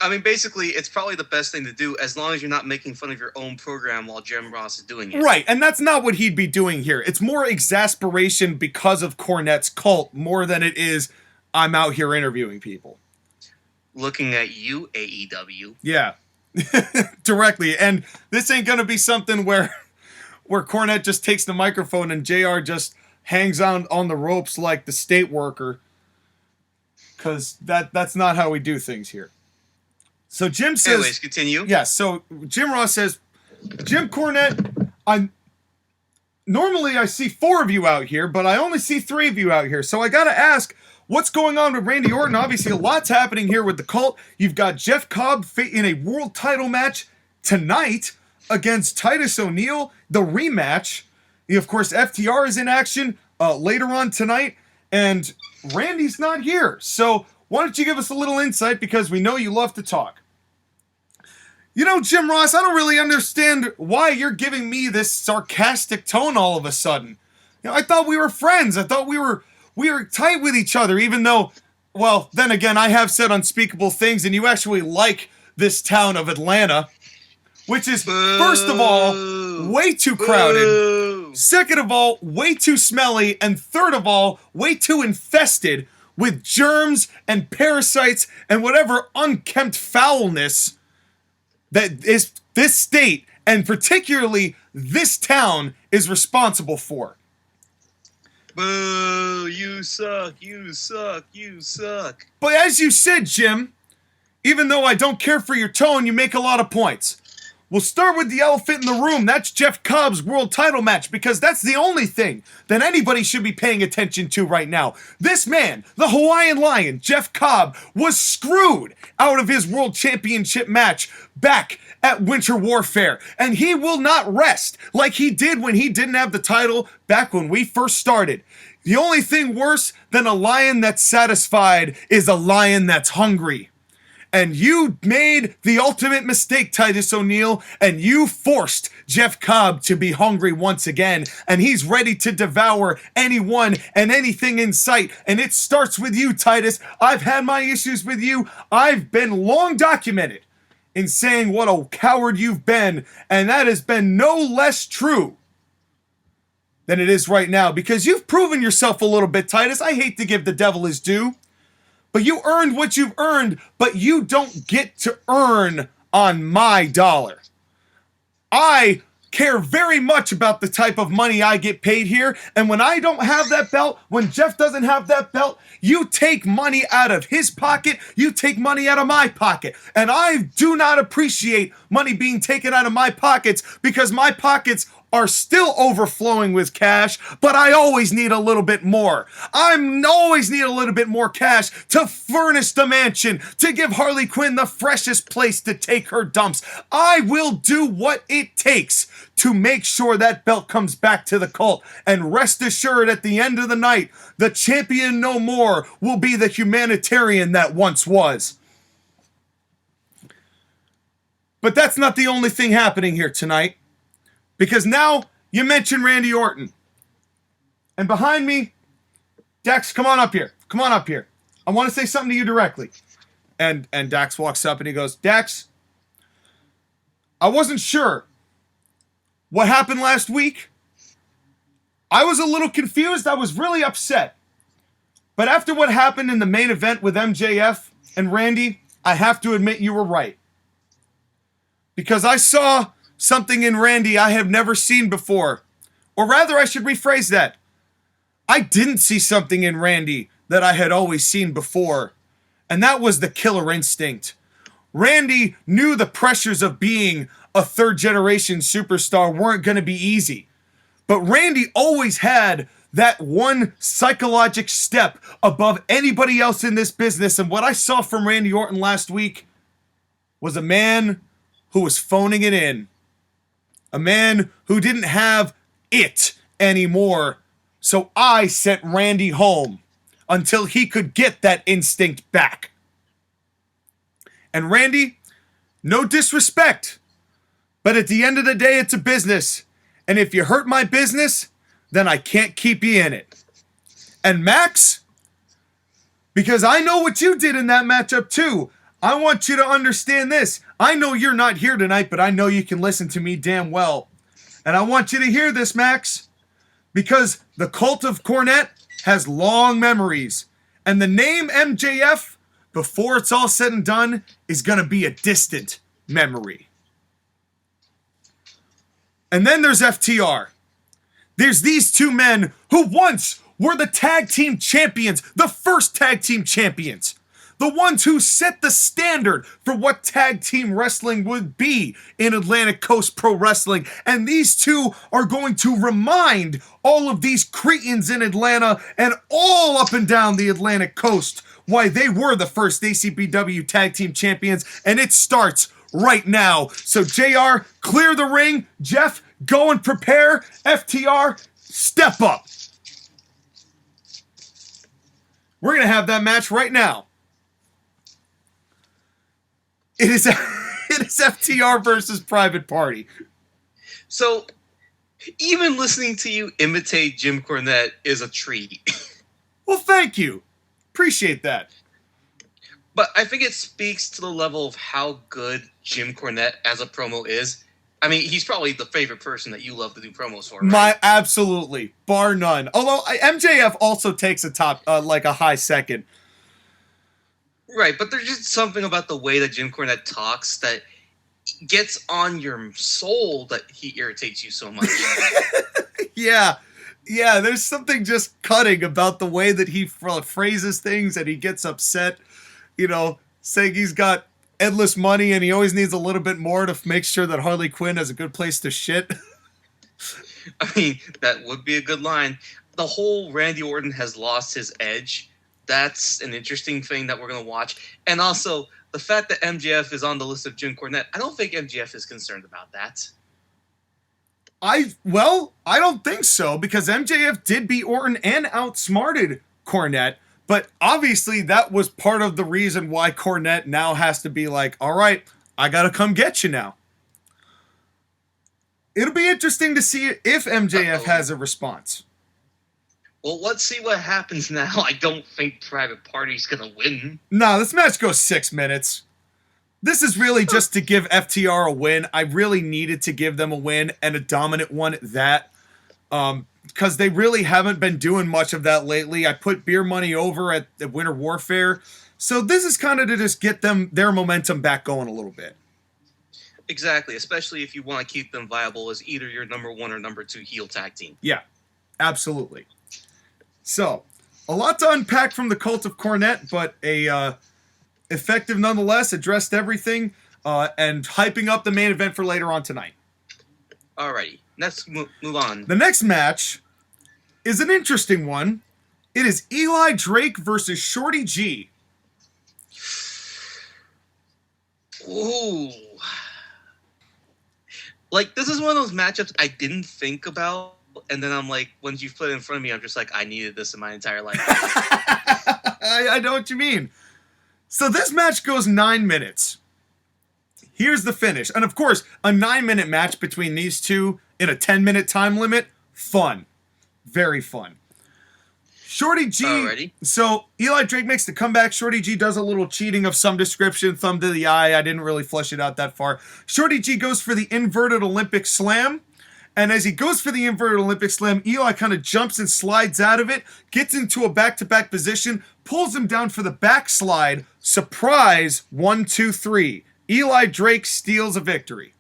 I mean, basically, it's probably the best thing to do as long as you're not making fun of your own program while Jim Ross is doing it. Right, and that's not what he'd be doing here. It's more exasperation because of Cornette's cult more than it is I'm out here interviewing people. Looking at you, AEW. Yeah, directly. And this ain't going to be something where Cornette just takes the microphone and JR just hangs on the ropes like the state worker. Because that's not how we do things here. So Jim says... Anyways, continue. Yeah, so Jim Ross says, Jim Cornette, normally I see 4 of you out here, but I only see 3 of you out here. So I got to ask... what's going on with Randy Orton? Obviously, a lot's happening here with the Cult. You've got Jeff Cobb in a world title match tonight against Titus O'Neil, the rematch. Of course, FTR is in action later on tonight, and Randy's not here. So why don't you give us a little insight, because we know you love to talk. You know, Jim Ross, I don't really understand why you're giving me this sarcastic tone all of a sudden. You know, I thought we were friends. I thought we were tight with each other, even though, well, then again, I have said unspeakable things, and you actually like this town of Atlanta, which is, first of all, way too crowded, second of all, way too smelly, and third of all, way too infested with germs and parasites and whatever unkempt foulness that this state, and particularly this town, is responsible for. Boo, you suck, you suck, you suck. But as you said, Jim, even though I don't care for your tone, you make a lot of points. We'll start with the elephant in the room. That's Jeff Cobb's world title match, because that's the only thing that anybody should be paying attention to right now. This man, the Hawaiian Lion, Jeff Cobb, was screwed out of his world championship match back at Winter Warfare, and he will not rest like he did when he didn't have the title back when we first started. The only thing worse than a lion that's satisfied is a lion that's hungry. And you made the ultimate mistake, Titus O'Neil, and you forced Jeff Cobb to be hungry once again, and he's ready to devour anyone and anything in sight, and it starts with you, Titus. I've had my issues with you. I've been long documented in saying what a coward you've been, and that has been no less true than it is right now, because you've proven yourself a little bit, Titus. I hate to give the devil his due, but you earned what you've earned, but you don't get to earn on my dollar. I care very much about the type of money I get paid here, and when I don't have that belt, when Jeff doesn't have that belt, you take money out of his pocket, you take money out of my pocket, and I do not appreciate money being taken out of my pockets, because my pockets are still overflowing with cash, but I always need a little bit more. I always need a little bit more cash to furnish the mansion, to give Harley Quinn the freshest place to take her dumps. I will do what it takes to make sure that belt comes back to the cult. And rest assured, at the end of the night, the champion no more will be the humanitarian that once was. But that's not the only thing happening here tonight. Because now you mentioned Randy Orton. And behind me, Dax, come on up here. Come on up here. I want to say something to you directly. And Dax walks up and he goes, Dax, I wasn't sure what happened last week. I was a little confused. I was really upset. But after what happened in the main event with MJF and Randy, I have to admit you were right. Because I saw something in Randy I have never seen before. Or rather, I should rephrase that. I didn't see something in Randy that I had always seen before. And that was the killer instinct. Randy knew the pressures of being a third-generation superstar weren't going to be easy. But Randy always had that one psychological step above anybody else in this business. And what I saw from Randy Orton last week was a man who was phoning it in. A man who didn't have it anymore. So I sent Randy home until he could get that instinct back. And Randy, no disrespect, but at the end of the day, it's a business. And if you hurt my business, then I can't keep you in it. And Max, because I know what you did in that matchup too. I want you to understand this. I know you're not here tonight, but I know you can listen to me damn well. And I want you to hear this, Max, because the cult of Cornette has long memories. And the name MJF, before it's all said and done, is going to be a distant memory. And then there's FTR. There's these two men who once were the tag team champions, the first tag team champions. The ones who set the standard for what tag team wrestling would be in Atlantic Coast Pro Wrestling. And these two are going to remind all of these cretins in Atlanta and all up and down the Atlantic Coast why they were the first ACPW tag team champions. And it starts right now. So JR, clear the ring. Jeff, go and prepare. FTR, step up. We're going to have that match right now. It is FTR versus Private Party. So, even listening to you imitate Jim Cornette is a treat. Well, thank you. Appreciate that. But I think it speaks to the level of how good Jim Cornette as a promo is. I mean, he's probably the favorite person that you love to do promos for, right? Absolutely, bar none. Although MJF also takes a high second. Right, but there's just something about the way that Jim Cornette talks that gets on your soul that he irritates you so much. Yeah. Yeah, there's something just cutting about the way that he phrases things, and he gets upset, saying he's got endless money and he always needs a little bit more to make sure that Harley Quinn has a good place to shit. I mean, that would be a good line. The whole Randy Orton has lost his edge. That's an interesting thing that we're going to watch. And also, the fact that MJF is on the list of Jim Cornette, I don't think MJF is concerned about that. I don't think so, because MJF did beat Orton and outsmarted Cornette, but obviously that was part of the reason why Cornette now has to be like, all right, I gotta come get you now. It'll be interesting to see if MJF has a response. Well, let's see what happens now. I don't think Private Party's gonna win. No, this match goes 6 minutes. This is really just to give FTR a win. I really needed to give them a win, and a dominant one at that. Because they really haven't been doing much of that lately. I put beer money over at the Winter Warfare. So this is kind of to just get their momentum back going a little bit. Exactly, especially if you want to keep them viable as either your number 1 or number 2 heel tag team. Yeah, absolutely. So, a lot to unpack from the Cult of Cornette, but effective nonetheless, addressed everything, and hyping up the main event for later on tonight. Alrighty, let's move on. The next match is an interesting one. It is Eli Drake versus Shorty G. Ooh. Like, this is one of those matchups I didn't think about, and then I'm like, once you put it in front of me, I'm just like, I needed this in my entire life. I know what you mean. So this match goes 9 minutes. Here's the finish. And of course, a 9-minute match between these two in a 10-minute time limit, fun. Very fun. Shorty G. Alrighty. So Eli Drake makes the comeback. Shorty G does a little cheating of some description. Thumb to the eye. I didn't really flesh it out that far. Shorty G goes for the inverted Olympic slam. And as he goes for the inverted Olympic slam, Eli kind of jumps and slides out of it, gets into a back-to-back position, pulls him down for the backslide. Surprise, 1, 2, 3. Eli Drake steals a victory.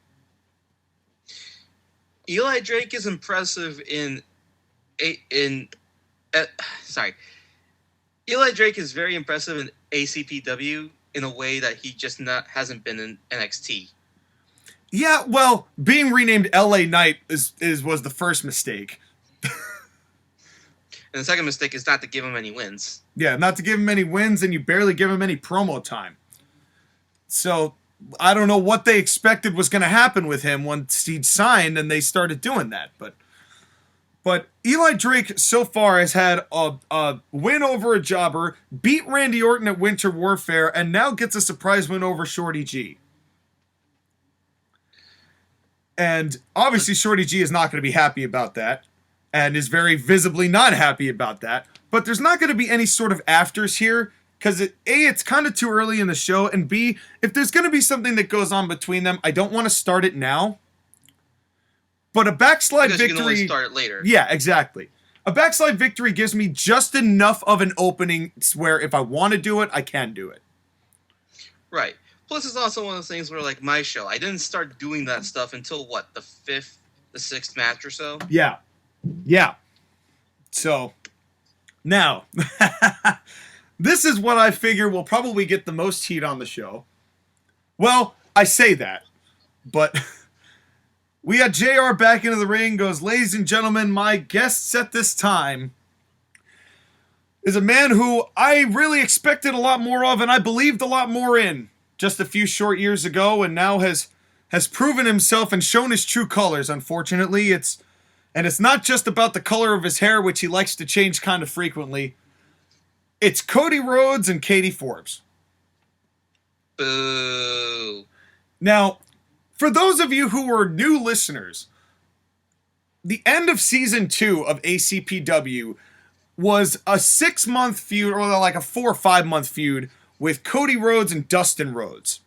Eli Drake is impressive Eli Drake is very impressive in ACPW in a way that he just hasn't been in NXT. Yeah, well, being renamed LA Knight was the first mistake. And the second mistake is not to give him any wins. Yeah, not to give him any wins, and you barely give him any promo time. So, I don't know what they expected was going to happen with him once he'd signed and they started doing that. But Eli Drake so far has had a win over a jobber, beat Randy Orton at Winter Warfare, and now gets a surprise win over Shorty G. And obviously Shorty G is not going to be happy about that, and is very visibly not happy about that. But there's not going to be any sort of afters here, because it's kind of too early in the show, and B, if there's going to be something that goes on between them, I don't want to start it now. But a backslide victory... You can only start it later. Yeah, exactly. A backslide victory gives me just enough of an opening where if I want to do it, I can do it. Right. Plus, it's also one of those things where, like, my show, I didn't start doing that stuff until, what, the 6th match or so? Yeah. Yeah. So, now, this is what I figure will probably get the most heat on the show. Well, I say that, but we got JR back into the ring, goes, ladies and gentlemen, my guests at this time is a man who I really expected a lot more of and I believed a lot more in just a few short years ago, and now has proven himself and shown his true colors. Unfortunately, it's not just about the color of his hair, which he likes to change kind of frequently. It's Cody Rhodes and Katie Forbes. Boo. Now, for those of you who are new listeners, the end of season 2 of ACPW was a 6-month feud, or like a 4 or 5 month feud with Cody Rhodes and Dustin Rhodes.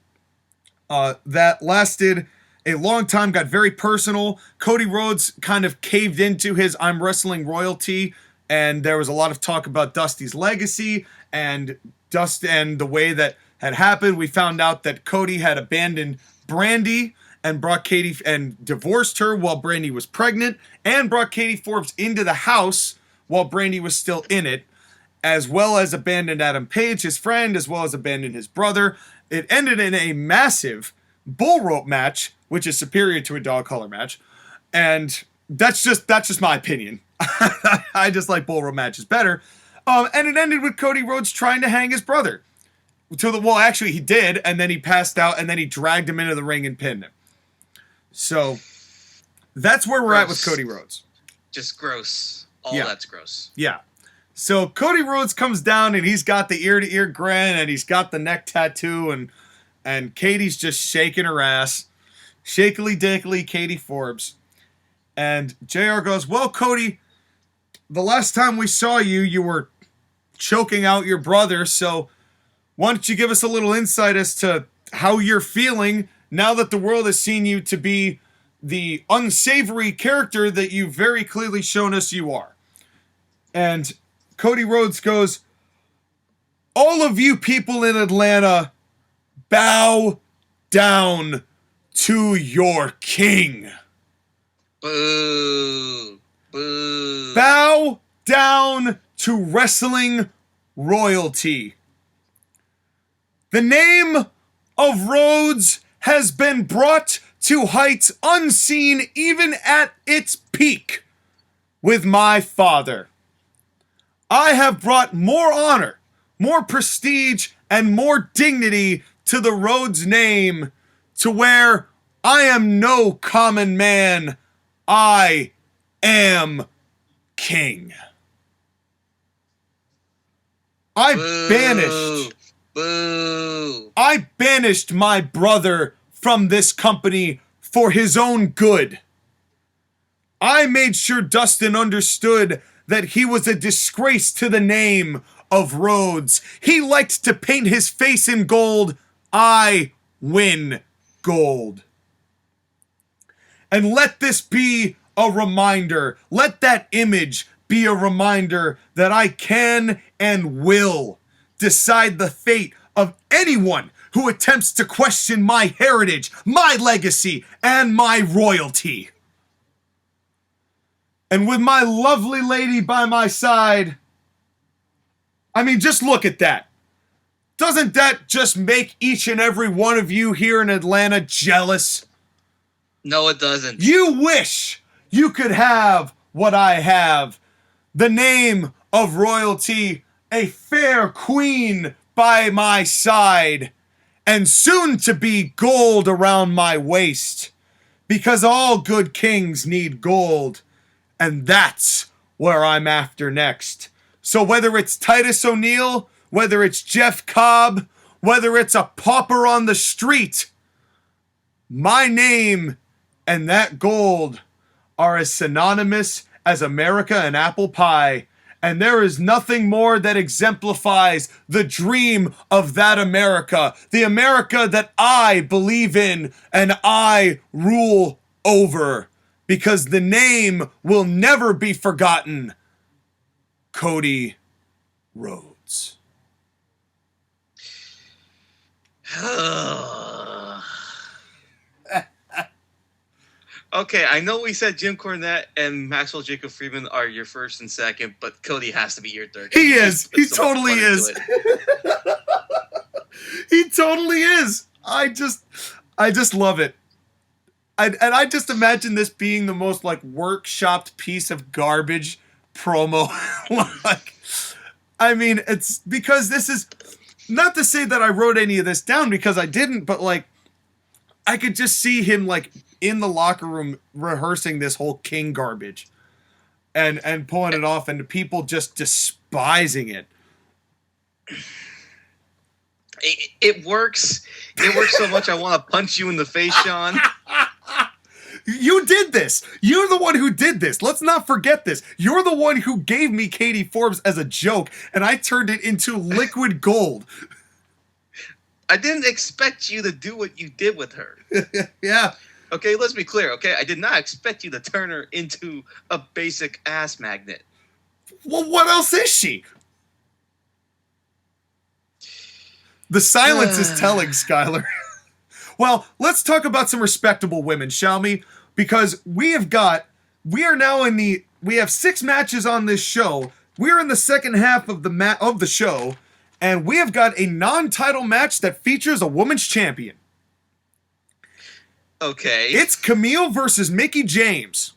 That lasted a long time, got very personal. Cody Rhodes kind of caved into his I'm wrestling royalty, and there was a lot of talk about Dusty's legacy and the way that had happened. We found out that Cody had abandoned Brandy and brought Katie and divorced her while Brandy was pregnant, and brought Katie Forbes into the house while Brandy was still in it, as well as abandoned Adam Page, his friend, as well as abandoned his brother. It ended in a massive bull rope match, which is superior to a dog collar match, and that's just my opinion. I just like bull rope matches better. And it ended with Cody Rhodes trying to hang his brother. Well, actually, he did, and then he passed out, and then he dragged him into the ring and pinned him. So that's where we're at with Cody Rhodes. Just gross. That's gross. Yeah. So Cody Rhodes comes down, and he's got the ear-to-ear grin, and he's got the neck tattoo, and Katie's just shaking her ass. Shakily dickily Katie Forbes. And JR goes, well, Cody, the last time we saw you, you were choking out your brother, so why don't you give us a little insight as to how you're feeling now that the world has seen you to be the unsavory character that you've very clearly shown us you are. And Cody Rhodes goes, all of you people in Atlanta, bow down to your king. Boo. Boo. Bow down to wrestling royalty. The name of Rhodes has been brought to heights unseen even at its peak with my father. I have brought more honor, more prestige, and more dignity to the Rhodes name to where I am no common man. I am king. I banished my brother from this company for his own good. I made sure Dustin understood that he was a disgrace to the name of Rhodes. He liked to paint his face in gold. I win gold. And let this be a reminder. Let that image be a reminder that I can and will decide the fate of anyone who attempts to question my heritage, my legacy, and my royalty. And with my lovely lady by my side, I mean, just look at that. Doesn't that just make each and every one of you here in Atlanta jealous? No, it doesn't. You wish you could have what I have. The name of royalty, a fair queen by my side, and soon to be gold around my waist. Because all good kings need gold, and that's where I'm after next. So whether it's Titus O'Neil, whether it's Jeff Cobb, whether it's a pauper on the street, my name and that gold are as synonymous as America and apple pie. And there is nothing more that exemplifies the dream of that America. The America that I believe in and I rule over. Because the name will never be forgotten. Cody Rhodes. Okay, I know we said Jim Cornette and Maxwell Jacob Friedman are your first and second, but Cody has to be your third. He is. He totally is. He totally is. I just love it. I just imagine this being the most like workshopped piece of garbage promo. Like, I mean, it's because this is not to say that I wrote any of this down because I didn't, but like I could just see him like in the locker room rehearsing this whole king garbage and pulling it off and people just despising it. It works. It works so much I want to punch you in the face, Sean. You did this. You're the one who did this. Let's not forget this. You're the one who gave me Katie Forbes as a joke, and I turned it into liquid gold. I didn't expect you to do what you did with her. Yeah. Okay, let's be clear, okay? I did not expect you to turn her into a basic ass magnet. Well, what else is she? The silence is telling, Skylar. Well, let's talk about some respectable women, shall we? Because we have 6 matches on this show. We're in the second half of the show, and we have got a non-title match that features a women's champion. Okay. It's Camille versus Mickie James.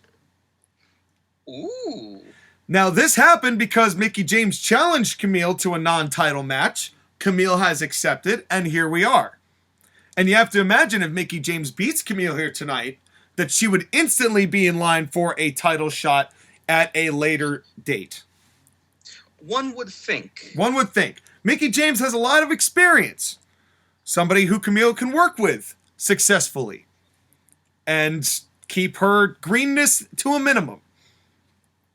Ooh. Now, this happened because Mickie James challenged Camille to a non-title match. Camille has accepted, and here we are. And you have to imagine if Mickie James beats Camille here tonight, that she would instantly be in line for a title shot at a later date. One would think. Mickie James has a lot of experience. Somebody who Camille can work with successfully. And keep her greenness to a minimum.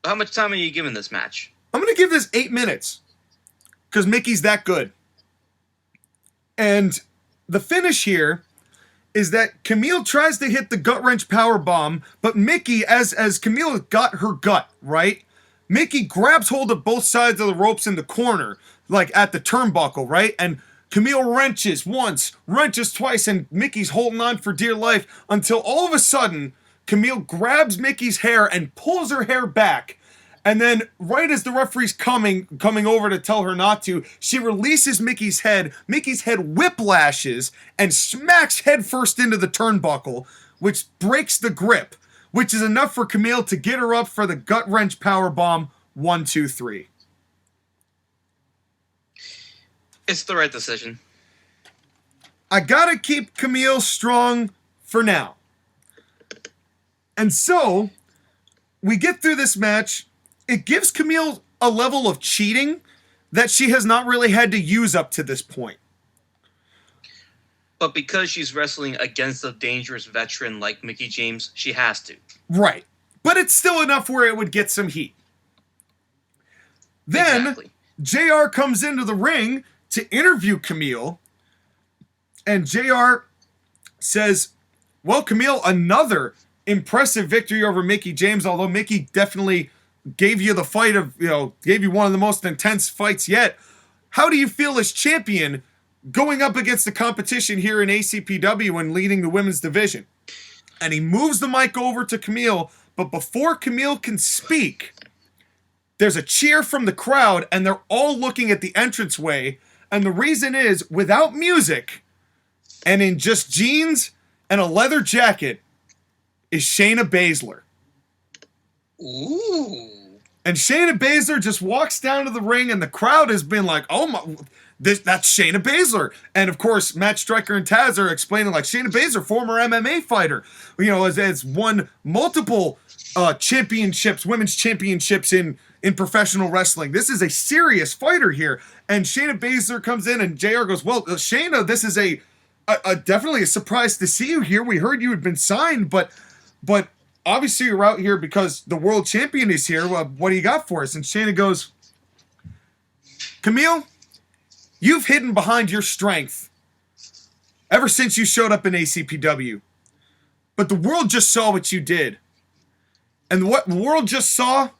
How much time are you giving this match? I'm going to give this 8 minutes. Because Mickey's that good. And the finish here is that Camille tries to hit the gut-wrench powerbomb, but Mickie, as Camille got her gut, right? Mickie grabs hold of both sides of the ropes in the corner, like at the turnbuckle, right? And Camille wrenches once, wrenches twice, and Mickey's holding on for dear life until all of a sudden, Camille grabs Mickey's hair and pulls her hair back. And then, right as the referee's coming over to tell her not to, she releases Mickey's head. Mickey's head whiplashes and smacks headfirst into the turnbuckle, which breaks the grip, which is enough for Camille to get her up for the gut-wrench powerbomb. 1, 2, 3. It's the right decision. I gotta keep Camille strong for now. And so, we get through this match. It gives Camille a level of cheating that she has not really had to use up to this point. But because she's wrestling against a dangerous veteran like Mickie James, she has to. Right. But it's still enough where it would get some heat. Then, Exactly. JR comes into the ring to interview Camille. And JR says, well, Camille, another impressive victory over Mickie James, although Mickie definitely gave you the fight of, gave you one of the most intense fights yet. How do you feel as champion going up against the competition here in ACPW and leading the women's division? And he moves the mic over to Camille, but before Camille can speak, there's a cheer from the crowd, and they're all looking at the entranceway. And the reason is, without music, and in just jeans and a leather jacket, is Shayna Baszler. Ooh. And Shayna Baszler just walks down to the ring, and the crowd has been like, oh my, that's Shayna Baszler. And of course, Matt Striker and Taz are explaining, like, Shayna Baszler, former MMA fighter, has won multiple championships, women's championships in professional wrestling. This is a serious fighter here. And Shayna Baszler comes in, and JR goes, well, Shayna, this is a definitely a surprise to see you here. We heard you had been signed, but obviously you're out here because the world champion is here. What do you got for us? And Shayna goes, Camille, you've hidden behind your strength ever since you showed up in ACPW. But the world just saw what you did. And what the world just saw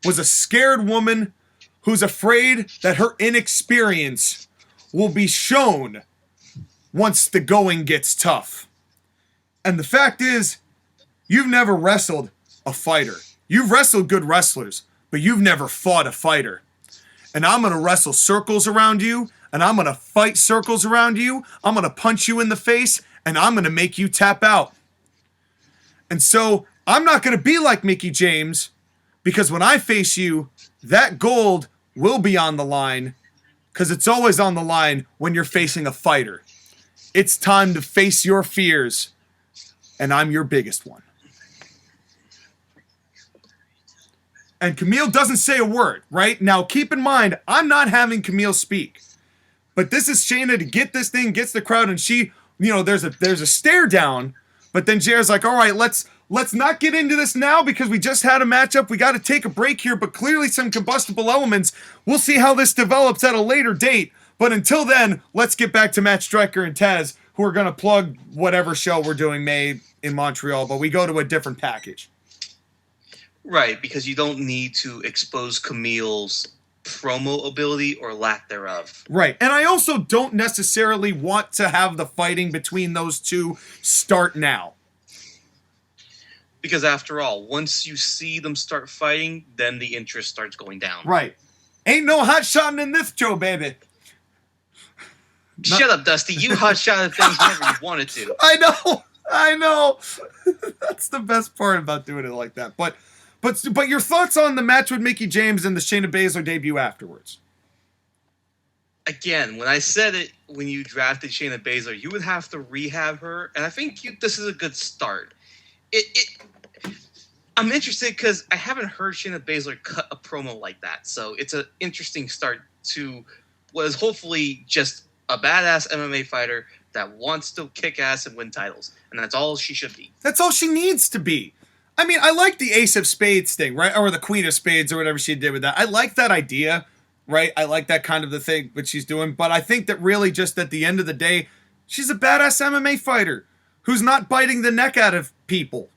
was a scared woman who's afraid that her inexperience will be shown once the going gets tough. And the fact is, you've never wrestled a fighter. You've wrestled good wrestlers, but you've never fought a fighter. And I'm going to wrestle circles around you, and I'm going to fight circles around you. I'm going to punch you in the face, and I'm going to make you tap out. And so, I'm not going to be like Mickie James, because when I face you, that gold will be on the line, because it's always on the line when you're facing a fighter. It's time to face your fears, and I'm your biggest one. And Camille doesn't say a word, right? Now, keep in mind, I'm not having Camille speak. But this is Shayna to get this thing, gets the crowd, and she, there's a stare down, but then JR's like, all right, let's not get into this now because we just had a matchup. We got to take a break here, but clearly some combustible elements. We'll see how this develops at a later date. But until then, let's get back to Matt Striker and Taz, who are going to plug whatever show we're doing May in Montreal, but we go to a different package. Right, because you don't need to expose Camille's promo ability or lack thereof. Right. And I also don't necessarily want to have the fighting between those two start now. Because after all, once you see them start fighting, then the interest starts going down. Right. Ain't no hot shotting in this Joe, baby. Shut up, Dusty. You hot shotted things whenever you wanted to. I know. That's the best part about doing it like that. But your thoughts on the match with Mickie James and the Shayna Baszler debut afterwards? Again, when I said it, when you drafted Shayna Baszler, you would have to rehab her, and I think this is a good start. I'm interested because I haven't heard Shayna Baszler cut a promo like that, so it's an interesting start to what is hopefully just a badass MMA fighter that wants to kick ass and win titles, and that's all she should be. That's all she needs to be. I mean, I like the Ace of Spades thing, right? Or the Queen of Spades or whatever she did with that. I like that idea, right? I like that kind of the thing what she's doing, but I think that really just at the end of the day, she's a badass MMA fighter who's not biting the neck out of people.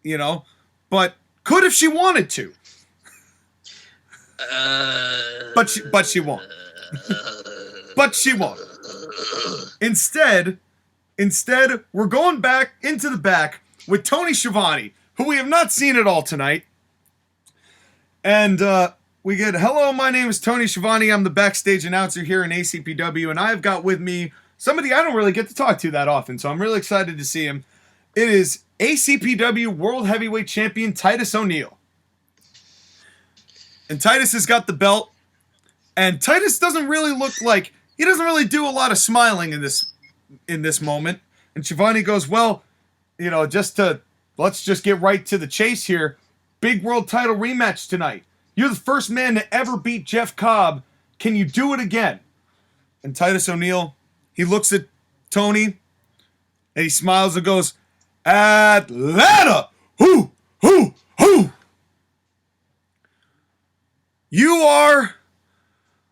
You know, but could if she wanted to. But she won't. But she won't. Instead, we're going back into the back with Tony Schiavone, who we have not seen at all tonight. And we get, hello, my name is Tony Schiavone. I'm the backstage announcer here in ACPW, and I have got with me somebody I don't really get to talk to that often, so I'm really excited to see him. It is ACPW World Heavyweight Champion Titus O'Neil. And Titus has got the belt. And Titus doesn't really look like, he doesn't really do a lot of smiling in this moment. And Schiavone goes, well, you know, let's just get right to the chase here. Big world title rematch tonight. You're the first man to ever beat Jeff Cobb. Can you do it again? And Titus O'Neil, he looks at Tony and he smiles and goes, Atlanta! Hoo! Hoo! Hoo! You are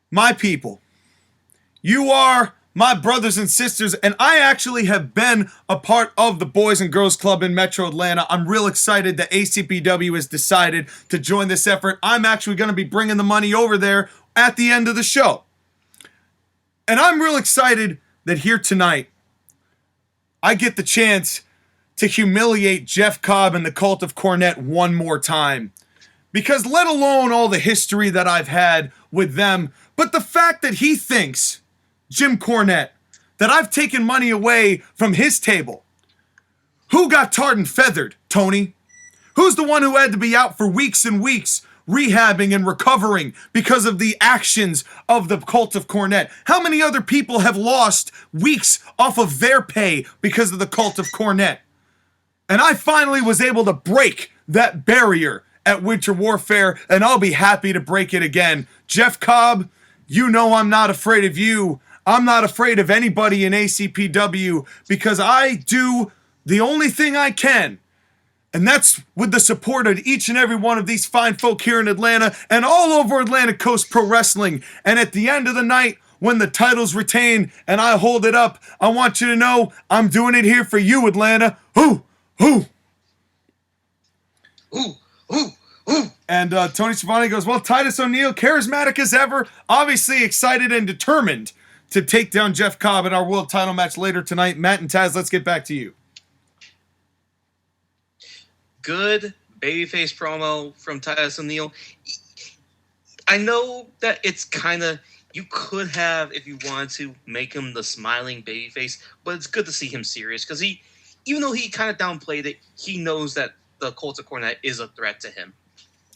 my people. You are my brothers and sisters, and I actually have been a part of the Boys and Girls Club in Metro Atlanta. I'm real excited that ACPW has decided to join this effort. I'm actually going to be bringing the money over there at the end of the show. And I'm real excited that here tonight, I get the chance to humiliate Jeff Cobb and the Cult of Cornette one more time. Because let alone all the history that I've had with them, but the fact that he thinks, Jim Cornette, that I've taken money away from his table. Who got tarred and feathered, Tony? Who's the one who had to be out for weeks and weeks rehabbing and recovering because of the actions of the Cult of Cornette? How many other people have lost weeks off of their pay because of the Cult of Cornette? And I finally was able to break that barrier at Winter Warfare, and I'll be happy to break it again. Jeff Cobb, you know I'm not afraid of you. I'm not afraid of anybody in ACPW because I do the only thing I can. And that's with the support of each and every one of these fine folk here in Atlanta and all over Atlantic Coast Pro Wrestling. And at the end of the night, when the title's retained and I hold it up, I want you to know I'm doing it here for you, Atlanta. Who? Ooh. And Tony Schiavone goes, well, Titus O'Neil, charismatic as ever, obviously excited and determined to take down Jeff Cobb in our world title match later tonight. Matt and Taz, let's get back to you. Good babyface promo from Titus O'Neil. I know that it's kind of, you could have, if you wanted to, make him the smiling babyface, but it's good to see him serious because even though he kind of downplayed it, he knows that the Cult of Cornette is a threat to him.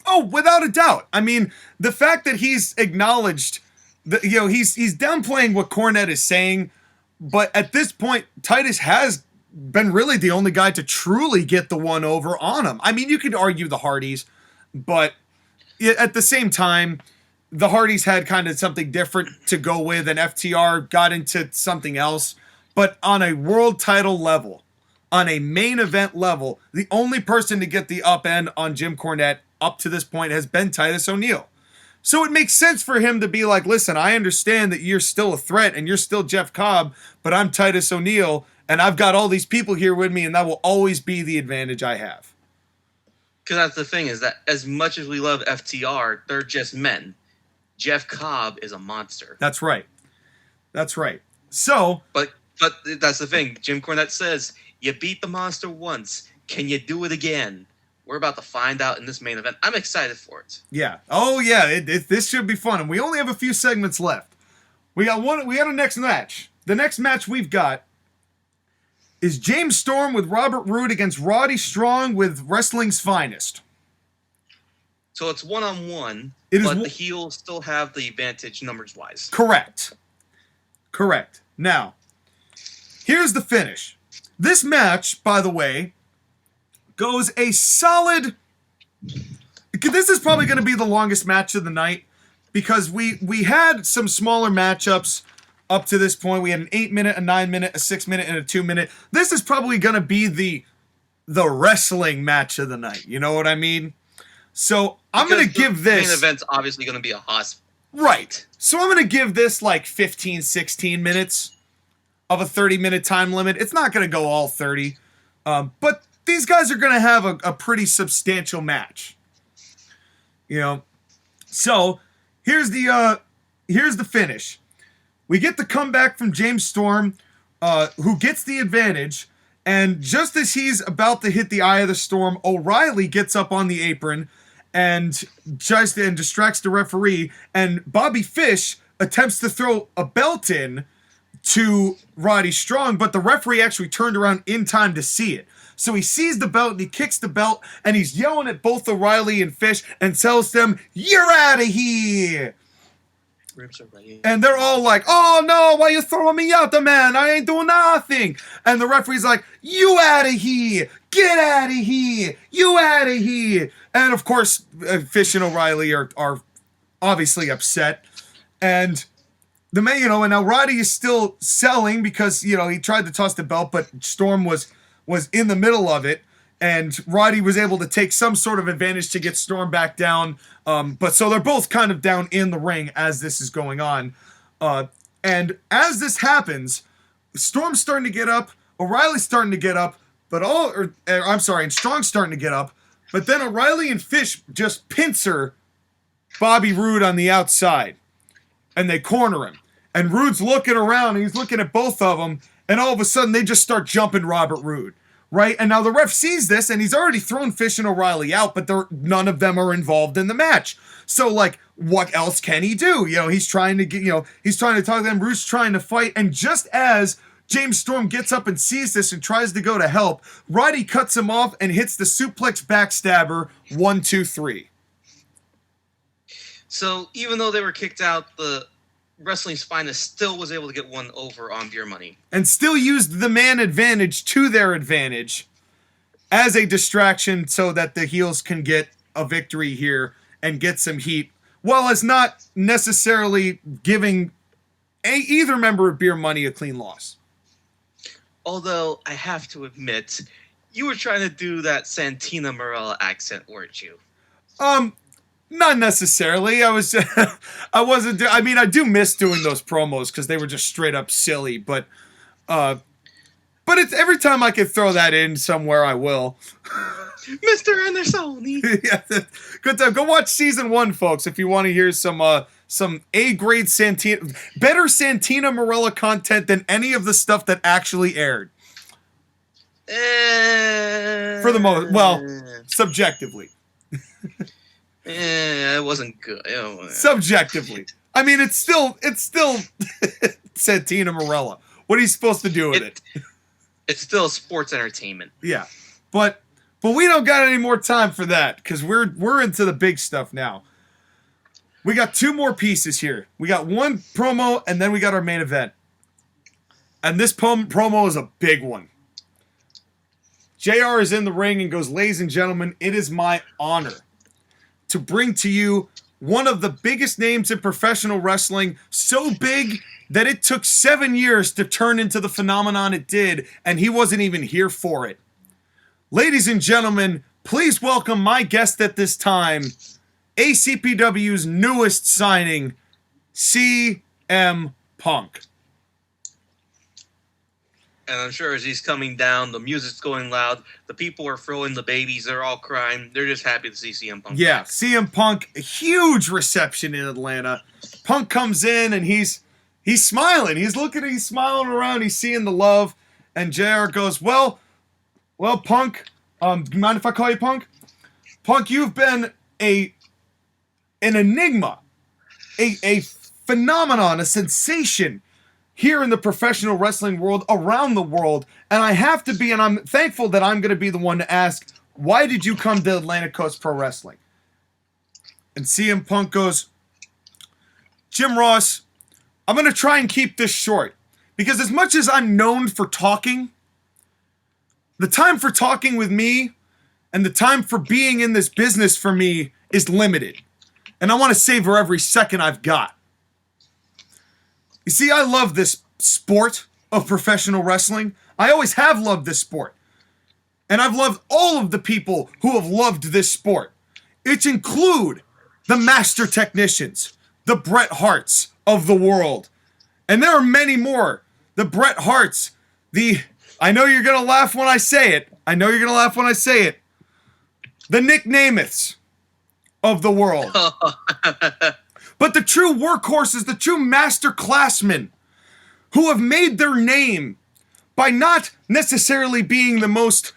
Oh, without a doubt. I mean, the fact that he's acknowledged that, you know, he's downplaying what Cornette is saying, but at this point, Titus has been really the only guy to truly get the one over on him. I mean, you could argue the Hardys, but at the same time, the Hardys had kind of something different to go with, and FTR got into something else. But on a world title level, on a main event level, the only person to get the up end on Jim Cornette up to this point has been Titus O'Neil. So it makes sense for him to be like, listen, I understand that you're still a threat and you're still Jeff Cobb, but I'm Titus O'Neil and I've got all these people here with me and that will always be the advantage I have. Because that's the thing is that as much as we love FTR, they're just men. Jeff Cobb is a monster. That's right. That's right. So, but that's the thing. Jim Cornette says, "You beat the monster once. Can you do it again?" We're about to find out in this main event. I'm excited for it. Yeah. Oh yeah. This should be fun, and we only have a few segments left. We got a next match. The next match we've got is James Storm with Robert Roode against Roddy Strong with Wrestling's Finest. So it's 1-on-1, but the heels still have the advantage numbers-wise. Correct. Now, here's the finish. This match, by the way, goes a solid... This is probably going to be the longest match of the night because we had some smaller matchups up to this point. We had an 8-minute, a 9-minute, a 6-minute, and a 2-minute. This is probably going to be the wrestling match of the night. You know what I mean? So I'm going to give this... main event's obviously going to be a hospital. Right. So I'm going to give this like 15, 16 minutes of a 30-minute time limit. It's not going to go all 30. But these guys are going to have a pretty substantial match. You know? So here's the finish. We get the comeback from James Storm, who gets the advantage. And just as he's about to hit the eye of the storm, O'Reilly gets up on the apron and distracts the referee. And Bobby Fish attempts to throw a belt in to Roddy Strong, but the referee actually turned around in time to see it. So he sees the belt and he kicks the belt and he's yelling at both O'Reilly and Fish and tells them, "You're out of here!" And they're all like, "Oh no, why you throwing me out the man? I ain't doing nothing." And the referee's like, "You out of here! Get out of here! You out of here!" And of course, Fish and O'Reilly are obviously upset. And the man, and now Roddy is still selling because, he tried to toss the belt, but Storm was in the middle of it. And Roddy was able to take some sort of advantage to get Storm back down. But so they're both kind of down in the ring as this is going on. And as this happens, Storm's starting to get up, O'Reilly's starting to get up, and Strong's starting to get up. But then O'Reilly and Fish just pincer Bobby Roode on the outside. And they corner him. And Roode's looking around, and he's looking at both of them. And all of a sudden, they just start jumping Robert Roode. Right? And now the ref sees this, and he's already thrown Fish and O'Reilly out, but none of them are involved in the match. So, what else can he do? He's trying to he's trying to talk to them. Roode's trying to fight. And just as James Storm gets up and sees this and tries to go to help, Roddy cuts him off and hits the suplex backstabber. 1, 2, 3. So, even though they were kicked out, the Wrestling's Finest still was able to get one over on Beer Money. And still used the man advantage to their advantage as a distraction so that the heels can get a victory here and get some heat, while as not necessarily giving either member of Beer Money a clean loss. Although, I have to admit, you were trying to do that Santina Marella accent, weren't you? Not necessarily. I do miss doing those promos because they were just straight up silly, but it's every time I can throw that in somewhere, I will. Mr. Anderson. Yeah, good time. Go watch season 1, folks, if you want to hear some A-grade Santina, better Santina Marella content than any of the stuff that actually aired. For the most, subjectively. It wasn't good. Subjectively. I mean, it's still Santina Marella. What are you supposed to do with it? It's still sports entertainment. Yeah. But we don't got any more time for that because we're into the big stuff now. We got 2 more pieces here. We got one promo and then we got our main event. And this promo is a big one. JR is in the ring and goes, "Ladies and gentlemen, it is my honor to bring to you one of the biggest names in professional wrestling, so big that it took 7 years to turn into the phenomenon it did, and he wasn't even here for it. Ladies and gentlemen, please welcome my guest at this time, ACPW's newest signing, CM Punk." And I'm sure as he's coming down, the music's going loud. The people are throwing the babies. They're all crying. They're just happy to see CM Punk. Yeah, CM Punk, a huge reception in Atlanta. Punk comes in and he's smiling. He's smiling around. He's seeing the love. And JR goes, well, Punk, do you mind if I call you Punk? Punk, you've been an enigma, a phenomenon, a sensation here in the professional wrestling world, around the world, and I have to be, and I'm thankful that I'm going to be the one to ask, why did you come to Atlantic Coast Pro Wrestling? And CM Punk goes, Jim Ross, I'm going to try and keep this short, because as much as I'm known for talking, the time for talking with me and the time for being in this business for me is limited, and I want to savor every second I've got. You see, I love this sport of professional wrestling. I always have loved this sport. And I've loved all of the people who have loved this sport. It include the master technicians, the Bret Harts of the world. And there are many more. The Bret Harts, I know you're going to laugh when I say it. The Nick Namaths of the world. But the true workhorses, the true master classmen who have made their name by not necessarily being the most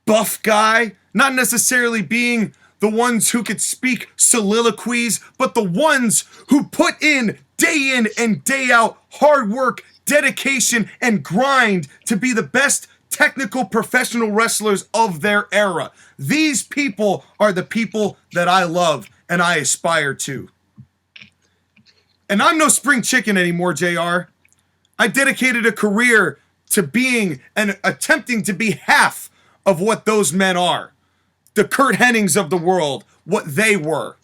buff guy, not necessarily being the ones who could speak soliloquies, but the ones who put in and day out hard work, dedication, and grind to be the best technical professional wrestlers of their era. These people are the people that I love and I aspire to. And I'm no spring chicken anymore, JR. I dedicated a career to being and attempting to be half of what those men are. The Kurt Hennings of the world, what they were.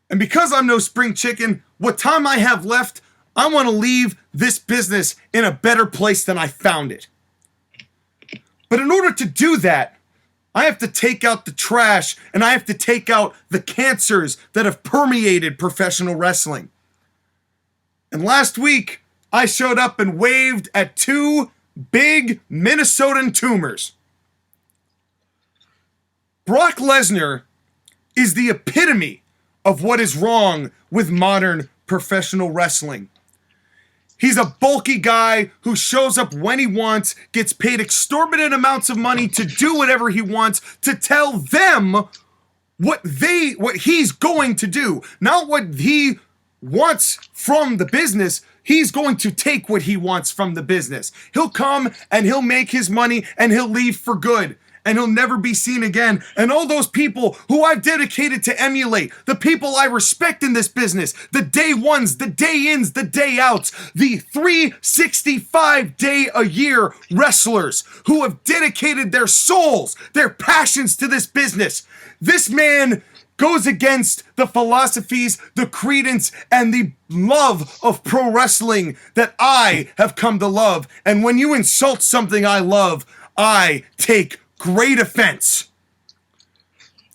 And because I'm no spring chicken, what time I have left, I want to leave this business in a better place than I found it. But in order to do that, I have to take out the trash and I have to take out the cancers that have permeated professional wrestling. And last week, I showed up and waved at two big Minnesotan tumors. Brock Lesnar is the epitome of what is wrong with modern professional wrestling. He's a bulky guy who shows up when he wants, gets paid exorbitant amounts of money to do whatever he wants, to tell them what he's going to do. Not what he wants from the business. He's going to take what he wants from the business. He'll come and he'll make his money and he'll leave for good. And he'll never be seen again. And all those people who I've dedicated to emulate, the people I respect in this business, the day ones, the day ins, the day outs, the 365-day-a-year wrestlers who have dedicated their souls, their passions to this business. This man goes against the philosophies, the credence, and the love of pro wrestling that I have come to love. And when you insult something I love, I take great offense.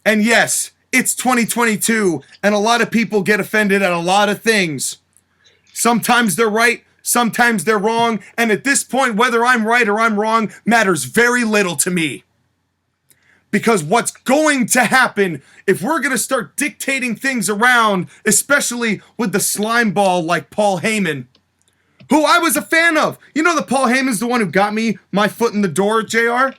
And yes, it's 2022, and a lot of people get offended at a lot of things. Sometimes they're right, sometimes they're wrong, and at this point, whether I'm right or I'm wrong matters very little to me. Because what's going to happen if we're going to start dictating things around, especially with the slime ball like Paul Heyman, who I was a fan of. You know that Paul Heyman's the one who got me my foot in the door, JR?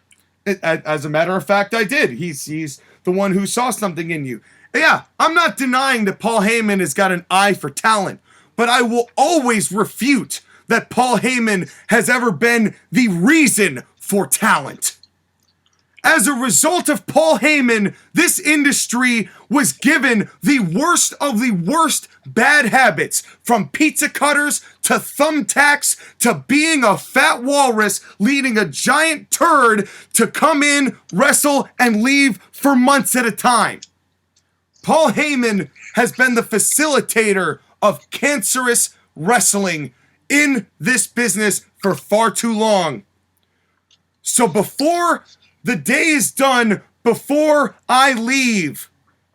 As a matter of fact, I did. He's the one who saw something in you. Yeah, I'm not denying that Paul Heyman has got an eye for talent, but I will always refute that Paul Heyman has ever been the reason for talent. As a result of Paul Heyman, this industry was given the worst of the worst bad habits, from pizza cutters to thumbtacks to being a fat walrus leading a giant turd to come in, wrestle, and leave for months at a time. Paul Heyman has been the facilitator of cancerous wrestling in this business for far too long. So before the day is done, before I leave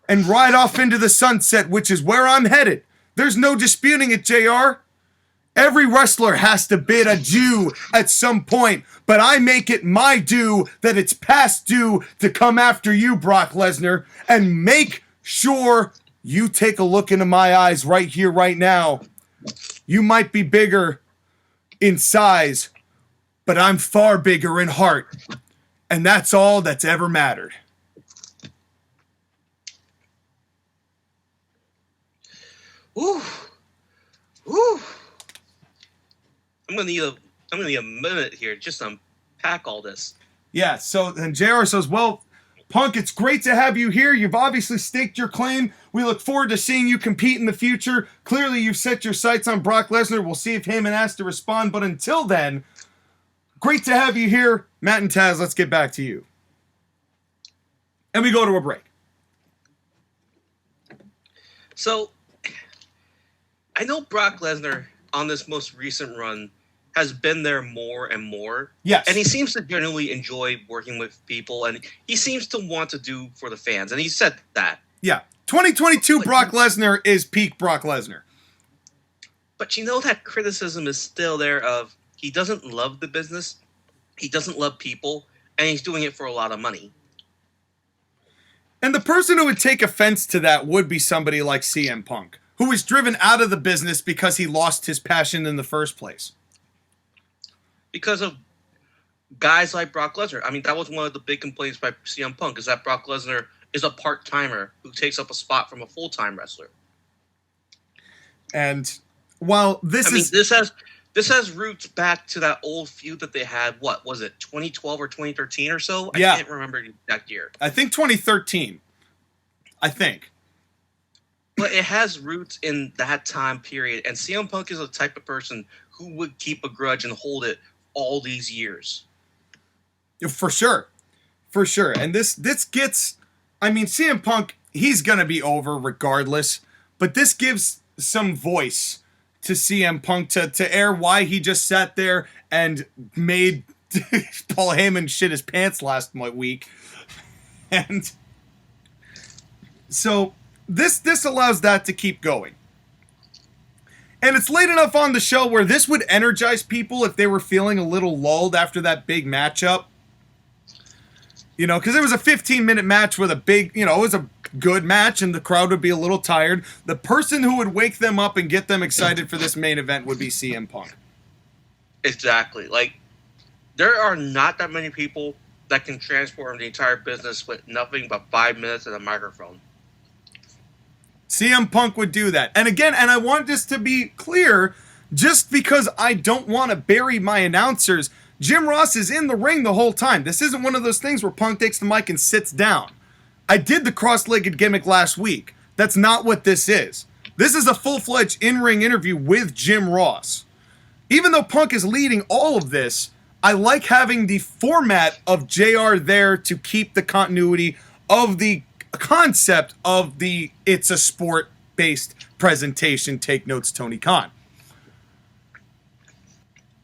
and ride off into the sunset, which is where I'm headed, there's no disputing it, JR. Every wrestler has to bid adieu at some point, but I make it my due that it's past due to come after you, Brock Lesnar, and make sure you take a look into my eyes right here, right now. You might be bigger in size, but I'm far bigger in heart, and that's all that's ever mattered. Ooh. Ooh. I'm gonna need a minute here just to unpack all this. Yeah, so then JR says, well, Punk, it's great to have you here. You've obviously staked your claim. We look forward to seeing you compete in the future. Clearly, you've set your sights on Brock Lesnar. We'll see if Heyman has to respond. But until then, great to have you here. Matt and Taz, let's get back to you. And we go to a break. So, I know Brock Lesnar on this most recent run has been there more and more. Yes. And he seems to genuinely enjoy working with people, and he seems to want to do for the fans, and he said that. Yeah. 2022 Brock Lesnar is peak Brock Lesnar. But you know that criticism is still there of he doesn't love the business, he doesn't love people, and he's doing it for a lot of money. And the person who would take offense to that would be somebody like CM Punk, who was driven out of the business because he lost his passion in the first place. Because of guys like Brock Lesnar. I mean, that was one of the big complaints by CM Punk, is that Brock Lesnar is a part-timer who takes up a spot from a full-time wrestler. And while this has roots back to that old feud that they had, what was it, 2012 or 2013 or so? Yeah. I can't remember the exact year. I think 2013. I think. But it has roots in that time period, and CM Punk is the type of person who would keep a grudge and hold it all these years. For sure. For sure. And this gets, I mean, CM Punk, he's going to be over regardless, but this gives some voice to CM Punk to air why he just sat there and made Paul Heyman shit his pants last week. And so this allows that to keep going. And it's late enough on the show where this would energize people if they were feeling a little lulled after that big matchup. You know, because it was a 15-minute match with a big, you know, it was a good match and the crowd would be a little tired. The person who would wake them up and get them excited for this main event would be CM Punk. Exactly. Like, there are not that many people that can transform the entire business with nothing but 5 minutes and a microphone. CM Punk would do that. And again, and I want this to be clear, just because I don't want to bury my announcers, Jim Ross is in the ring the whole time. This isn't one of those things where Punk takes the mic and sits down. I did the cross-legged gimmick last week. That's not what this is. This is a full-fledged in-ring interview with Jim Ross. Even though Punk is leading all of this, I like having the format of JR there to keep the continuity of the concept of the it's a sport-based presentation. Take notes, Tony Khan.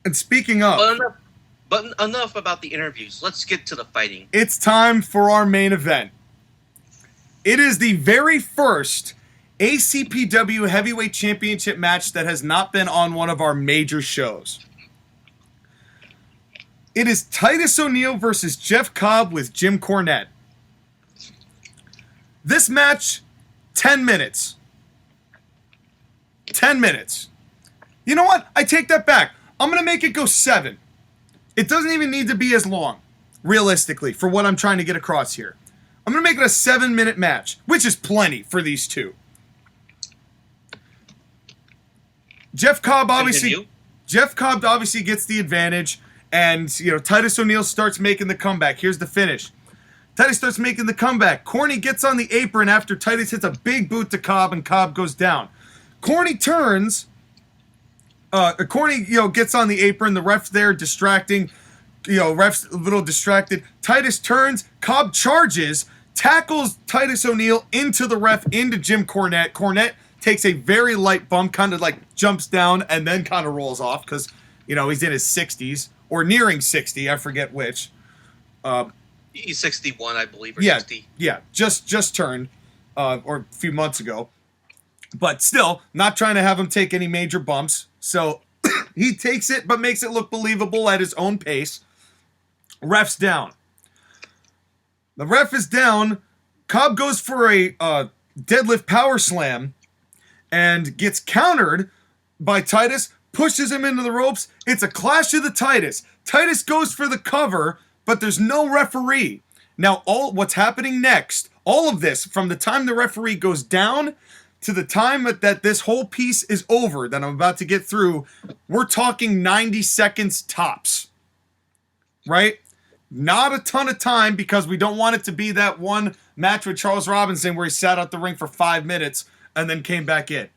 And speaking of... But enough about the interviews. Let's get to the fighting. It's time for our main event. It is the very first ACPW Heavyweight Championship match that has not been on one of our major shows. It is Titus O'Neil versus Jeff Cobb with Jim Cornette. This match, 10 minutes. 10 minutes. You know what? I take that back. I'm going to make it go 7. It doesn't even need to be as long, realistically, for what I'm trying to get across here. I'm going to make it a 7-minute match, which is plenty for these two. Jeff Cobb obviously gets the advantage, and you know Titus O'Neil starts making the comeback. Here's the finish. Titus starts making the comeback. Corny gets on the apron after Titus hits a big boot to Cobb, and Cobb goes down. Corny turns. Corny, gets on the apron. The ref's there distracting. Ref's a little distracted. Titus turns. Cobb charges, tackles Titus O'Neil into the ref, into Jim Cornette. Cornette takes a very light bump, kind of like jumps down, and then kind of rolls off because, he's in his 60s or nearing 60. I forget which. He's 61, I believe, or 60. Yeah, just turned, or a few months ago. But still, not trying to have him take any major bumps. So He takes it, but makes it look believable at his own pace. Ref's down. The ref is down. Cobb goes for a deadlift power slam and gets countered by Titus, pushes him into the ropes. It's a clash of the Titus. Titus goes for the cover, but there's no referee. Now, what's happening next, all of this, from the time the referee goes down to the time that this whole piece is over, that I'm about to get through, we're talking 90 seconds tops. Right? Not a ton of time, because we don't want it to be that one match with Charles Robinson where he sat out the ring for 5 minutes and then came back in.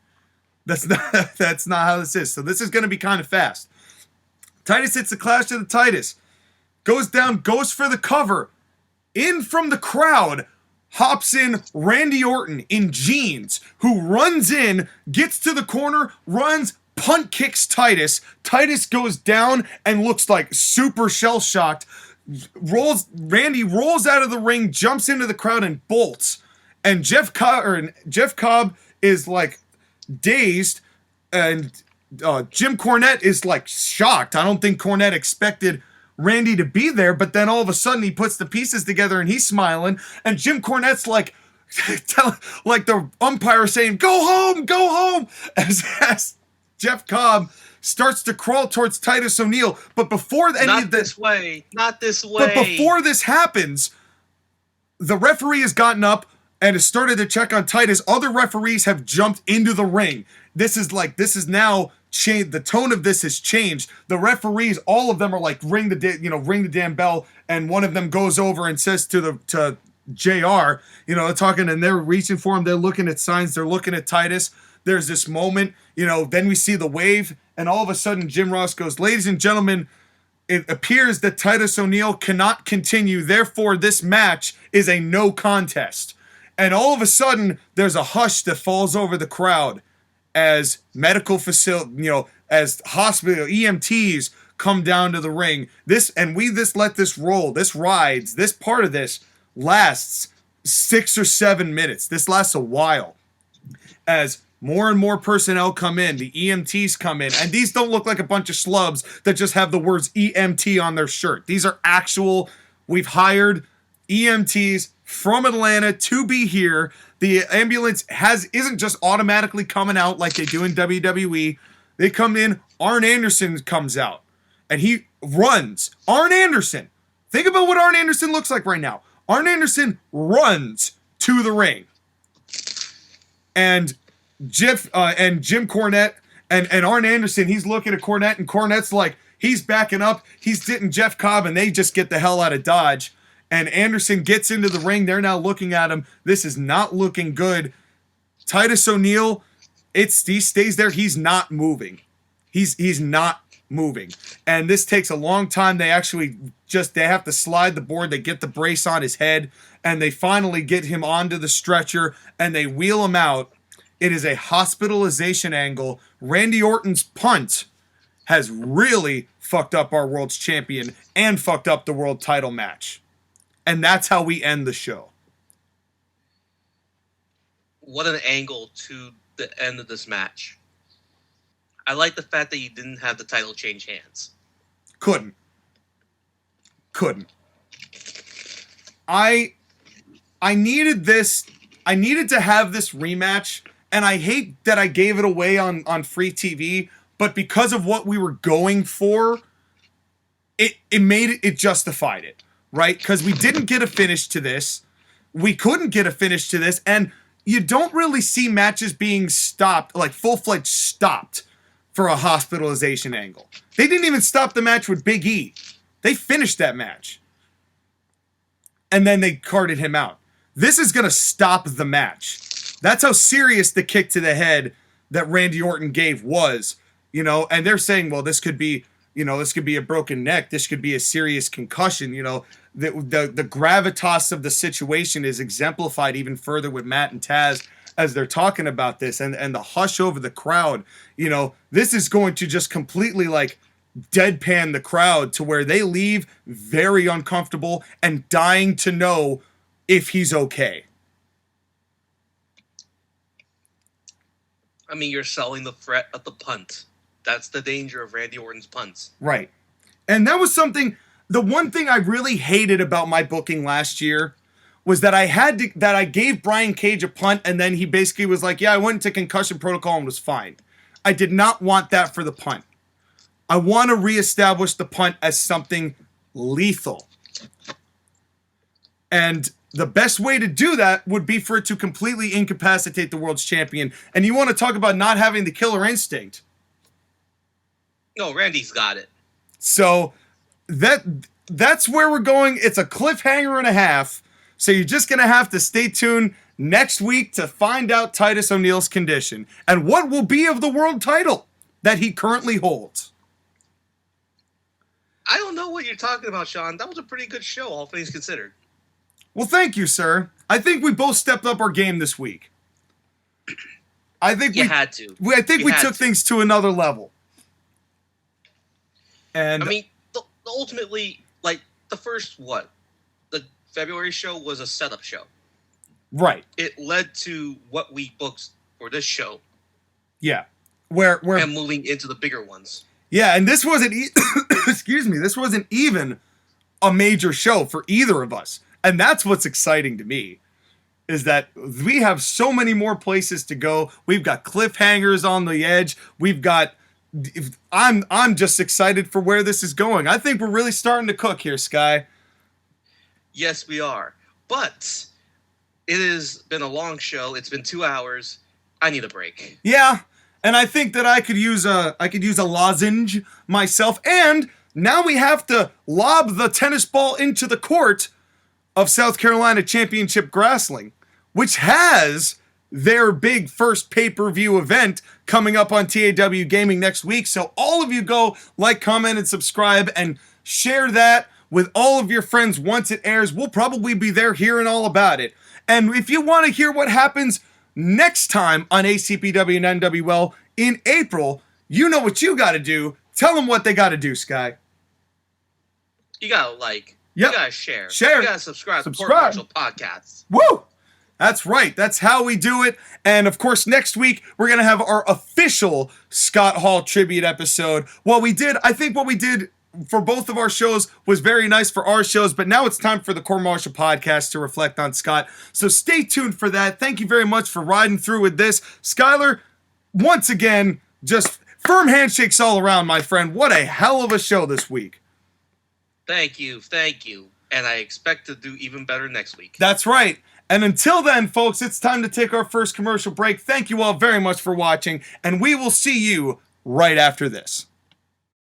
That's not how this is. So this is going to be kind of fast. Titus hits the clash of the Titus. Goes down, goes for the cover. In from the crowd hops in Randy Orton in jeans, who runs in, gets to the corner, runs, punt kicks Titus. Titus goes down and looks like super shell-shocked. Randy rolls out of the ring, jumps into the crowd, and bolts. And Jeff Cobb is like dazed, and Jim Cornette is like shocked. I don't think Cornette expected Randy to be there, but then all of a sudden he puts the pieces together and he's smiling, and Jim Cornette's like, like the umpire saying, go home, as Jeff Cobb starts to crawl towards Titus O'Neil. But before any of this, not this way. But before this happens, the referee has gotten up and has started to check on Titus. Other referees have jumped into the ring. This is now changed. The tone of this has changed. The referees, all of them are like, ring the damn bell. And one of them goes over and says to JR, they're talking, and they're reaching for him. They're looking at signs. They're looking at Titus. There's this moment, then we see the wave, and all of a sudden Jim Ross goes, ladies and gentlemen, it appears that Titus O'Neil cannot continue. Therefore, this match is a no contest. And all of a sudden, there's a hush that falls over the crowd as medical facility, as hospital EMTs come down to the ring. Let this roll. This rides. This part of this lasts 6 or 7 minutes. This lasts a while. As more and more personnel come in, the EMTs come in, and these don't look like a bunch of schlubs that just have the words EMT on their shirt. These are actual, we've hired EMTs from Atlanta to be here. The ambulance isn't just automatically coming out like they do in WWE. They come in, Arn Anderson comes out, and he runs. Arn Anderson. Think about what Arn Anderson looks like right now. Arn Anderson runs to the ring. And Jim Cornette and Arn Anderson, he's looking at Cornette, and Cornette's like, he's backing up. He's hitting Jeff Cobb, and they just get the hell out of Dodge. And Anderson gets into the ring. They're now looking at him. This is not looking good. Titus O'Neil, he stays there. He's not moving. He's not moving. And this takes a long time. They have to slide the board. They get the brace on his head, and they finally get him onto the stretcher, and they wheel him out. It is a hospitalization angle. Randy Orton's punt has really fucked up our world's champion and fucked up the world title match. And that's how we end the show. What an angle to the end of this match. I like the fact that you didn't have the title change hands. Couldn't. I needed this. I needed to have this rematch, and I hate that I gave it away on free TV, but because of what we were going for, it justified it. Right? Because we didn't get a finish to this. We couldn't get a finish to this. And you don't really see matches being stopped, like full-fledged stopped, for a hospitalization angle. They didn't even stop the match with Big E. They finished that match. And then they carted him out. This is going to stop the match. That's how serious the kick to the head that Randy Orton gave was. And they're saying, well, this could be a broken neck. This could be a serious concussion. The gravitas of the situation is exemplified even further with Matt and Taz as they're talking about this, and the hush over the crowd. This is going to just completely like deadpan the crowd to where they leave very uncomfortable and dying to know if he's okay. I mean, you're selling the threat of the punt. That's the danger of Randy Orton's punts. Right. And that was something, the one thing I really hated about my booking last year was that I gave Brian Cage a punt and then he basically was like, yeah, I went into concussion protocol and was fine. I did not want that for the punt. I want to reestablish the punt as something lethal. And the best way to do that would be for it to completely incapacitate the world's champion. And you want to talk about not having the killer instinct. No, Randy's got it. So that's where we're going. It's a cliffhanger and a half. So you're just going to have to stay tuned next week to find out Titus O'Neil's condition and what will be of the world title that he currently holds. I don't know what you're talking about, Sean. That was a pretty good show, all things considered. Well, thank you, sir. I think we both stepped up our game this week. I think we had to. I think we took things to another level. And I mean, ultimately, like the first the February show was a setup show. Right. It led to what we booked for this show. Yeah. Where and moving into the bigger ones. Yeah, and this wasn't excuse me, this wasn't even a major show for either of us. And that's what's exciting to me, is that we have so many more places to go. We've got cliffhangers on the edge. We've got I'm just excited for where this is going. I think we're really starting to cook here, Sky. Yes, we are. But it has been a long show. It's been 2 hours. I need a break. Yeah, and I think that I could use a lozenge myself. And now we have to lob the tennis ball into the court of South Carolina Championship Wrestling, which has their big first pay-per-view event coming up on TAW Gaming next week. So all of you go like, comment, and subscribe and share that with all of your friends once it airs. We'll probably be there hearing all about it. And if you want to hear what happens next time on ACPW and NWL in April, you know what you got to do. Tell them what they got to do, Sky. You got to like. Yep. You got to share. You got to subscribe to Court Martial Podcasts. Woo! That's right. That's how we do it. And of course, next week, we're going to have our official Scott Hall tribute episode. I think what we did for both of our shows was very nice for our shows, but now it's time for the Court Martial Podcast to reflect on Scott. So stay tuned for that. Thank you very much for riding through with this. Skylar, once again, just firm handshakes all around, my friend. What a hell of a show this week. Thank you. And I expect to do even better next week. That's right. And until then, folks, it's time to take our first commercial break. Thank you all very much for watching, and we will see you right after this.